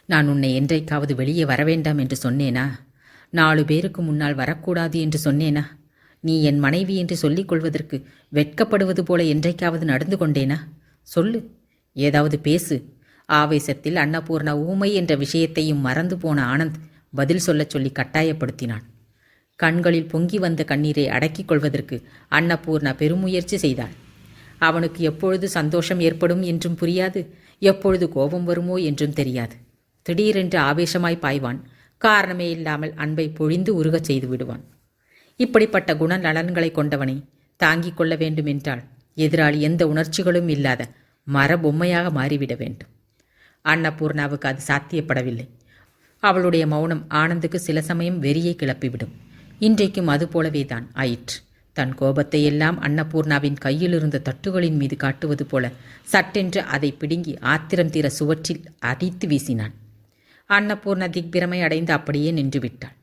நான் உன்னை என்றைக்காவது வெளியே வரவேண்டாம் என்று சொன்னேனா? 4 பேருக்கு முன்னால் வரக்கூடாது என்று சொன்னேனா? நீ என் மனைவி என்று சொல்லிக் கொள்வதற்கு வெட்கப்படுவது போல என்றைக்காவது நடந்து கொண்டேனா? சொல்லு, ஏதாவது பேசு. ஆவேசத்தில் அன்னபூர்ணா ஊமை என்ற விஷயத்தையும் மறந்து போன ஆனந்த் பதில் சொல்லச் சொல்லி கட்டாயப்படுத்தினான். கண்களில் பொங்கி வந்த கண்ணீரை அடக்கிக் கொள்வதற்கு அன்னபூர்ணா பெருமுயற்சி செய்தாள். அவனுக்கு எப்பொழுது சந்தோஷம் ஏற்படும் என்றும் புரியாது, எப்பொழுது கோபம் வருமோ என்றும் தெரியாது. திடீரென்று ஆவேசமாய் பாய்வான். காரணமே இல்லாமல் அன்பை பொழிந்து உருகச் செய்து விடுவான். இப்படிப்பட்ட குணநலன்களை கொண்டவனை தாங்கிக் கொள்ள வேண்டுமென்றால் எதிராளி எந்த உணர்ச்சிகளும் இல்லாத மர பொம்மையாக மாறிவிட வேண்டும். அன்னபூர்ணாவுக்கு அது சாத்தியப்படவில்லை. அவளுடைய மௌனம் ஆனந்துக்கு சில சமயம் வெறியை கிளப்பிவிடும். இன்றைக்கும் அதுபோலவே தான் ஆயிற்று. தன் கோபத்தை எல்லாம் அன்னபூர்ணாவின் கையில் இருந்த தட்டுகளின் மீது காட்டுவது போல சட்டென்று அதை பிடுங்கி ஆத்திரம் தீர சுவற்றில் அடித்து வீசினான். அன்னபூர்ணா திக்பிரமை அடைந்து அப்படியே நின்று விட்டாள்.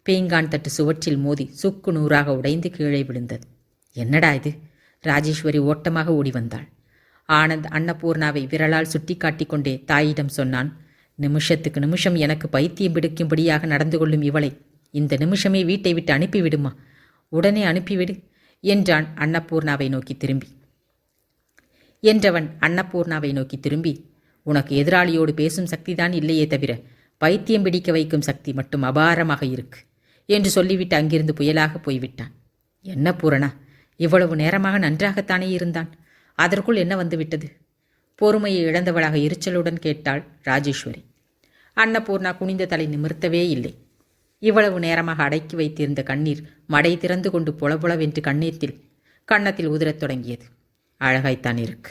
பீங்கான் தட்டு சுவற்றில் மோதி சுக்கு நூறாக உடைந்து கீழே விழுந்தது. என்னடா இது? ராஜேஸ்வரி ஓட்டமாக ஓடி வந்தாள். ஆனந்த் அன்னபூர்ணாவை விரலால் சுட்டி காட்டிக்கொண்டே தாயிடம் சொன்னான், நிமிஷத்துக்கு நிமிஷம் எனக்கு பைத்தியம் பிடிக்கும்படியாக நடந்து கொள்ளும் இவளை இந்த நிமிஷமே வீட்டை விட்டு அனுப்பிவிடுமா? உடனே அனுப்பிவிடு என்றான் அன்னபூர்ணாவை நோக்கி திரும்பி. உனக்கு எதிராளியோடு பேசும் சக்திதான் இல்லையே தவிர பைத்தியம் பிடிக்க வைக்கும் சக்தி மட்டும் அபாரமாக இருக்கு என்று சொல்லிவிட்டு அங்கிருந்து புயலாக போய்விட்டான். என்ன பூரணா, இவ்வளவு நேரமாக நன்றாகத்தானே இருந்தான், அதற்குள் என்ன வந்துவிட்டது? பொறுமையை இழந்தவளாக எரிச்சலுடன் கேட்டாள் ராஜேஸ்வரி. அன்னபூர்ணா குனிந்த தலை நிமிர்த்தவே இல்லை. இவ்வளவு நேரமாக அடக்கி வைத்திருந்த கண்ணீர் மடை திறந்து கொண்டு பொலபொலவென்று கன்னத்தில் உதிரத் தொடங்கியது. அழகாய்த்தான் இருக்கு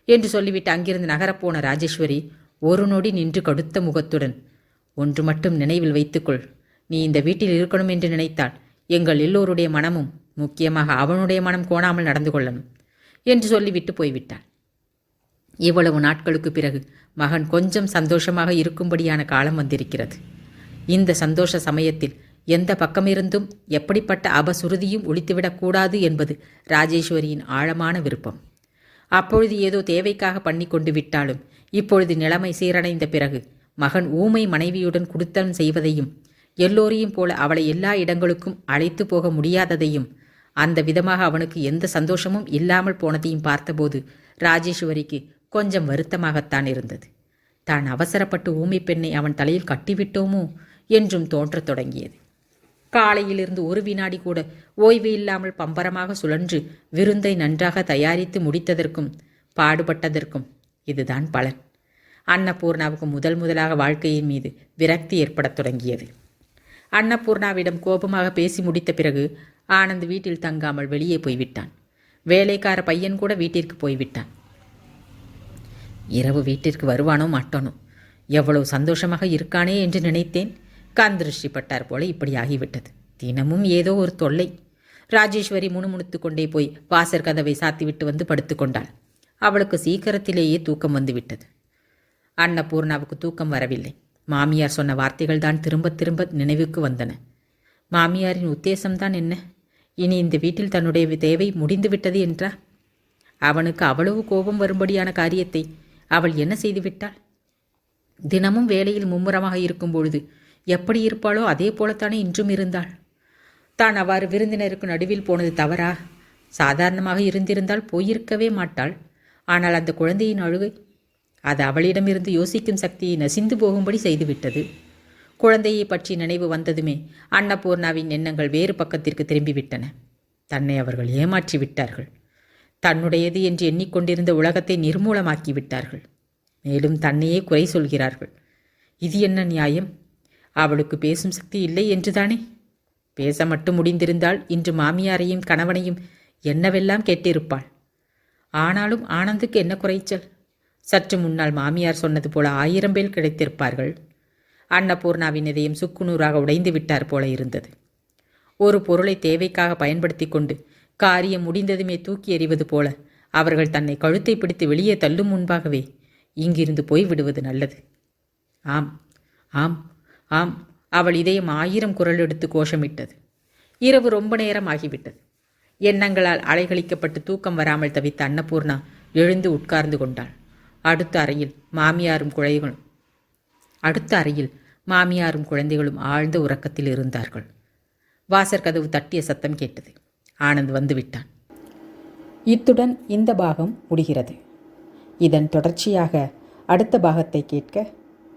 என்று சொல்லிவிட்டு அங்கிருந்து நகரப்போன ராஜேஸ்வரி ஒரு நொடி நின்று கடுத்த முகத்துடன், ஒன்று மட்டும் நினைவில் வைத்துக்கொள், நீ இந்த வீட்டில் இருக்கணும் என்று நினைத்தால் எங்கள் எல்லோருடைய மனமும், முக்கியமாக அவனுடைய மனம் கோணாமல் நடந்து கொள்ளணும் என்று சொல்லிவிட்டு போய்விட்டாள். இவ்வளவு நாட்களுக்கு பிறகு மகன் கொஞ்சம் சந்தோஷமாக இருக்கும்படியான காலம் வந்திருக்கிறது. இந்த சந்தோஷ சமயத்தில் எந்த பக்கமிருந்தும் எப்படிப்பட்ட அபசுருதியும் ஒழித்துவிடக்கூடாது என்பது ராஜேஸ்வரியின் ஆழமான விருப்பம். அப்பொழுது ஏதோ தேவைக்காக பண்ணி கொண்டு விட்டாலும் இப்பொழுது நிலைமை சீரடைந்த பிறகு மகன் ஊமை மனைவியுடன் குடுத்தனம் செய்வதையும், எல்லோரையும் போல அவளை எல்லா இடங்களுக்கும் அழைத்து போக முடியாததையும், அந்த விதமாக அவனுக்கு எந்த சந்தோஷமும் இல்லாமல் போனதையும் பார்த்தபோது ராஜேஸ்வரிக்கு கொஞ்சம் வருத்தமாகத்தான் இருந்தது. தான் அவசரப்பட்டு ஊமை பெண்ணை அவன் தலையில் கட்டிவிட்டோமோ என்றும் தோன்றத் தொடங்கியது. காலையிலிருந்து ஒரு வினாடி கூட ஓய்வு இல்லாமல் பம்பரமாக சுழன்று விருந்தை நன்றாக தயாரித்து முடித்ததற்கும் பாடுபட்டதற்கும் இதுதான் பலன். அன்னபூர்ணாவுக்கு முதலாக வாழ்க்கையின் மீது விரக்தி ஏற்படத் தொடங்கியது. அன்னபூர்ணாவிடம் கோபமாக பேசி முடித்த பிறகு ஆனந்த் வீட்டில் தங்காமல் வெளியே போய்விட்டான். வேலைக்கார பையன் கூட வீட்டிற்கு போய்விட்டான். இரவு வீட்டிற்கு வருவானோ மாட்டானோ, எவ்வளவு சந்தோஷமாக இருக்கானே என்று நினைத்தேன். கந்திருஷ்டி பட்டார் போல இப்படி ஆகிவிட்டது. தினமும் ஏதோ ஒரு தொல்லை. ராஜேஸ்வரி முணுமுணுத்து கொண்டே போய் வாசற் கதவை சாத்திவிட்டு வந்து படுத்துக்கொண்டாள். அவளுக்கு சீக்கிரத்திலேயே தூக்கம் வந்துவிட்டது. அன்னபூர்ணாவுக்கு தூக்கம் வரவில்லை. மாமியார் சொன்ன வார்த்தைகள் தான் திரும்ப திரும்ப நினைவுக்கு வந்தன. மாமியாரின் உத்தேசம்தான் என்ன? இனி இந்த வீட்டில் தன்னுடைய தேவை முடிந்துவிட்டது என்றா? அவனுக்கு அவ்வளவு கோபம் வரும்படியான காரியத்தை அவள் என்ன செய்துவிட்டாள்? தினமும் வேலையில் மும்முரமாக இருக்கும் பொழுது எப்படி இருப்பாளோ அதே போலத்தானே இன்றும் இருந்தாள். தான் அவ்வாறு விருந்தினருக்கு நடுவில் போனது தவறா? சாதாரணமாக இருந்திருந்தால் போயிருக்கவே மாட்டாள். ஆனால் அந்த குழந்தையின் அழுகை, அது அவளிடமிருந்து யோசிக்கும் சக்தியை நசிந்து போகும்படி செய்துவிட்டது. குழந்தையை பற்றி நினைவு வந்ததுமே அன்னபூர்ணாவின் எண்ணங்கள் வேறு பக்கத்திற்கு திரும்பிவிட்டன. தன்னை அவர்கள் ஏமாற்றி விட்டார்கள். தன்னுடையது என்று எண்ணிக்கொண்டிருந்த உலகத்தை நிர்மூலமாக்கி விட்டார்கள். மேலும் தன்னையே குறை சொல்கிறார்கள். இது என்ன நியாயம்? அவளுக்கு பேசும் சக்தி இல்லை என்றுதானே? பேச மட்டும் முடிந்திருந்தால் இன்று மாமியாரையும் கணவனையும் என்னவெல்லாம் கேட்டிருப்பாள். ஆனாலும் ஆனந்துக்கு என்ன குறைச்சல்? சற்று முன்னால் மாமியார் சொன்னது போல 1000 பேர் கிடைத்திருப்பார்கள். அன்னபூர்ணாவின் இதயம் சுக்குநூறாக உடைந்து விட்டார் போல இருந்தது. ஒரு பொருளை தேவைக்காக பயன்படுத்தி கொண்டு காரியம் முடிந்ததுமே தூக்கி எறிவது போல அவர்கள் தன்னை கழுத்தை பிடித்து வெளியே தள்ளும் முன்பாகவே இங்கிருந்து போய்விடுவது நல்லது. ஆம், ஆம், ஆம், அவள் இதயம் 1000 குரல் எடுத்து கோஷமிட்டது. இரவு ரொம்ப நேரம் ஆகிவிட்டது. எண்ணங்களால் அலைகழிக்கப்பட்டு தூக்கம் வராமல் தவித்த அன்னபூர்ணா எழுந்து உட்கார்ந்து கொண்டாள். அடுத்த அறையில் மாமியாரும் குழைகளும் அடுத்த அறையில் மாமியாரும் குழந்தைகளும் ஆழ்ந்த உறக்கத்தில் இருந்தார்கள். வாசற்கதவு தட்டிய சத்தம் கேட்டது. ஆனந்த் வந்துவிட்டான். இத்துடன் இந்த பாகம் முடிகிறது. இதன் தொடர்ச்சியாக அடுத்த பாகத்தை கேட்க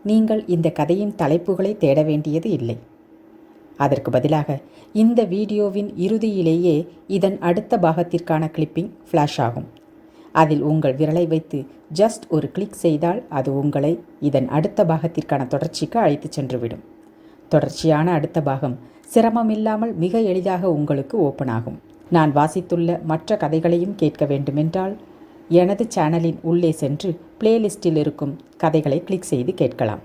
நீங்கள் இந்த கதையின் தலைப்புகளை தேட வேண்டியது இல்லை. அதற்கு பதிலாக இந்த வீடியோவின் இறுதியிலேயே இதன் அடுத்த பாகத்திற்கான கிளிப்பிங் ஃப்ளாஷ் ஆகும். அதில் உங்கள் விரலை வைத்து ஜஸ்ட் ஒரு கிளிக் செய்தால் அது உங்களை இதன் அடுத்த பாகத்திற்கான தொடர்ச்சிக்கு அழைத்து சென்றுவிடும். தொடர்ச்சியான அடுத்த பாகம் சிரமமில்லாமல் மிக எளிதாக உங்களுக்கு ஓப்பன் ஆகும். நான் வாசித்துள்ள மற்ற கதைகளையும் கேட்க வேண்டுமென்றால் எனது சேனலின் உள்ளே சென்று பிளேலிஸ்டில் இருக்கும் கதைகளை கிளிக் செய்து கேட்கலாம்.